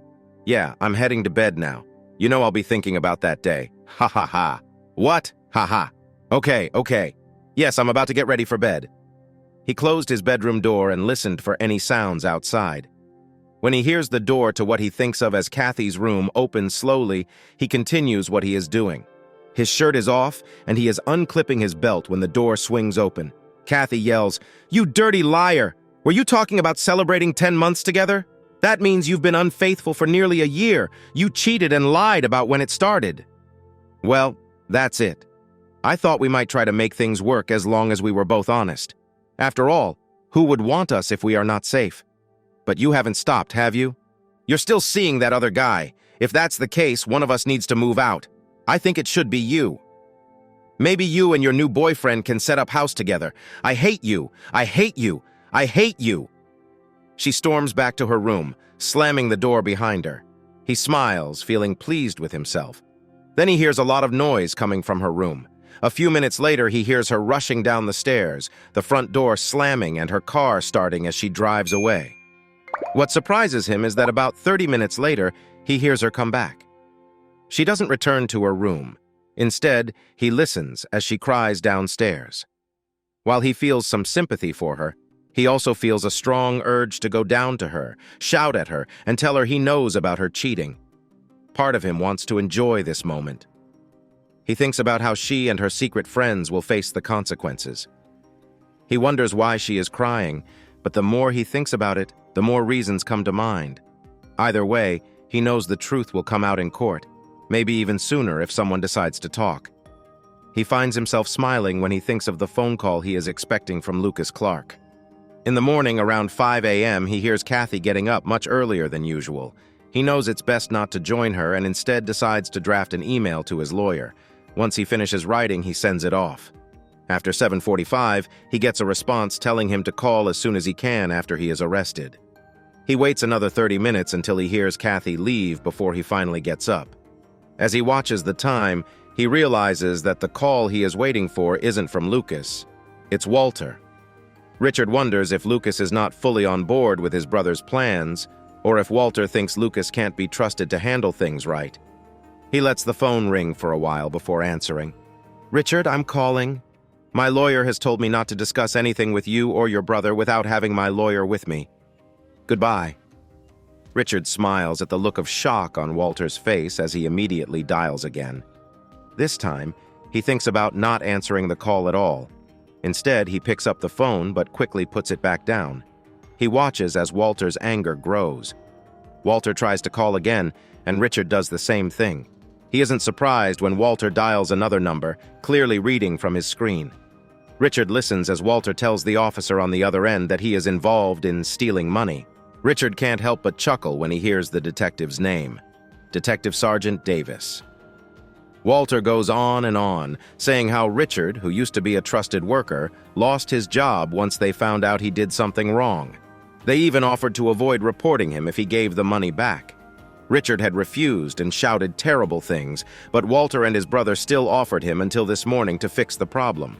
Yeah, I'm heading to bed now. You know I'll be thinking about that day. Ha ha ha. What? Ha ha. Okay. Yes, I'm about to get ready for bed. He closed his bedroom door and listened for any sounds outside. When he hears the door to what he thinks of as Cathy's room open slowly, he continues what he is doing. His shirt is off, and he is unclipping his belt when the door swings open. Cathy yells, "You dirty liar! Were you talking about celebrating 10 months together? That means you've been unfaithful for nearly a year. You cheated and lied about when it started." Well, that's it. I thought we might try to make things work as long as we were both honest. After all, who would want us if we are not safe? But you haven't stopped, have you? You're still seeing that other guy. If that's the case, one of us needs to move out. I think it should be you. Maybe you and your new boyfriend can set up house together. I hate you. I hate you. I hate you. She storms back to her room, slamming the door behind her. He smiles, feeling pleased with himself. Then he hears a lot of noise coming from her room. A few minutes later, he hears her rushing down the stairs, the front door slamming and her car starting as she drives away. What surprises him is that about 30 minutes later, he hears her come back. She doesn't return to her room. Instead, he listens as she cries downstairs. While he feels some sympathy for her, He also feels a strong urge to go down to her, shout at her, and tell her he knows about her cheating. Part of him wants to enjoy this moment. He thinks about how she and her secret friends will face the consequences. He wonders why she is crying, but the more he thinks about it, the more reasons come to mind. Either way, he knows the truth will come out in court, maybe even sooner if someone decides to talk. He finds himself smiling when he thinks of the phone call he is expecting from Lucas Clark. In the morning, around 5 a.m., he hears Cathy getting up much earlier than usual. He knows it's best not to join her and instead decides to draft an email to his lawyer. Once he finishes writing, he sends it off. After 7:45, he gets a response telling him to call as soon as he can after he is arrested. He waits another 30 minutes until he hears Cathy leave before he finally gets up. As he watches the time, he realizes that the call he is waiting for isn't from Lucas. It's Walter. Richard wonders if Lucas is not fully on board with his brother's plans, or if Walter thinks Lucas can't be trusted to handle things right. He lets the phone ring for a while before answering. "Richard, I'm calling. My lawyer has told me not to discuss anything with you or your brother without having my lawyer with me. Goodbye." Richard smiles at the look of shock on Walter's face as he immediately dials again. This time, he thinks about not answering the call at all. Instead, he picks up the phone but quickly puts it back down. He watches as Walter's anger grows. Walter tries to call again, and Richard does the same thing. He isn't surprised when Walter dials another number, clearly reading from his screen. Richard listens as Walter tells the officer on the other end that he is involved in stealing money. Richard can't help but chuckle when he hears the detective's name, Detective Sergeant Davis. Walter goes on, saying how Richard, who used to be a trusted worker, lost his job once they found out he did something wrong. They even offered to avoid reporting him if he gave the money back. Richard had refused and shouted terrible things, but Walter and his brother still offered him until this morning to fix the problem.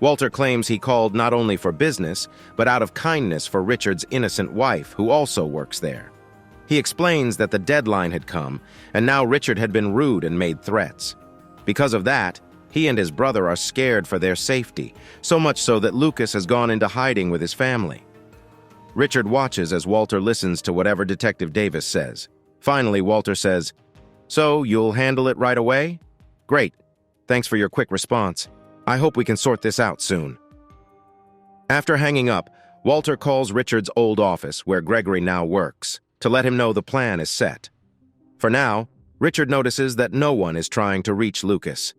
Walter claims he called not only for business, but out of kindness for Richard's innocent wife, who also works there. He explains that the deadline had come, and now Richard had been rude and made threats. Because of that, he and his brother are scared for their safety, so much so that Lucas has gone into hiding with his family. Richard watches as Walter listens to whatever Detective Davis says. Finally, Walter says, "So, you'll handle it right away? Great. Thanks for your quick response. I hope we can sort this out soon." After hanging up, Walter calls Richard's old office, where Gregory now works, to let him know the plan is set. For now, Richard notices that no one is trying to reach Lucas.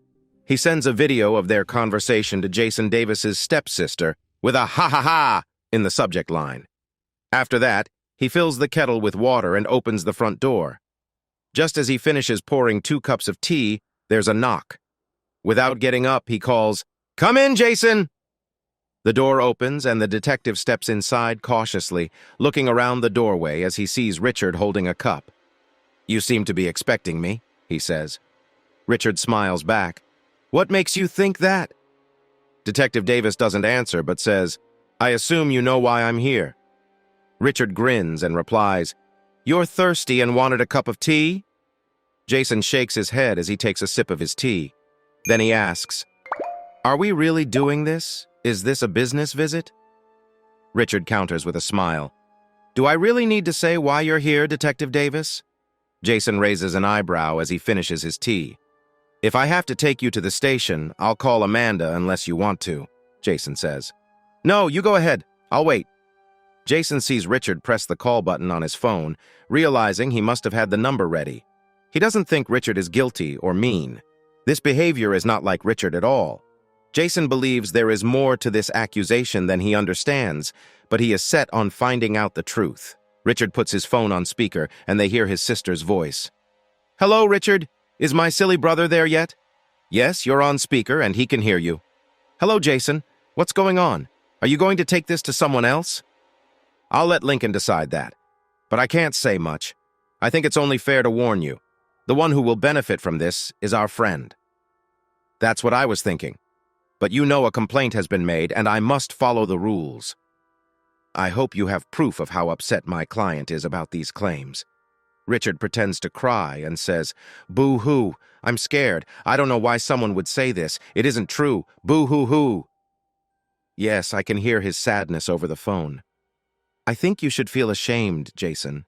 He sends a video of their conversation to Jason Davis's stepsister with a "ha ha ha" in the subject line. After that, he fills the kettle with water and opens the front door. Just as he finishes pouring 2 cups of tea, there's a knock. Without getting up, he calls, "Come in, Jason!" The door opens and the detective steps inside cautiously, looking around the doorway as he sees Richard holding a cup. "You seem to be expecting me," he says. Richard smiles back. "What makes you think that?" Detective Davis doesn't answer but says, "I assume you know why I'm here." Richard grins and replies, "You're thirsty and wanted a cup of tea?" Jason shakes his head as he takes a sip of his tea. Then he asks, "Are we really doing this? Is this a business visit?" Richard counters with a smile. "Do I really need to say why you're here, Detective Davis?" Jason raises an eyebrow as he finishes his tea. "If I have to take you to the station, I'll call Amanda unless you want to," Jason says. "No, you go ahead. I'll wait." Jason sees Richard press the call button on his phone, realizing he must have had the number ready. He doesn't think Richard is guilty or mean. This behavior is not like Richard at all. Jason believes there is more to this accusation than he understands, but he is set on finding out the truth. Richard puts his phone on speaker, and they hear his sister's voice. "Hello, Richard. Is my silly brother there yet?" "Yes, you're on speaker, and he can hear you." "Hello, Jason. What's going on? Are you going to take this to someone else?" "I'll let Lincoln decide that. But I can't say much. I think it's only fair to warn you. The one who will benefit from this is our friend." "That's what I was thinking. But you know a complaint has been made, and I must follow the rules." "I hope you have proof of how upset my client is about these claims." Richard pretends to cry and says, "Boo-hoo, I'm scared. I don't know why someone would say this. It isn't true. Boo-hoo-hoo." Yes, I can hear his sadness over the phone. I think you should feel ashamed, Jason.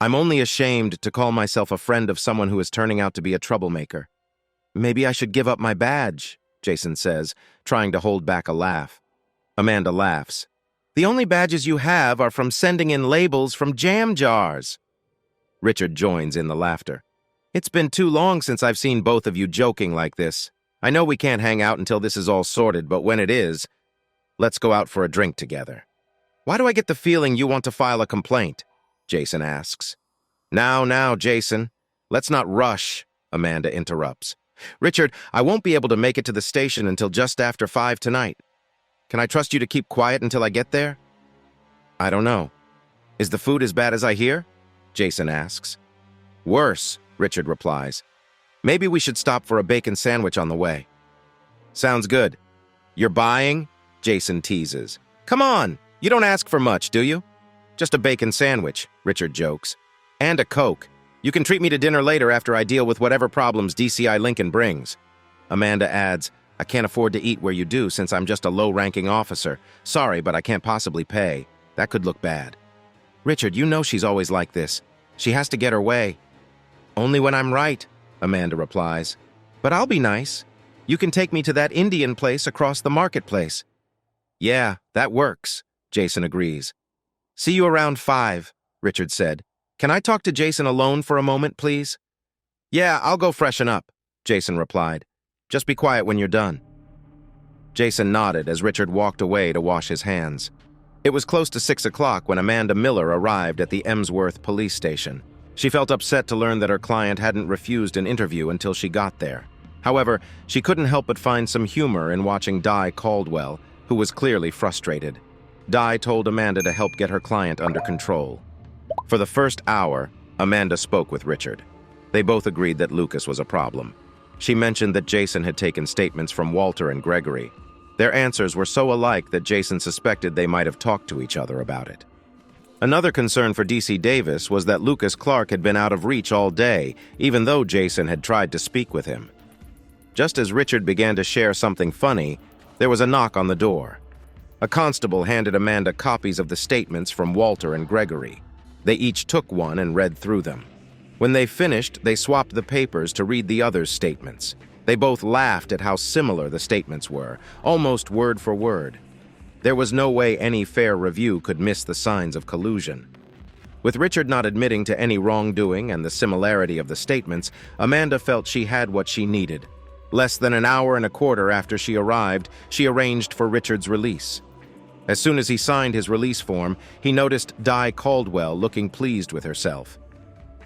I'm only ashamed to call myself a friend of someone who is turning out to be a troublemaker. Maybe I should give up my badge, Jason says, trying to hold back a laugh. Amanda laughs. The only badges you have are from sending in labels from jam jars. Richard joins in the laughter. It's been too long since I've seen both of you joking like this. I know we can't hang out until this is all sorted, but when it is, let's go out for a drink together. Why do I get the feeling you want to file a complaint? Jason asks. Now, Jason. Let's not rush, Amanda interrupts. Richard, I won't be able to make it to the station until just after 5 tonight. Can I trust you to keep quiet until I get there? I don't know. Is the food as bad as I hear? Jason asks. Worse, Richard replies. Maybe we should stop for a bacon sandwich on the way. Sounds good. You're buying? Jason teases. Come on, you don't ask for much, do you? Just a bacon sandwich, Richard jokes. And a Coke. You can treat me to dinner later after I deal with whatever problems DCI Lincoln brings. Amanda adds, I can't afford to eat where you do since I'm just a low-ranking officer. Sorry, but I can't possibly pay. That could look bad. Richard, you know she's always like this. She has to get her way. Only when I'm right, Amanda replies. But I'll be nice. You can take me to that Indian place across the marketplace. Yeah, that works, Jason agrees. See you around 5, Richard said. Can I talk to Jason alone for a moment, please? Yeah, I'll go freshen up, Jason replied. Just be quiet when you're done. Jason nodded as Richard walked away to wash his hands. It was close to 6 o'clock when Amanda Miller arrived at the Emsworth police station. She felt upset to learn that her client hadn't refused an interview until she got there. However, she couldn't help but find some humor in watching Di Caldwell, who was clearly frustrated. Di told Amanda to help get her client under control. For the first hour, Amanda spoke with Richard. They both agreed that Lucas was a problem. She mentioned that Jason had taken statements from Walter and Gregory. Their answers were so alike that Jason suspected they might have talked to each other about it. Another concern for D.C. Davis was that Lucas Clark had been out of reach all day, even though Jason had tried to speak with him. Just as Richard began to share something funny, there was a knock on the door. A constable handed Amanda copies of the statements from Walter and Gregory. They each took one and read through them. When they finished, they swapped the papers to read the others' statements. They both laughed at how similar the statements were, almost word for word. There was no way any fair review could miss the signs of collusion. With Richard not admitting to any wrongdoing and the similarity of the statements, Amanda felt she had what she needed. Less than an hour and a quarter after she arrived, she arranged for Richard's release. As soon as he signed his release form, he noticed Di Caldwell looking pleased with herself.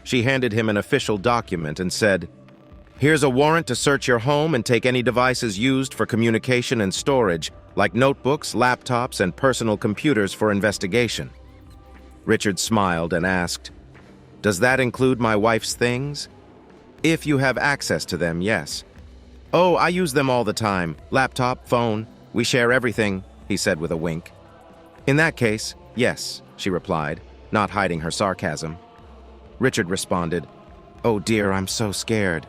She handed him an official document and said, Here's a warrant to search your home and take any devices used for communication and storage, like notebooks, laptops, and personal computers for investigation. Richard smiled and asked, Does that include my wife's things? If you have access to them, yes. Oh, I use them all the time. Laptop, phone, we share everything, he said with a wink. In that case, yes, she replied, not hiding her sarcasm. Richard responded, Oh dear, I'm so scared.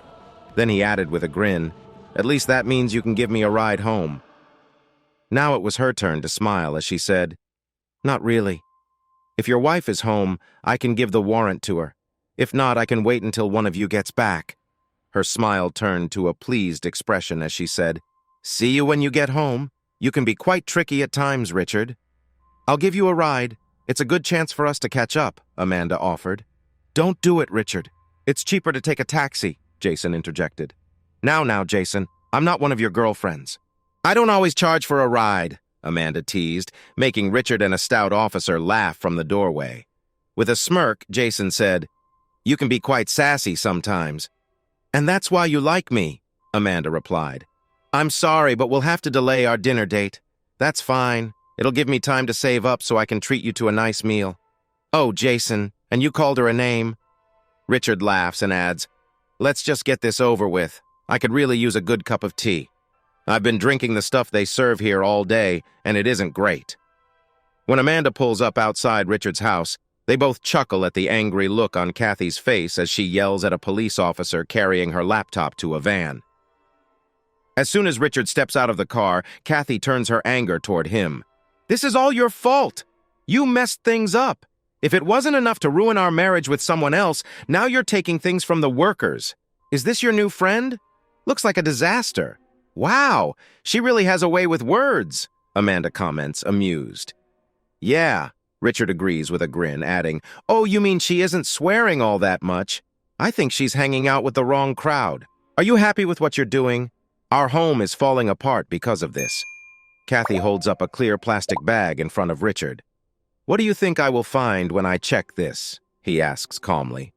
Then he added with a grin, At least that means you can give me a ride home. Now it was her turn to smile as she said, Not really. If your wife is home, I can give the warrant to her. If not, I can wait until one of you gets back. Her smile turned to a pleased expression as she said, See you when you get home. You can be quite tricky at times, Richard. I'll give you a ride. It's a good chance for us to catch up, Amanda offered. Don't do it, Richard. It's cheaper to take a taxi, Jason interjected. Now, Jason, I'm not one of your girlfriends. I don't always charge for a ride, Amanda teased, making Richard and a stout officer laugh from the doorway. With a smirk, Jason said, You can be quite sassy sometimes. And that's why you like me, Amanda replied. I'm sorry, but we'll have to delay our dinner date. That's fine. It'll give me time to save up so I can treat you to a nice meal. Oh, Jason, and you called her a name? Richard laughs and adds, Let's just get this over with. I could really use a good cup of tea. I've been drinking the stuff they serve here all day, and it isn't great. When Amanda pulls up outside Richard's house, they both chuckle at the angry look on Cathy's face as she yells at a police officer carrying her laptop to a van. As soon as Richard steps out of the car, Cathy turns her anger toward him. "This is all your fault. You messed things up. If it wasn't enough to ruin our marriage with someone else, now you're taking things from the workers. Is this your new friend? Looks like a disaster." "Wow, she really has a way with words," Amanda comments, amused. "Yeah," Richard agrees with a grin, adding, "Oh, you mean she isn't swearing all that much? I think she's hanging out with the wrong crowd. Are you happy with what you're doing? Our home is falling apart because of this." Cathy holds up a clear plastic bag in front of Richard. "What do you think I will find when I check this?" he asks calmly.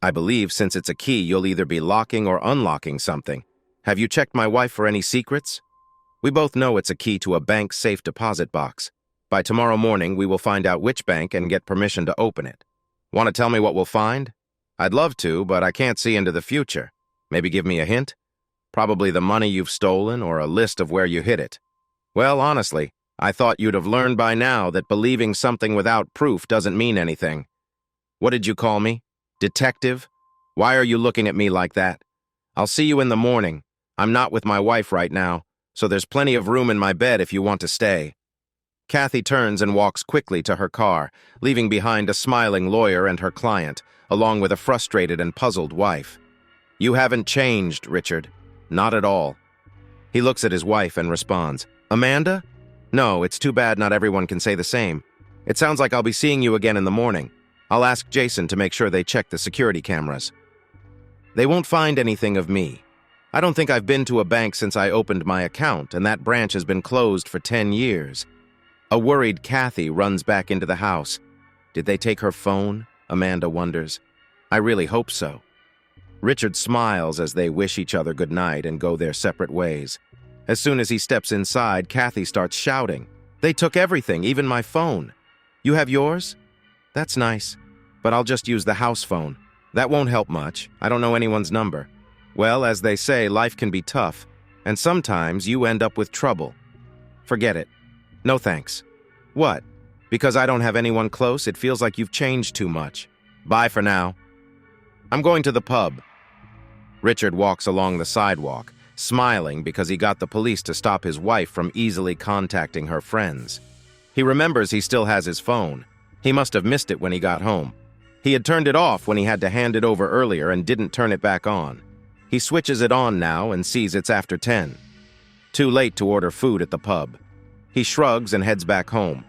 "I believe since it's a key, you'll either be locking or unlocking something. Have you checked my wife for any secrets? We both know it's a key to a bank safe deposit box. By tomorrow morning, we will find out which bank and get permission to open it. Want to tell me what we'll find? I'd love to, but I can't see into the future. Maybe give me a hint? Probably the money you've stolen or a list of where you hid it. Well, honestly, I thought you'd have learned by now that believing something without proof doesn't mean anything. What did you call me? Detective? Why are you looking at me like that? I'll see you in the morning. I'm not with my wife right now, so there's plenty of room in my bed if you want to stay." Cathy turns and walks quickly to her car, leaving behind a smiling lawyer and her client, along with a frustrated and puzzled wife. "You haven't changed, Richard. Not at all." He looks at his wife and responds, "Amanda? No, it's too bad not everyone can say the same. It sounds like I'll be seeing you again in the morning. I'll ask Jason to make sure they check the security cameras." "They won't find anything of me. I don't think I've been to a bank since I opened my account, and that branch has been closed for 10 years. A worried Cathy runs back into the house. Did they take her phone? Amanda wonders. I really hope so. Richard smiles as they wish each other good night and go their separate ways. As soon as he steps inside, Cathy starts shouting. "They took everything, even my phone. You have yours? That's nice, but I'll just use the house phone. That won't help much. I don't know anyone's number. Well, as they say, life can be tough, and sometimes you end up with trouble. Forget it. No thanks." "What? Because I don't have anyone close, it feels like you've changed too much. Bye for now. I'm going to the pub." Richard walks along the sidewalk, smiling because he got the police to stop his wife from easily contacting her friends. He remembers he still has his phone. He must have missed it when he got home. He had turned it off when he had to hand it over earlier and didn't turn it back on. He switches it on now and sees it's after 10. Too late to order food at the pub. He shrugs and heads back home.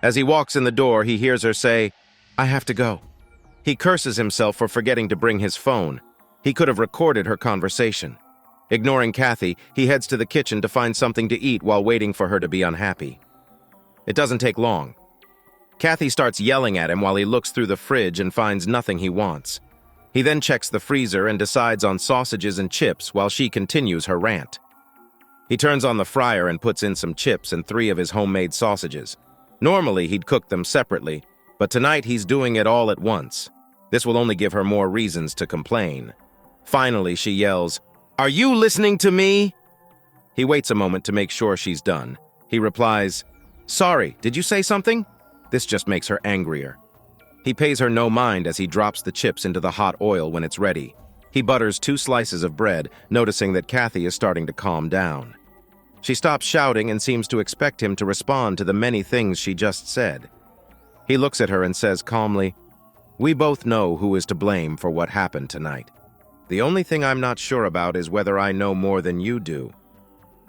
As he walks in the door, he hears her say, "I have to go." He curses himself for forgetting to bring his phone. He could have recorded her conversation. Ignoring Cathy, he heads to the kitchen to find something to eat while waiting for her to be unhappy. It doesn't take long. Cathy starts yelling at him while he looks through the fridge and finds nothing he wants. He then checks the freezer and decides on sausages and chips while she continues her rant. He turns on the fryer and puts in some chips and 3 of his homemade sausages. Normally, he'd cook them separately, but tonight he's doing it all at once. This will only give her more reasons to complain. Finally, she yells, "Are you listening to me?" He waits a moment to make sure she's done. He replies, "Sorry, did you say something?" This just makes her angrier. He pays her no mind as he drops the chips into the hot oil when it's ready. He butters 2 slices of bread, noticing that Cathy is starting to calm down. She stops shouting and seems to expect him to respond to the many things she just said. He looks at her and says calmly, "We both know who is to blame for what happened tonight. The only thing I'm not sure about is whether I know more than you do."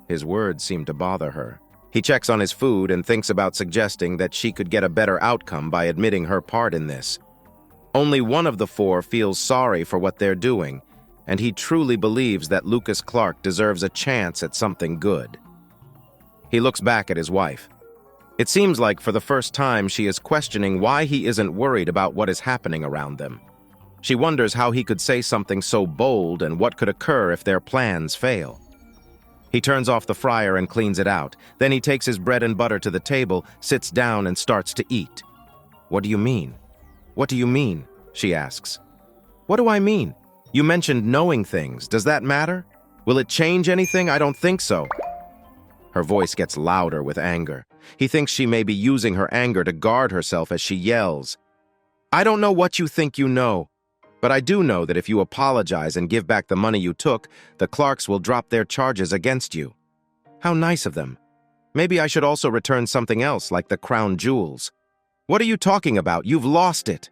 His words seem to bother her. He checks on his food and thinks about suggesting that she could get a better outcome by admitting her part in this. Only one of the 4 feels sorry for what they're doing, and he truly believes that Lucas Clark deserves a chance at something good. He looks back at his wife. It seems like for the first time she is questioning why he isn't worried about what is happening around them. She wonders how he could say something so bold and what could occur if their plans fail. He turns off the fryer and cleans it out. Then he takes his bread and butter to the table, sits down, and starts to eat. "What do you mean?" "What do you mean?" she asks. "What do I mean? You mentioned knowing things. Does that matter? Will it change anything? I don't think so." Her voice gets louder with anger. He thinks she may be using her anger to guard herself as she yells, "I don't know what you think you know, But I do know that if you apologize and give back the money you took, the Clarks will drop their charges against you. How nice of them. Maybe I should also return something else, like the crown jewels. What are you talking about? You've lost it.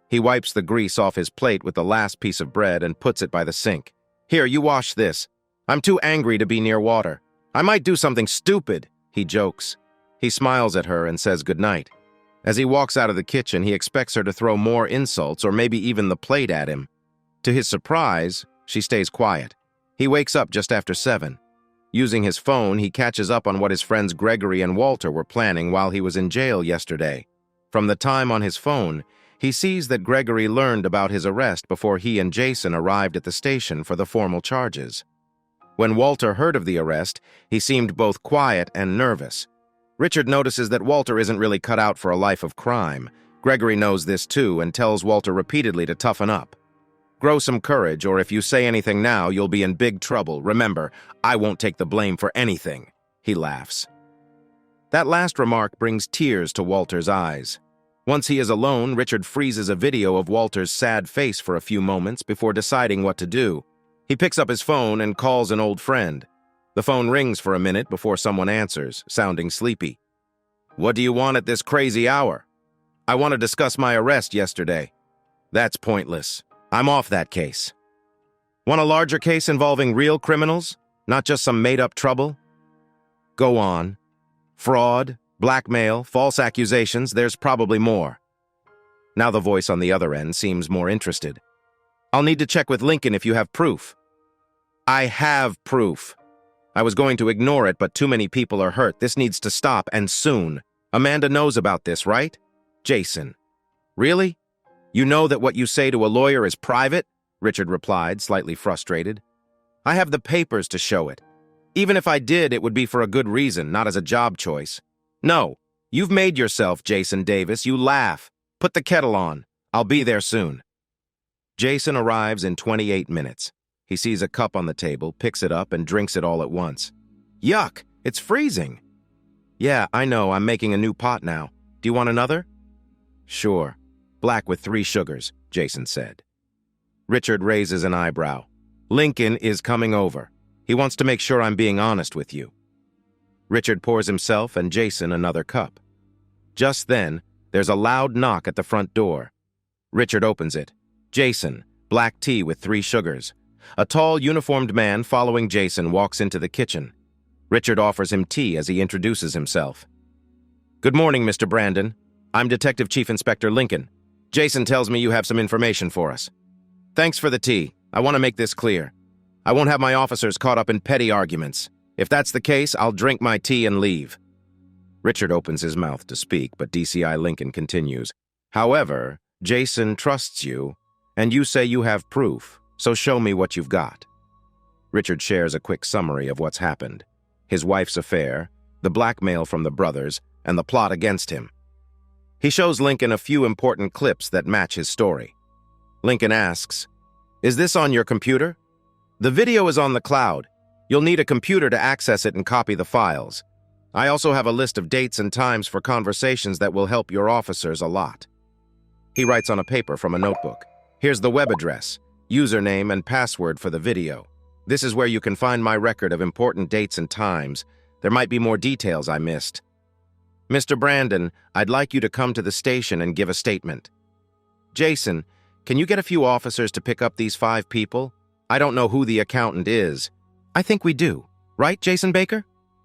He wipes the grease off his plate with the last piece of bread and puts it by the sink. Here, you wash this. I'm too angry to be near water. I might do something stupid, he jokes. He smiles at her and says goodnight. As he walks out of the kitchen, he expects her to throw more insults or maybe even the plate at him. To his surprise, she stays quiet. He wakes up just after 7. Using his phone, he catches up on what his friends Gregory and Walter were planning while he was in jail yesterday. From the time on his phone, he sees that Gregory learned about his arrest before he and Jason arrived at the station for the formal charges. When Walter heard of the arrest, he seemed both quiet and nervous. Richard notices that Walter isn't really cut out for a life of crime. Gregory knows this too and tells Walter repeatedly to toughen up. Grow some courage, or if you say anything now, you'll be in big trouble. Remember, I won't take the blame for anything. He laughs. That last remark brings tears to Walter's eyes. Once he is alone, Richard freezes a video of Walter's sad face for a few moments before deciding what to do. He picks up his phone and calls an old friend. The phone rings for a minute before someone answers, sounding sleepy. What do you want at this crazy hour? I want to discuss my arrest yesterday. That's pointless. I'm off that case. Want a larger case involving real criminals, not just some made-up trouble? Go on. Fraud, blackmail, false accusations, there's probably more. Now the voice on the other end seems more interested. I'll need to check with Lincoln if you have proof. I have proof. I was going to ignore it, but too many people are hurt. This needs to stop, and soon. Amanda knows about this, right? Jason. Really? You know that what you say to a lawyer is private? Richard replied, slightly frustrated. I have the papers to show it. Even if I did, it would be for a good reason, not as a job choice. No, you've made yourself, Jason Davis. You laugh. Put the kettle on. I'll be there soon. Jason arrives in 28 minutes. He sees a cup on the table, picks it up, and drinks it all at once. Yuck! It's freezing! Yeah, I know, I'm making a new pot now. Do you want another? Sure. Black with 3 sugars, Jason said. Richard raises an eyebrow. Lincoln is coming over. He wants to make sure I'm being honest with you. Richard pours himself and Jason another cup. Just then, there's a loud knock at the front door. Richard opens it. Jason, black tea with 3 sugars. A tall, uniformed man following Jason walks into the kitchen. Richard offers him tea as he introduces himself. Good morning, Mr. Brandon. I'm Detective Chief Inspector Lincoln. Jason tells me you have some information for us. Thanks for the tea. I want to make this clear. I won't have my officers caught up in petty arguments. If that's the case, I'll drink my tea and leave. Richard opens his mouth to speak, but DCI Lincoln continues. However, Jason trusts you, and you say you have proof. So show me what you've got. Richard shares a quick summary of what's happened. His wife's affair, the blackmail from the brothers, and the plot against him. He shows Lincoln a few important clips that match his story. Lincoln asks, Is this on your computer? The video is on the cloud. You'll need a computer to access it and copy the files. I also have a list of dates and times for conversations that will help your officers a lot. He writes on a paper from a notebook. Here's the web address, username and password for the video. This is where you can find my record of important dates and times. There might be more details I missed. Mr. Brandon, I'd like you to come to the station and give a statement. Jason, can you get a few officers to pick up these 5 people? I don't know who the accountant is. I think we do. Right, Jason Baker?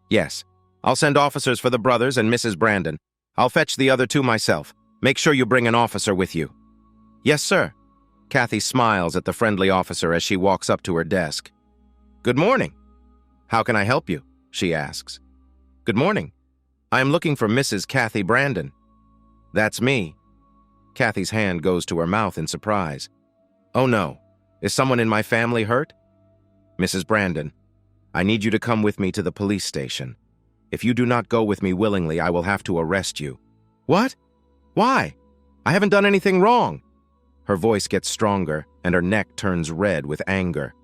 Yes. I'll send officers for the brothers and Mrs. Brandon. I'll fetch the other 2 myself. Make sure you bring an officer with you. Yes, sir. Cathy smiles at the friendly officer as she walks up to her desk. Good morning. How can I help you? She asks. Good morning. I am looking for Mrs. Cathy Brandon. That's me. Cathy's hand goes to her mouth in surprise. Oh no. Is someone in my family hurt? Mrs. Brandon, I need you to come with me to the police station. If you do not go with me willingly, I will have to arrest you. What? Why? I haven't done anything wrong. Her voice gets stronger, and her neck turns red with anger.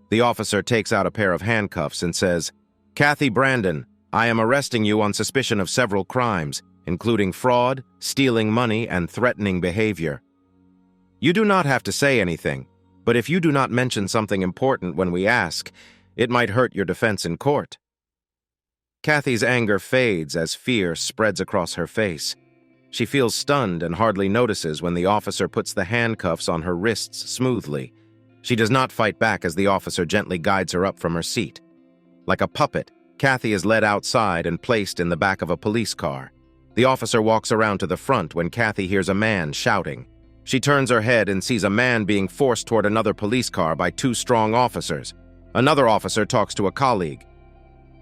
The officer takes out a pair of handcuffs and says, Cathy Brandon, I am arresting you on suspicion of several crimes, including fraud, stealing money, and threatening behavior. You do not have to say anything, but if you do not mention something important when we ask, it might hurt your defense in court. Cathy's anger fades as fear spreads across her face. She feels stunned and hardly notices when the officer puts the handcuffs on her wrists smoothly. She does not fight back as the officer gently guides her up from her seat. Like a puppet, Cathy is led outside and placed in the back of a police car. The officer walks around to the front when Cathy hears a man shouting. She turns her head and sees a man being forced toward another police car by two strong officers. Another officer talks to a colleague.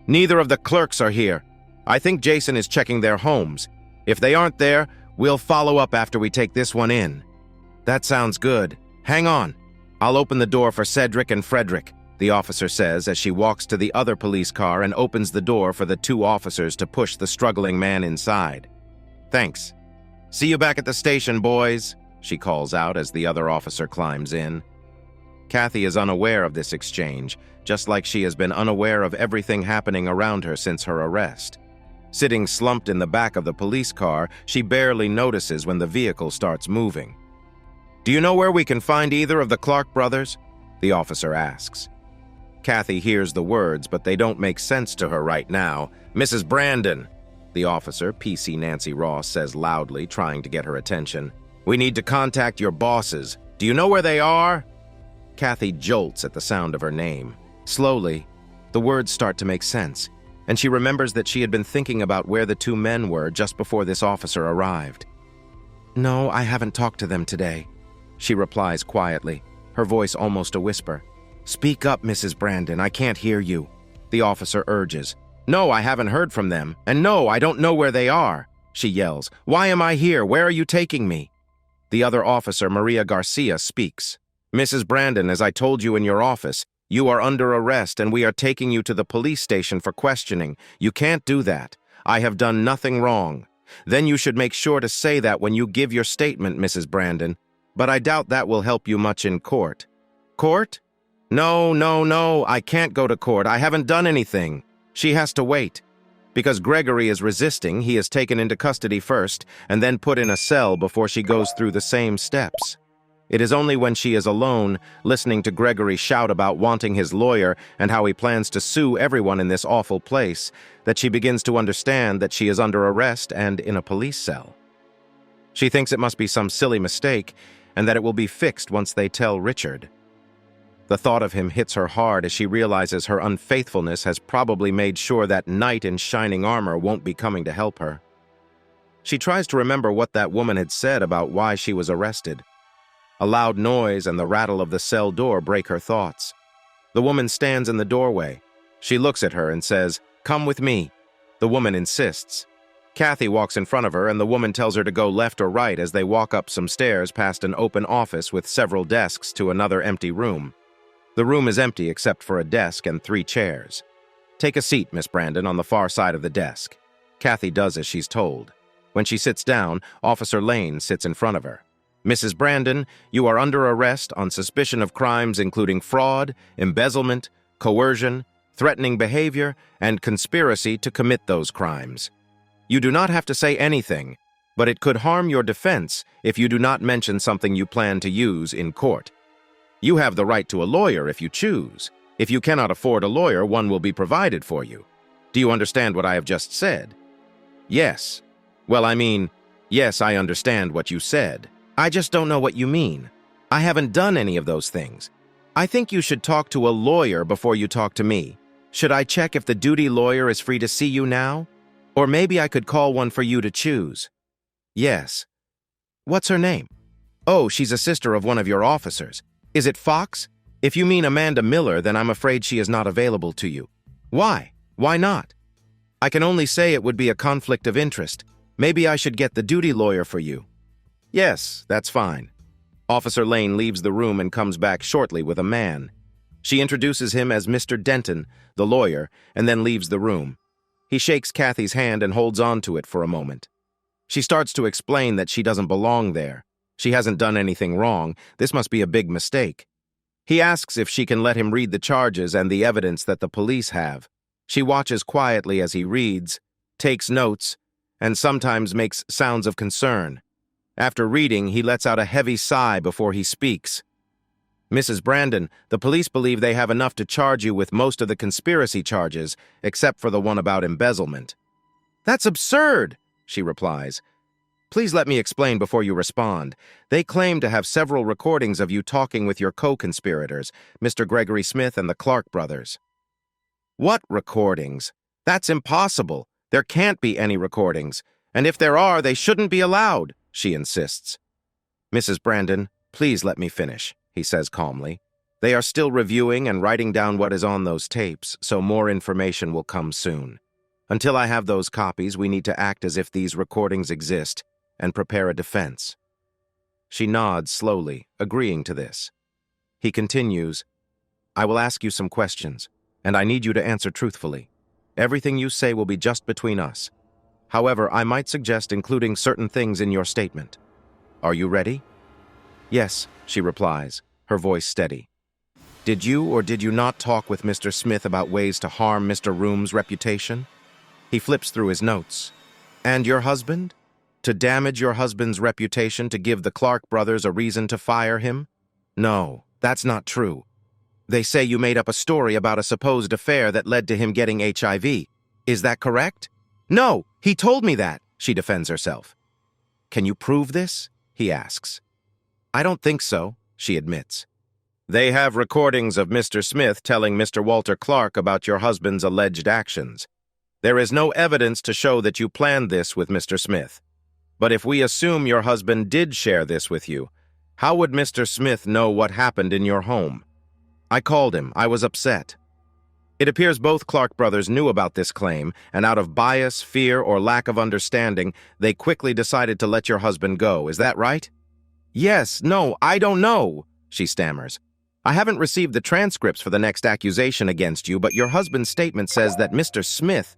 Neither of the clerks are here. I think Jason is checking their homes. If they aren't there, we'll follow up after we take this one in. That sounds good. Hang on. I'll open the door for Cedric and Frederick, the officer says as she walks to the other police car and opens the door for the two officers to push the struggling man inside. Thanks. See you back at the station, boys, she calls out as the other officer climbs in. Cathy is unaware of this exchange, just like she has been unaware of everything happening around her since her arrest. Sitting slumped in the back of the police car, she barely notices when the vehicle starts moving. Do you know where we can find either of the Clark brothers? The officer asks. Cathy hears the words, but they don't make sense to her right now. Mrs. Brandon, the officer, PC Nancy Ross, says loudly, trying to get her attention. We need to contact your bosses. Do you know where they are? Cathy jolts at the sound of her name. Slowly, the words start to make sense, and she remembers that she had been thinking about where the two men were just before this officer arrived. No, I haven't talked to them today, she replies quietly, her voice almost a whisper. Speak up, Mrs. Brandon, I can't hear you, the officer urges. No, I haven't heard from them, and no, I don't know where they are, she yells. Why am I here? Where are you taking me? The other officer, Maria Garcia, speaks. Mrs. Brandon, as I told you in your office, you are under arrest and we are taking you to the police station for questioning. You can't do that. I have done nothing wrong. Then you should make sure to say that when you give your statement, Mrs. Brandon. But I doubt that will help you much in court. Court? No, I can't go to court. I haven't done anything. She has to wait. Because Gregory is resisting, he is taken into custody first and then put in a cell before she goes through the same steps. It is only when she is alone, listening to Gregory shout about wanting his lawyer and how he plans to sue everyone in this awful place, that she begins to understand that she is under arrest and in a police cell. She thinks it must be some silly mistake and that it will be fixed once they tell Richard. The thought of him hits her hard as she realizes her unfaithfulness has probably made sure that knight in shining armor won't be coming to help her. She tries to remember what that woman had said about why she was arrested. A loud noise and the rattle of the cell door break her thoughts. The woman stands in the doorway. She looks at her and says, "Come with me." The woman insists. Cathy walks in front of her and the woman tells her to go left or right as they walk up some stairs past an open office with several desks to another empty room. The room is empty except for a desk and 3 chairs. Take a seat, Miss Brandon, on the far side of the desk. Cathy does as she's told. When she sits down, Officer Lane sits in front of her. Mrs. Brandon, you are under arrest on suspicion of crimes including fraud, embezzlement, coercion, threatening behavior, and conspiracy to commit those crimes. You do not have to say anything, but it could harm your defense if you do not mention something you plan to use in court. You have the right to a lawyer if you choose. If you cannot afford a lawyer, one will be provided for you. Do you understand what I have just said? Yes. Well, I mean, yes, I understand what you said. I just don't know what you mean. I haven't done any of those things. I think you should talk to a lawyer before you talk to me. Should I check if the duty lawyer is free to see you now? Or maybe I could call one for you to choose. Yes. What's her name? Oh, she's a sister of one of your officers. Is it Fox? If you mean Amanda Miller, then I'm afraid she is not available to you. Why? Why not? I can only say it would be a conflict of interest. Maybe I should get the duty lawyer for you. Yes, that's fine. Officer Lane leaves the room and comes back shortly with a man. She introduces him as Mr. Denton, the lawyer, and then leaves the room. He shakes Cathy's hand and holds on to it for a moment. She starts to explain that she doesn't belong there. She hasn't done anything wrong. This must be a big mistake. He asks if she can let him read the charges and the evidence that the police have. She watches quietly as he reads, takes notes, and sometimes makes sounds of concern. After reading, he lets out a heavy sigh before he speaks. Mrs. Brandon, the police believe they have enough to charge you with most of the conspiracy charges, except for the one about embezzlement. That's absurd, she replies. Please let me explain before you respond. They claim to have several recordings of you talking with your co-conspirators, Mr. Gregory Smith and the Clark brothers. What recordings? That's impossible. There can't be any recordings. And if there are, they shouldn't be allowed, she insists. Mrs. Brandon, please let me finish, he says calmly. They are still reviewing and writing down what is on those tapes, so more information will come soon. Until I have those copies, we need to act as if these recordings exist and prepare a defense. She nods slowly, agreeing to this. He continues, I will ask you some questions, and I need you to answer truthfully. Everything you say will be just between us. However, I might suggest including certain things in your statement. Are you ready? Yes, she replies, her voice steady. Did you or did you not talk with Mr. Smith about ways to harm Mr. Room's reputation? He flips through his notes. And your husband? To damage your husband's reputation to give the Clark brothers a reason to fire him? No, that's not true. They say you made up a story about a supposed affair that led to him getting HIV. Is that correct? No, he told me that, she defends herself. Can you prove this? He asks. I don't think so, she admits. They have recordings of Mr. Smith telling Mr. Walter Clark about your husband's alleged actions. There is no evidence to show that you planned this with Mr. Smith. But if we assume your husband did share this with you, how would Mr. Smith know what happened in your home? I called him. I was upset. It appears both Clark brothers knew about this claim, and out of bias, fear, or lack of understanding, they quickly decided to let your husband go. Is that right? Yes, no, I don't know, she stammers. I haven't received the transcripts for the next accusation against you, but your husband's statement says that Mr. Smith,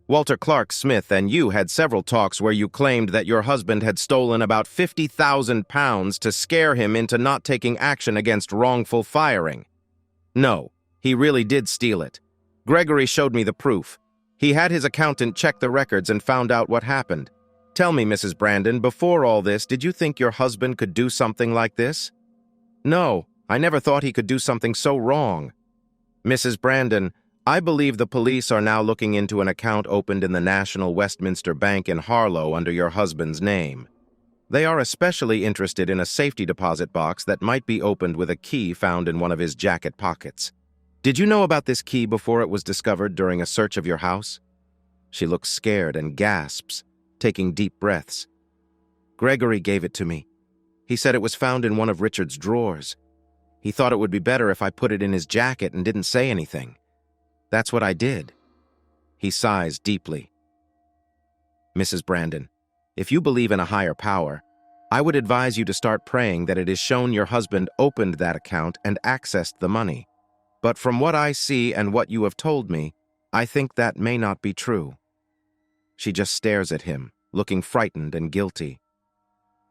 Walter Clark Smith, and you had several talks where you claimed that your husband had stolen about £50,000 to scare him into not taking action against wrongful firing. No, he really did steal it. Gregory showed me the proof. He had his accountant check the records and found out what happened. Tell me, Mrs. Brandon, before all this, did you think your husband could do something like this? No, I never thought he could do something so wrong. Mrs. Brandon, I believe the police are now looking into an account opened in the National Westminster Bank in Harlow under your husband's name. They are especially interested in a safety deposit box that might be opened with a key found in one of his jacket pockets. Did you know about this key before it was discovered during a search of your house? She looks scared and gasps, taking deep breaths. Gregory gave it to me. He said it was found in one of Richard's drawers. He thought it would be better if I put it in his jacket and didn't say anything. That's what I did. He sighs deeply. Mrs. Brandon, if you believe in a higher power, I would advise you to start praying that it is shown your husband opened that account and accessed the money. But from what I see and what you have told me, I think that may not be true. She just stares at him, looking frightened and guilty.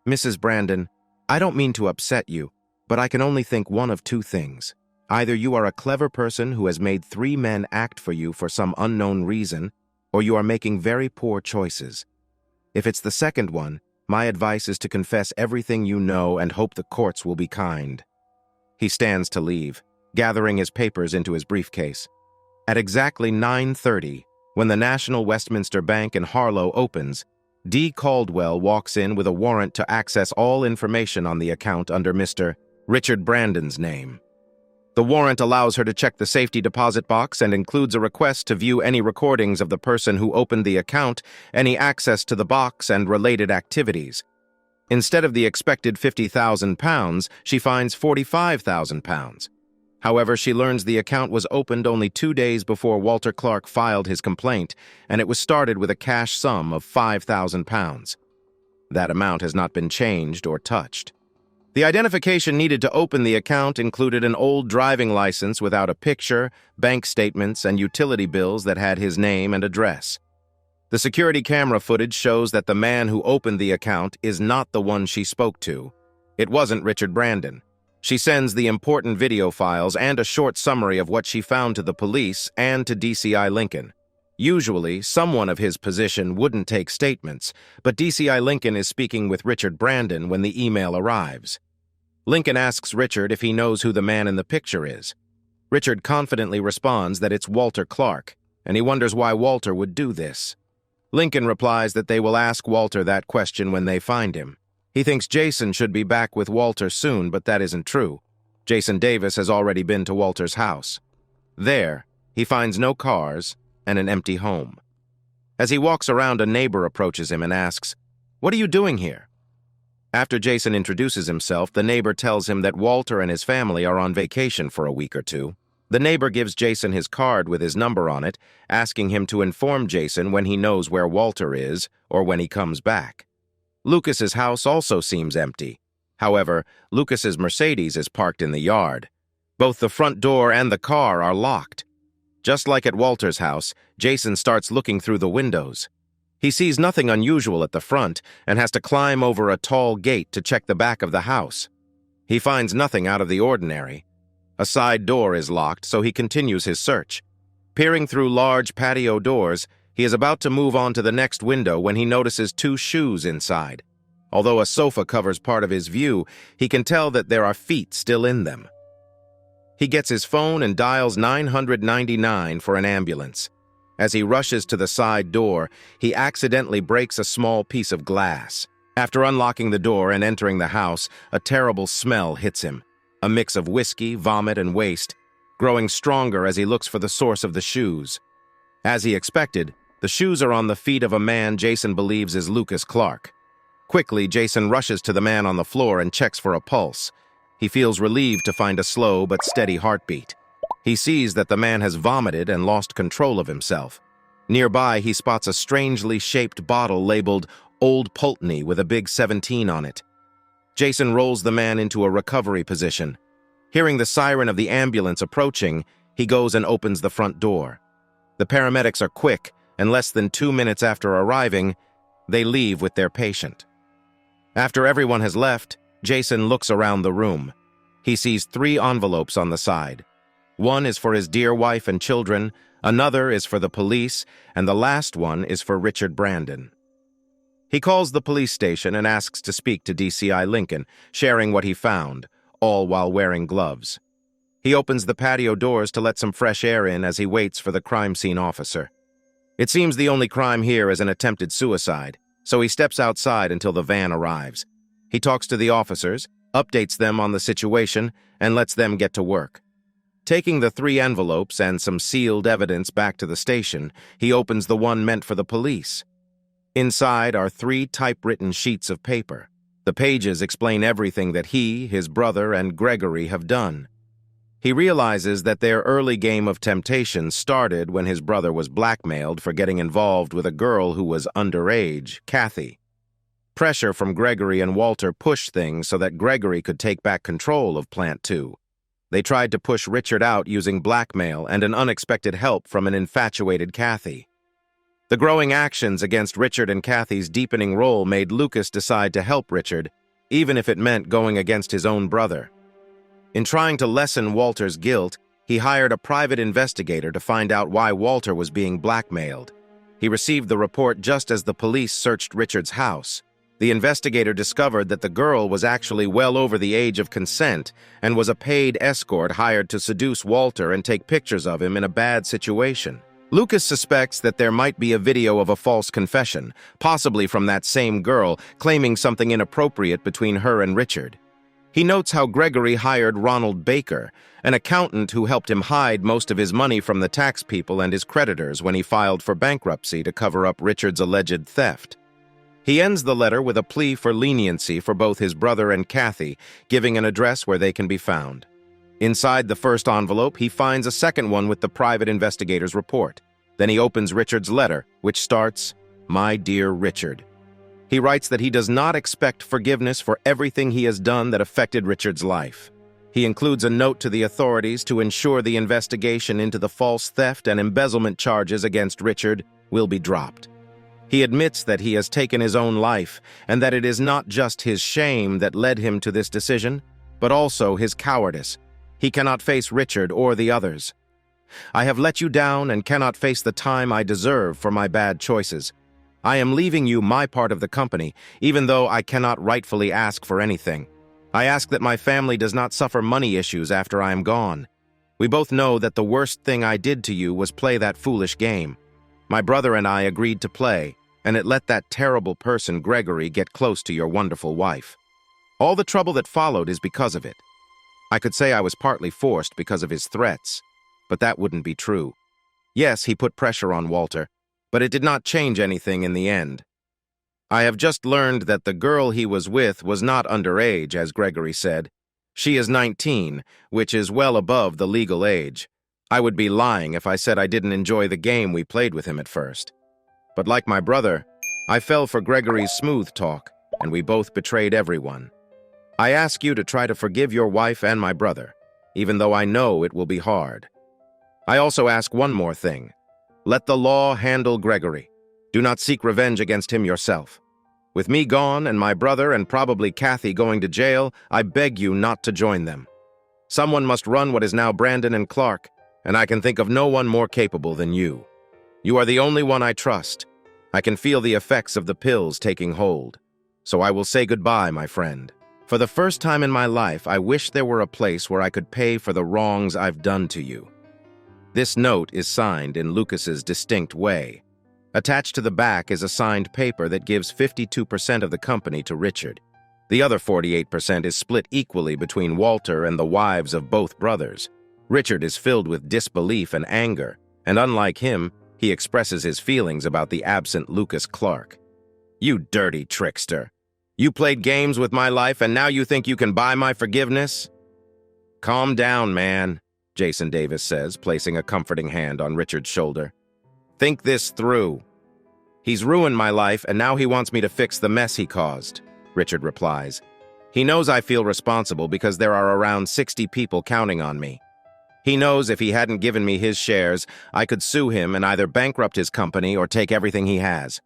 Mrs. Brandon, I don't mean to upset you, but I can only think one of two things. Either you are a clever person who has made 3 men act for you for some unknown reason, or you are making very poor choices. If it's the second one, my advice is to confess everything you know and hope the courts will be kind. He stands to leave, gathering his papers into his briefcase. At exactly 9:30, when the National Westminster Bank in Harlow opens, D. Caldwell walks in with a warrant to access all information on the account under Mr. Richard Brandon's name. The warrant allows her to check the safety deposit box and includes a request to view any recordings of the person who opened the account, any access to the box, and related activities. Instead of the expected £50,000, she finds £45,000. However, she learns the account was opened only 2 days before Walter Clark filed his complaint, and it was started with a cash sum of £5,000. That amount has not been changed or touched. The identification needed to open the account included an old driving license without a picture, bank statements, and utility bills that had his name and address. The security camera footage shows that the man who opened the account is not the one she spoke to. It wasn't Richard Brandon. She sends the important video files and a short summary of what she found to the police and to DCI Lincoln. Usually, someone of his position wouldn't take statements, but DCI Lincoln is speaking with Richard Brandon when the email arrives. Lincoln asks Richard if he knows who the man in the picture is. Richard confidently responds that it's Walter Clark, and he wonders why Walter would do this. Lincoln replies that they will ask Walter that question when they find him. He thinks Jason should be back with Walter soon, but that isn't true. Jason Davis has already been to Walter's house. There, he finds no cars and an empty home. As he walks around, a neighbor approaches him and asks, "What are you doing here?" After Jason introduces himself, the neighbor tells him that Walter and his family are on vacation for a week or two. The neighbor gives Jason his card with his number on it, asking him to inform Jason when he knows where Walter is or when he comes back. Lucas's house also seems empty. However, Lucas's Mercedes is parked in the yard. Both the front door and the car are locked. Just like at Walter's house, Jason starts looking through the windows. He sees nothing unusual at the front and has to climb over a tall gate to check the back of the house. He finds nothing out of the ordinary. A side door is locked, so he continues his search. Peering through large patio doors, he is about to move on to the next window when he notices 2 shoes inside. Although a sofa covers part of his view, he can tell that there are feet still in them. He gets his phone and dials 999 for an ambulance. As he rushes to the side door, he accidentally breaks a small piece of glass. After unlocking the door and entering the house, a terrible smell hits him. A mix of whiskey, vomit, and waste, growing stronger as he looks for the source of the shoes. As he expected, the shoes are on the feet of a man Jason believes is Lucas Clark. Quickly, Jason rushes to the man on the floor and checks for a pulse. He feels relieved to find a slow but steady heartbeat. He sees that the man has vomited and lost control of himself. Nearby, he spots a strangely shaped bottle labeled Old Pulteney with a big 17 on it. Jason rolls the man into a recovery position. Hearing the siren of the ambulance approaching, he goes and opens the front door. The paramedics are quick, and less than 2 minutes after arriving, they leave with their patient. After everyone has left, Jason looks around the room. He sees 3 envelopes on the side. One is for his dear wife and children, another is for the police, and the last one is for Richard Brandon. He calls the police station and asks to speak to DCI Lincoln, sharing what he found, all while wearing gloves. He opens the patio doors to let some fresh air in as he waits for the crime scene officer. It seems the only crime here is an attempted suicide, so he steps outside until the van arrives. He talks to the officers, updates them on the situation, and lets them get to work. Taking the 3 envelopes and some sealed evidence back to the station, he opens the one meant for the police. Inside are 3 typewritten sheets of paper. The pages explain everything that he, his brother, and Gregory have done. He realizes that their early game of temptation started when his brother was blackmailed for getting involved with a girl who was underage, Cathy. Pressure from Gregory and Walter pushed things so that Gregory could take back control of Plant 2. They tried to push Richard out using blackmail and an unexpected help from an infatuated Cathy. The growing actions against Richard and Cathy's deepening role made Lucas decide to help Richard, even if it meant going against his own brother. In trying to lessen Walter's guilt, he hired a private investigator to find out why Walter was being blackmailed. He received the report just as the police searched Richard's house. The investigator discovered that the girl was actually well over the age of consent and was a paid escort hired to seduce Walter and take pictures of him in a bad situation. Lucas suspects that there might be a video of a false confession, possibly from that same girl, claiming something inappropriate between her and Richard. He notes how Gregory hired Ronald Baker, an accountant who helped him hide most of his money from the tax people and his creditors when he filed for bankruptcy to cover up Richard's alleged theft. He ends the letter with a plea for leniency for both his brother and Cathy, giving an address where they can be found. Inside the first envelope, he finds a second one with the private investigator's report. Then he opens Richard's letter, which starts, "My dear Richard." He writes that he does not expect forgiveness for everything he has done that affected Richard's life. He includes a note to the authorities to ensure the investigation into the false theft and embezzlement charges against Richard will be dropped. He admits that he has taken his own life and that it is not just his shame that led him to this decision, but also his cowardice. He cannot face Richard or the others. I have let you down and cannot face the time I deserve for my bad choices. I am leaving you my part of the company, even though I cannot rightfully ask for anything. I ask that my family does not suffer money issues after I am gone. We both know that the worst thing I did to you was play that foolish game. My brother and I agreed to play, and it let that terrible person, Gregory, get close to your wonderful wife. All the trouble that followed is because of it. I could say I was partly forced because of his threats, but that wouldn't be true. Yes, he put pressure on Walter, but it did not change anything in the end. I have just learned that the girl he was with was not underage, as Gregory said. She is 19, which is well above the legal age. I would be lying if I said I didn't enjoy the game we played with him at first. But like my brother, I fell for Gregory's smooth talk, and we both betrayed everyone. I ask you to try to forgive your wife and my brother, even though I know it will be hard. I also ask one more thing. Let the law handle Gregory. Do not seek revenge against him yourself. With me gone and my brother and probably Cathy going to jail, I beg you not to join them. Someone must run what is now Brandon and Clark, and I can think of no one more capable than you. You are the only one I trust. I can feel the effects of the pills taking hold. So I will say goodbye, my friend. For the first time in my life, I wish there were a place where I could pay for the wrongs I've done to you. This note is signed in Lucas's distinct way. Attached to the back is a signed paper that gives 52% of the company to Richard. The other 48% is split equally between Walter and the wives of both brothers. Richard is filled with disbelief and anger, and unlike him, he expresses his feelings about the absent Lucas Clark. You dirty trickster. You played games with my life and now you think you can buy my forgiveness? Calm down, man, Jason Davis says, placing a comforting hand on Richard's shoulder. Think this through. He's ruined my life and now he wants me to fix the mess he caused, Richard replies. He knows I feel responsible because there are around 60 people counting on me. He knows if he hadn't given me his shares, I could sue him and either bankrupt his company or take everything he has.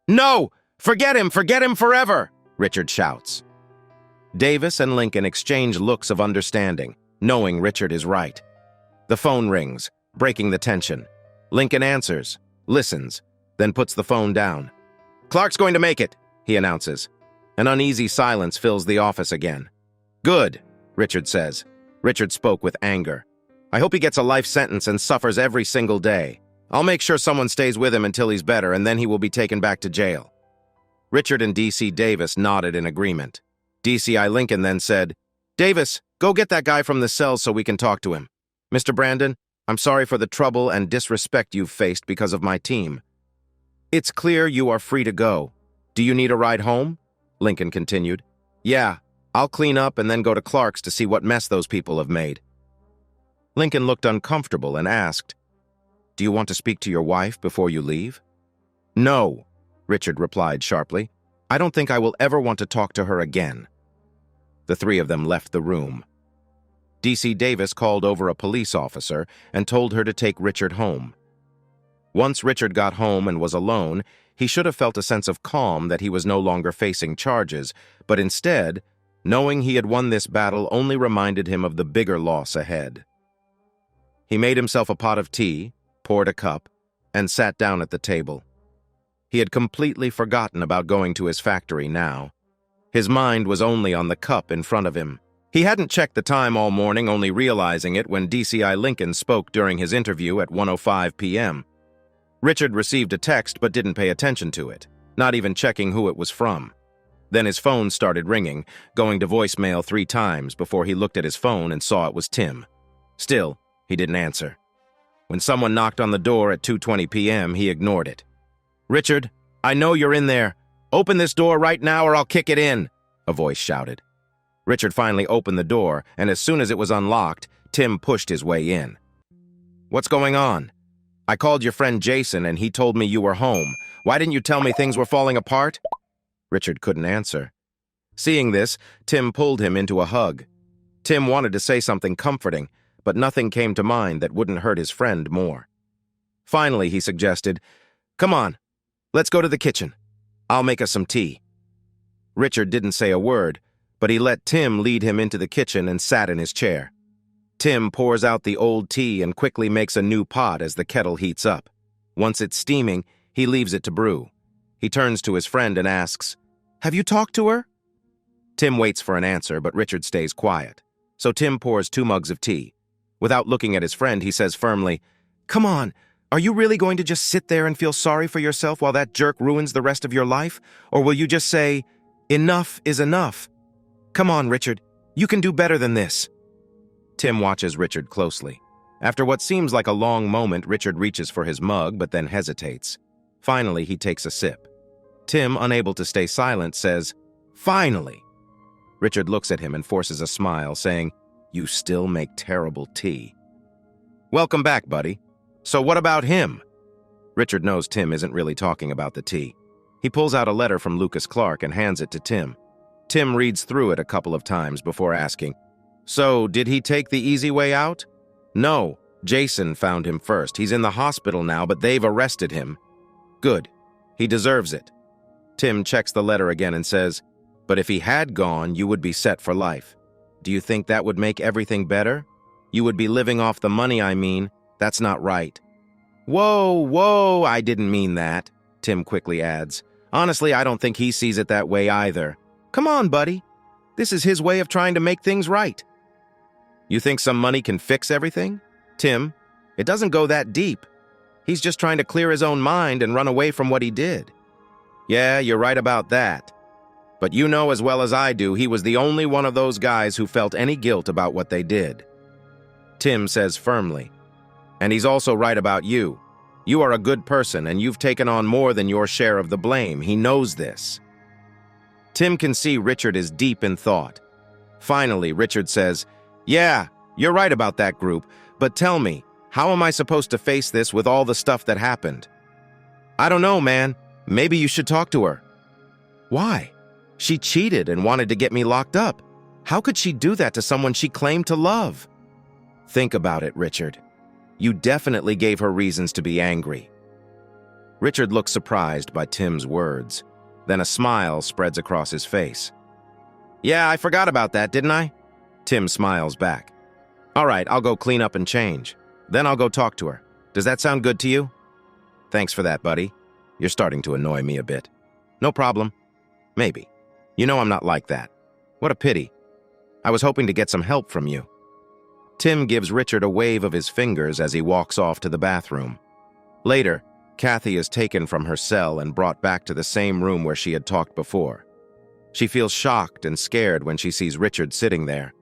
No! Forget him forever! Richard shouts. Davis and Lincoln exchange looks of understanding, knowing Richard is right. The phone rings, breaking the tension. Lincoln answers, listens, then puts the phone down. Clark's going to make it, he announces. An uneasy silence fills the office again. Good, Richard says. Richard spoke with anger. I hope he gets a life sentence and suffers every single day. I'll make sure someone stays with him until he's better, and then he will be taken back to jail. Richard and D.C. Davis nodded in agreement. DCI Lincoln then said, Davis, go get that guy from the cells so we can talk to him. Mr. Brandon, I'm sorry for the trouble and disrespect you've faced because of my team. It's clear you are free to go. Do you need a ride home? Lincoln continued. Yeah, I'll clean up and then go to Clark's to see what mess those people have made. Lincoln looked uncomfortable and asked, Do you want to speak to your wife before you leave? No, Richard replied sharply. I don't think I will ever want to talk to her again. The three of them left the room. D.C. Davis called over a police officer and told her to take Richard home. Once Richard got home and was alone, he should have felt a sense of calm that he was no longer facing charges, but instead, knowing he had won this battle only reminded him of the bigger loss ahead. He made himself a pot of tea, poured a cup, and sat down at the table. He had completely forgotten about going to his factory now. His mind was only on the cup in front of him. He hadn't checked the time all morning, only realizing it when DCI Lincoln spoke during his interview at 1:05 p.m. Richard received a text but didn't pay attention to it, not even checking who it was from. Then his phone started ringing, going to voicemail 3 times before he looked at his phone and saw it was Tim. Still, he didn't answer. When someone knocked on the door at 2:20 p.m., he ignored it. Richard, I know you're in there. Open this door right now or I'll kick it in, a voice shouted. Richard finally opened the door, and as soon as it was unlocked, Tim pushed his way in. What's going on? I called your friend Jason and he told me you were home. Why didn't you tell me things were falling apart? Richard couldn't answer. Seeing this, Tim pulled him into a hug. Tim wanted to say something comforting, but nothing came to mind that wouldn't hurt his friend more. Finally, he suggested, Come on, let's go to the kitchen. I'll make us some tea. Richard didn't say a word, but he let Tim lead him into the kitchen and sat in his chair. Tim pours out the old tea and quickly makes a new pot as the kettle heats up. Once it's steaming, he leaves it to brew. He turns to his friend and asks, "Have you talked to her?" Tim waits for an answer, but Richard stays quiet. So Tim pours 2 mugs of tea. Without looking at his friend, he says firmly, "Come on, are you really going to just sit there and feel sorry for yourself while that jerk ruins the rest of your life? Or will you just say, 'Enough is enough'? Come on, Richard, you can do better than this." Tim watches Richard closely. After what seems like a long moment, Richard reaches for his mug, but then hesitates. Finally, he takes a sip. Tim, unable to stay silent, says, "Finally." Richard looks at him and forces a smile, saying, "You still make terrible tea." "Welcome back, buddy. So what about him?" Richard knows Tim isn't really talking about the tea. He pulls out a letter from Lucas Clark and hands it to Tim. Tim reads through it a couple of times before asking, "So, did he take the easy way out?" "No, Jason found him first. He's in the hospital now, but they've arrested him." "Good. He deserves it." Tim checks the letter again and says, "But if he had gone, you would be set for life. Do you think that would make everything better? You would be living off the money, I mean. That's not right." Whoa, I didn't mean that," Tim quickly adds. "Honestly, I don't think he sees it that way either. Come on, buddy. This is his way of trying to make things right." "You think some money can fix everything?" "Tim, it doesn't go that deep. He's just trying to clear his own mind and run away from what he did." "Yeah, you're right about that. But you know as well as I do, he was the only one of those guys who felt any guilt about what they did." Tim says firmly, "And he's also right about you. You are a good person, and you've taken on more than your share of the blame. He knows this." Tim can see Richard is deep in thought. Finally, Richard says, "Yeah, you're right about that group, but tell me, how am I supposed to face this with all the stuff that happened?" "I don't know, man. Maybe you should talk to her." "Why? She cheated and wanted to get me locked up. How could she do that to someone she claimed to love?" "Think about it, Richard. You definitely gave her reasons to be angry." Richard looks surprised by Tim's words. Then a smile spreads across his face. "Yeah, I forgot about that, didn't I?" Tim smiles back. "All right, I'll go clean up and change. Then I'll go talk to her. Does that sound good to you?" "Thanks for that, buddy. You're starting to annoy me a bit." "No problem. Maybe. You know I'm not like that. What a pity. I was hoping to get some help from you." Tim gives Richard a wave of his fingers as he walks off to the bathroom. Later, Cathy is taken from her cell and brought back to the same room where she had talked before. She feels shocked and scared when she sees Richard sitting there.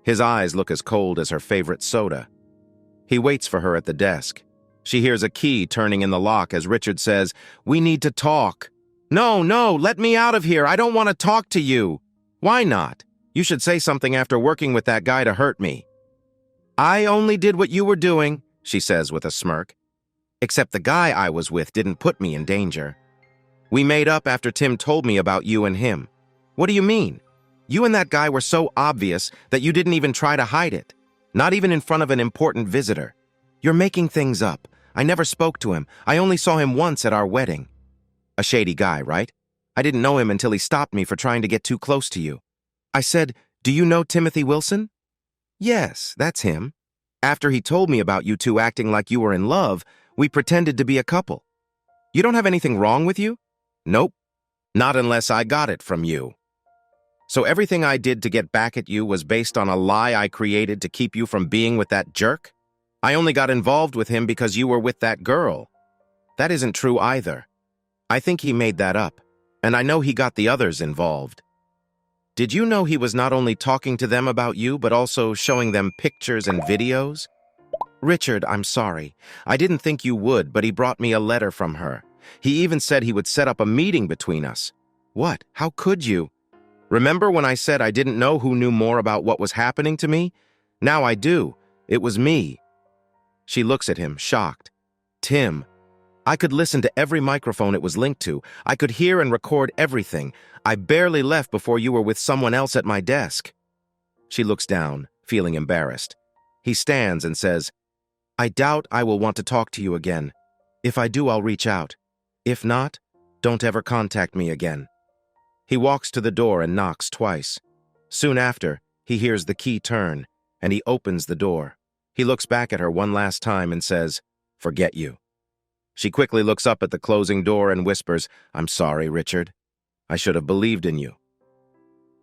His eyes look as cold as her favorite soda. He waits for her at the desk. She hears a key turning in the lock as Richard says, "We need to talk." No, let me out of here. I don't want to talk to you." "Why not? You should say something after working with that guy to hurt me." "I only did what you were doing," she says with a smirk. "Except the guy I was with didn't put me in danger. We made up after Tim told me about you and him." "What do you mean? You and that guy were so obvious that you didn't even try to hide it. Not even in front of an important visitor. You're making things up. I never spoke to him. I only saw him once at our wedding." "A shady guy, right? I didn't know him until he stopped me for trying to get too close to you." I said, "Do you know Timothy Wilson?" "Yes, that's him. After he told me about you two acting like you were in love, we pretended to be a couple." "You don't have anything wrong with you?" "Nope. Not unless I got it from you." "So everything I did to get back at you was based on a lie I created to keep you from being with that jerk? I only got involved with him because you were with that girl." "That isn't true either. I think he made that up, and I know he got the others involved." "Did you know he was not only talking to them about you, but also showing them pictures and videos?" "Richard, I'm sorry. I didn't think you would, but he brought me a letter from her. He even said he would set up a meeting between us." "What? How could you?" "Remember when I said I didn't know who knew more about what was happening to me? Now I do. It was me." She looks at him, shocked. "Tim, I could listen to every microphone it was linked to. I could hear and record everything. I barely left before you were with someone else at my desk." She looks down, feeling embarrassed. He stands and says, "I doubt I will want to talk to you again. If I do, I'll reach out. If not, don't ever contact me again." He walks to the door and knocks twice. Soon after, he hears the key turn, and he opens the door. He looks back at her one last time and says, "Forget you." She quickly looks up at the closing door and whispers, "I'm sorry, Richard. I should have believed in you."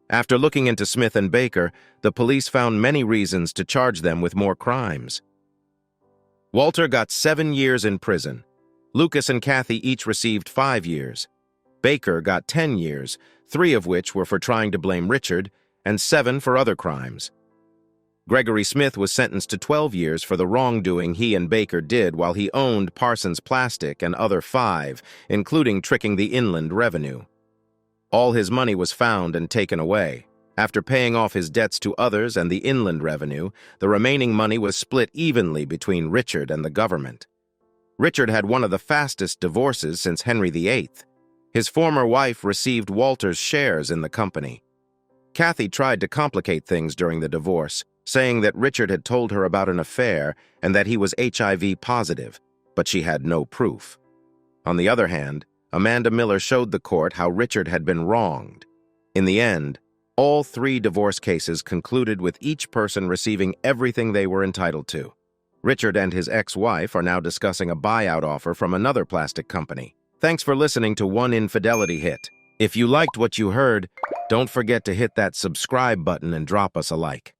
After looking into Smith and Baker, the police found many reasons to charge them with more crimes. Walter got 7 years in prison. Lucas and Cathy each received 5 years. Baker got 10 years, 3 of which were for trying to blame Richard, and 7 for other crimes. Gregory Smith was sentenced to 12 years for the wrongdoing he and Baker did while he owned Parsons Plastic and other 5, including tricking the Inland Revenue. All his money was found and taken away. After paying off his debts to others and the Inland Revenue, the remaining money was split evenly between Richard and the government. Richard had one of the fastest divorces since Henry VIII. His former wife received Walter's shares in the company. Cathy tried to complicate things during the divorce, saying that Richard had told her about an affair and that he was HIV positive, but she had no proof. On the other hand, Amanda Miller showed the court how Richard had been wronged. In the end, all 3 divorce cases concluded with each person receiving everything they were entitled to. Richard and his ex-wife are now discussing a buyout offer from another plastic company. Thanks for listening to One Infidelity Hit. If you liked what you heard, don't forget to hit that subscribe button and drop us a like.